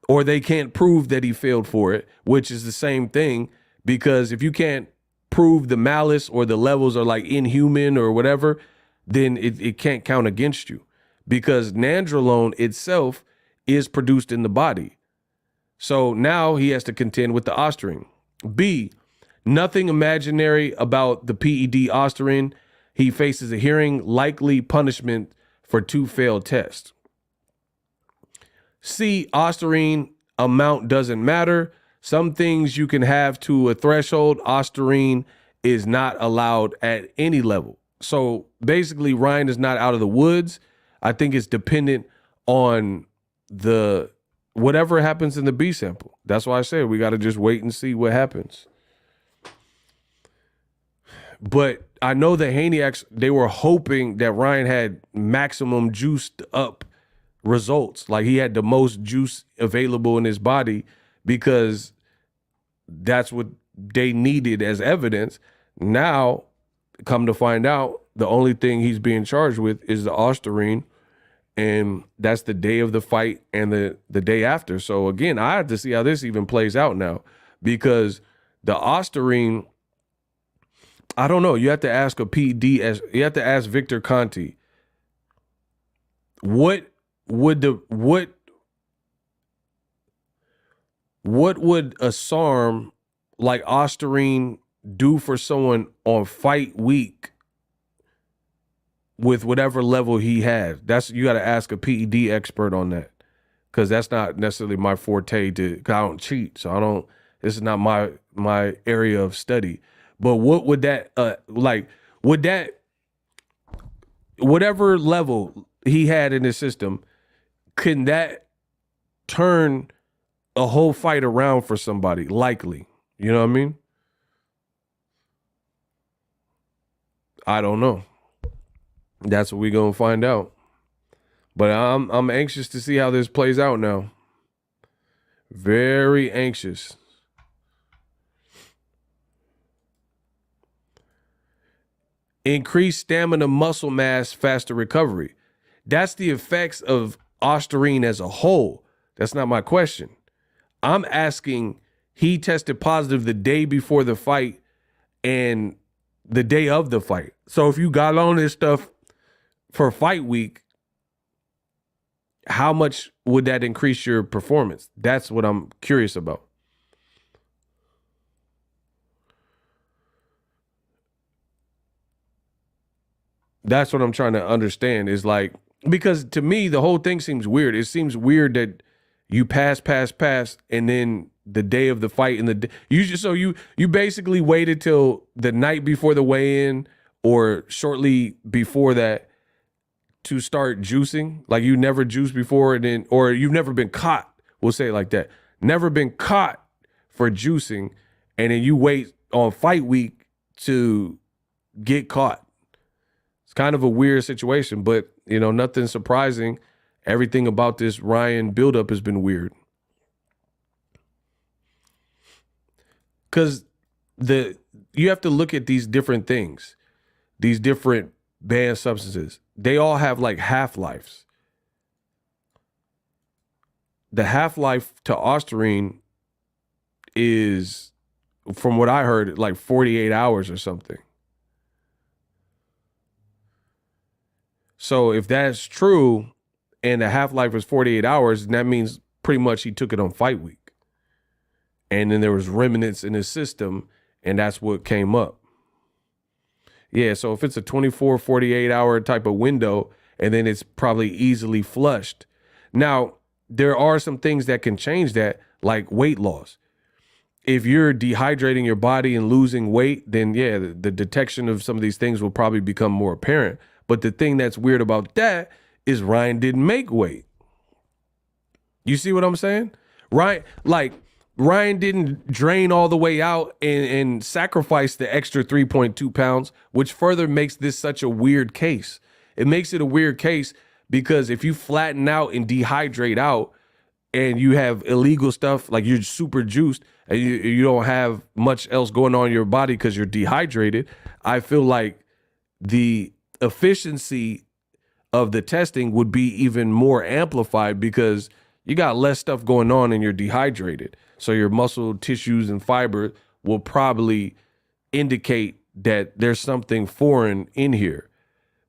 Or they can't prove that he failed for it, which is the same thing, because if you can't prove the malice or the levels are like inhuman or whatever, then it can't count against you, because nandrolone itself is produced in the body. So now he has to contend with the Ostarine. B, nothing imaginary about the PED Ostarine. He faces a hearing, likely punishment for 2 failed tests. C, Ostarine amount doesn't matter. Some things you can have to a threshold. Ostarine is not allowed at any level. So basically, Ryan is not out of the woods. I think it's dependent on whatever happens in the B sample. That's why I said we got to just wait and see what happens. But I know the Haney, they were hoping that Ryan had maximum juiced up results. Like, he had the most juice available in his body, because that's what they needed as evidence. Now, come to find out, the only thing he's being charged with is the Ostarine, and that's the day of the fight and the day after. So again, I have to see how this even plays out now, because the Ostarine, I don't know. You have to ask you have to ask Victor Conti, what would a SARM like Ostarine do for someone on fight week with whatever level he has? You got to ask a PED expert on that, because that's not necessarily my forte. I don't cheat, so this is not my area of study. But what would that would that, whatever level he had in his system, can that turn a whole fight around for somebody? Likely. You know what I mean? I don't know. That's what we're going to find out. But I'm anxious to see how this plays out now. Very anxious. Increased stamina, muscle mass, faster recovery. That's the effects of Ostarine as a whole. That's not my question. I'm asking, he tested positive the day before the fight and the day of the fight. So if you got on this stuff for fight week, how much would that increase your performance? That's what I'm curious about. That's what I'm trying to understand, is like, because to me, the whole thing seems weird. It seems weird that you pass, and then the day of the fight and you basically waited till the night before the weigh-in or shortly before that to start juicing. Like, you never juiced before, or you've never been caught. We'll say it like that. Never been caught for juicing, and then you wait on fight week to get caught. It's kind of a weird situation, but nothing surprising. Everything about this Ryan buildup has been weird. Because you have to look at these different things, these different banned substances. They all have like half-lives. The half-life to Ostarine is, from what I heard, like 48 hours or something. So if that's true and the half-life is 48 hours, that means pretty much he took it on fight week. And then there was remnants in his system, and that's what came up. Yeah, so if it's a 24, 48 hour type of window, and then it's probably easily flushed. Now, there are some things that can change that, like weight loss. If you're dehydrating your body and losing weight, then yeah, the detection of some of these things will probably become more apparent. But the thing that's weird about that is Ryan didn't make weight. You see what I'm saying? Ryan didn't drain all the way out and sacrifice the extra 3.2 pounds, which further makes this such a weird case. It makes it a weird case because if you flatten out and dehydrate out and you have illegal stuff, like you're super juiced and you don't have much else going on in your body because you're dehydrated, I feel like the efficiency of the testing would be even more amplified because you got less stuff going on and you're dehydrated. So your muscle tissues and fiber will probably indicate that there's something foreign in here.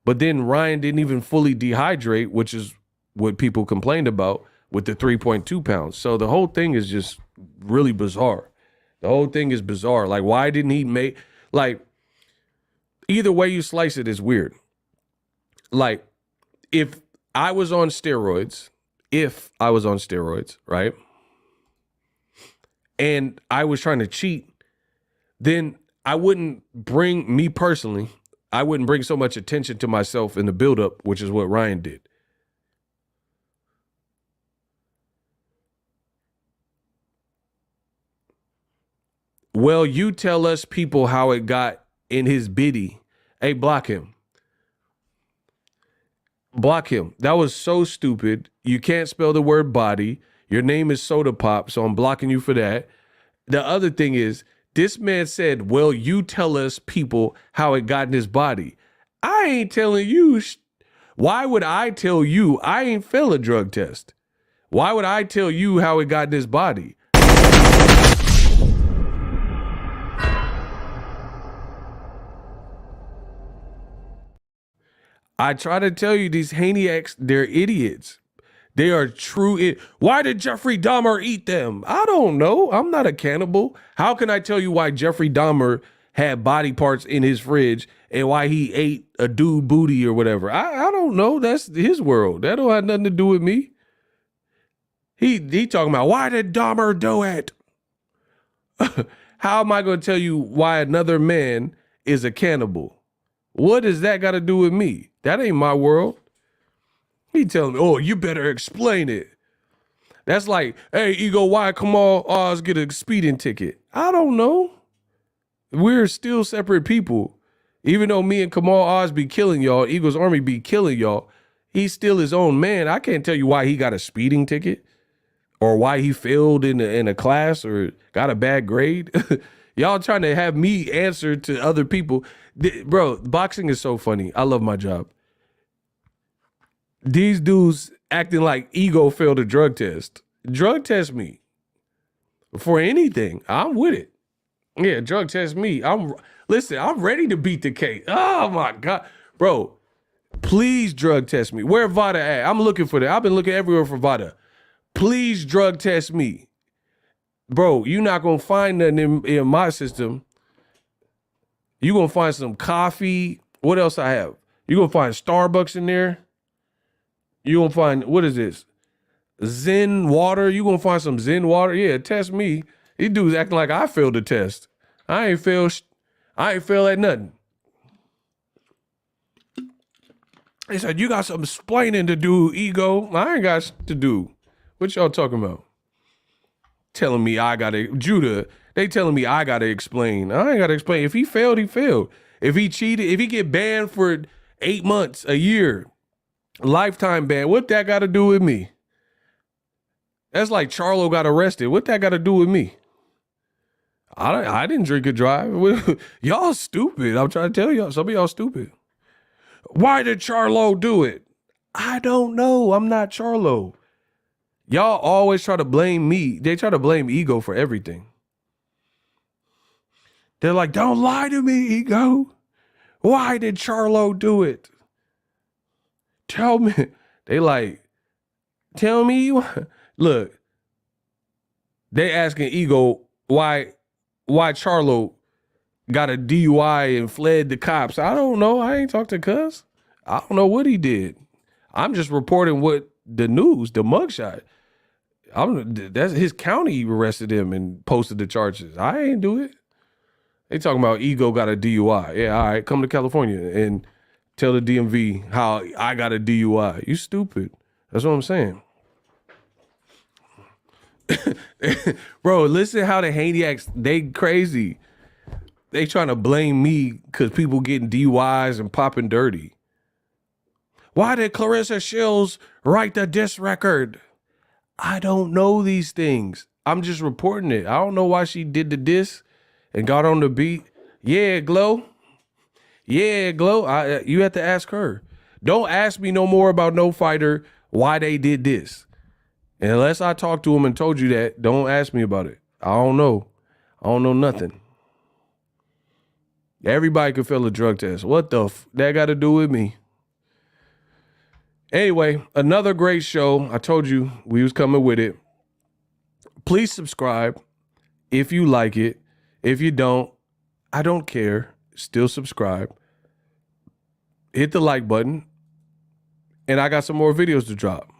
But then Ryan didn't even fully dehydrate, which is what people complained about with the 3.2 pounds. So the whole thing is just really bizarre. The whole thing is bizarre. Like, why didn't he make, like, either way you slice it is weird. Like, if I was on steroids, right? And I was trying to cheat, then I wouldn't bring so much attention to myself in the buildup, which is what Ryan did. Well, you tell us people how it got in his biddy. Hey, block him. Block him. That was so stupid. You can't spell the word body. Your name is Soda Pop, so I'm blocking you for that. The other thing is, this man said, well, you tell us people how it got in his body. I ain't telling you. Why would I tell you? I ain't fail a drug test. Why would I tell you how it got in his body? I try to tell you, these Haney-X, they're idiots. They are true. Why did Jeffrey Dahmer eat them? I don't know. I'm not a cannibal. How can I tell you why Jeffrey Dahmer had body parts in his fridge and why he ate a dude booty or whatever? I don't know. That's his world. That don't have nothing to do with me. He talking about, why did Dahmer do it? How am I going to tell you why another man is a cannibal? What does that got to do with me? That ain't my world. He telling me, oh, you better explain it. That's like, hey, Ego, why Kamal Oz get a speeding ticket? I don't know. We're still separate people. Even though me and Kamal Oz be killing y'all, Ego's army be killing y'all, he's still his own man. I can't tell you why he got a speeding ticket or why he failed in a class or got a bad grade. Y'all trying to have me answer to other people. Bro, boxing is so funny. I love my job. These dudes acting like Ego failed a drug test. Drug test me. For anything, I'm with it. Yeah, drug test me. I'm ready to beat the case. Oh my God. Bro, please drug test me. Where Vada at? I'm looking for that. I've been looking everywhere for Vada. Please drug test me. Bro, you're not going to find nothing in my system. You're going to find some coffee. What else I have? You're going to find Starbucks in there. You're going to find, what is this? Zen water. You're going to find some Zen water. Yeah, test me. These dudes acting like I failed the test. I ain't fail at nothing. They said, you got some explaining to do, Ego. I ain't got to do. What y'all talking about? Telling me I gotta, Judah, they telling me I gotta explain. I ain't gotta explain. If he failed, he failed. If he cheated, if he get banned for 8 months, a year, Lifetime ban. What that got to do with me? That's like Charlo got arrested. What that got to do with me? I didn't drink and drive. Y'all stupid. I'm trying to tell y'all. Some of y'all stupid. Why did Charlo do it? I don't know. I'm not Charlo. Y'all always try to blame me. They try to blame Ego for everything. They're like, don't lie to me, Ego. Why did Charlo do it? Tell me. They like, tell me. Look, they asking Ego why Charlo got a DUI and fled the cops. I don't know. I ain't talked to Cuz. I don't know what he did. I'm just reporting what the news, the mugshot. That's his county arrested him and posted the charges. I ain't do it. They talking about Ego got a DUI. Yeah, all right, come to California and tell the DMV how I got a DUI. You stupid. That's what I'm saying. Bro, listen how the Haneyacks, they crazy. They trying to blame me because people getting DUIs and popping dirty. Why did Clarissa Shields write the diss record? I don't know these things. I'm just reporting it. I don't know why she did the diss and got on the beat. Yeah, Glow. Yeah, Glow. You have to ask her. Don't ask me no more about no fighter why they did this. And unless I talked to him and told you that, don't ask me about it. I don't know. I don't know nothing. Everybody can fail a drug test. What the that got to do with me? Anyway, another great show. I told you we was coming with it. Please subscribe if you like it. If you don't, I don't care. Still subscribe. Hit the like button. And I got some more videos to drop.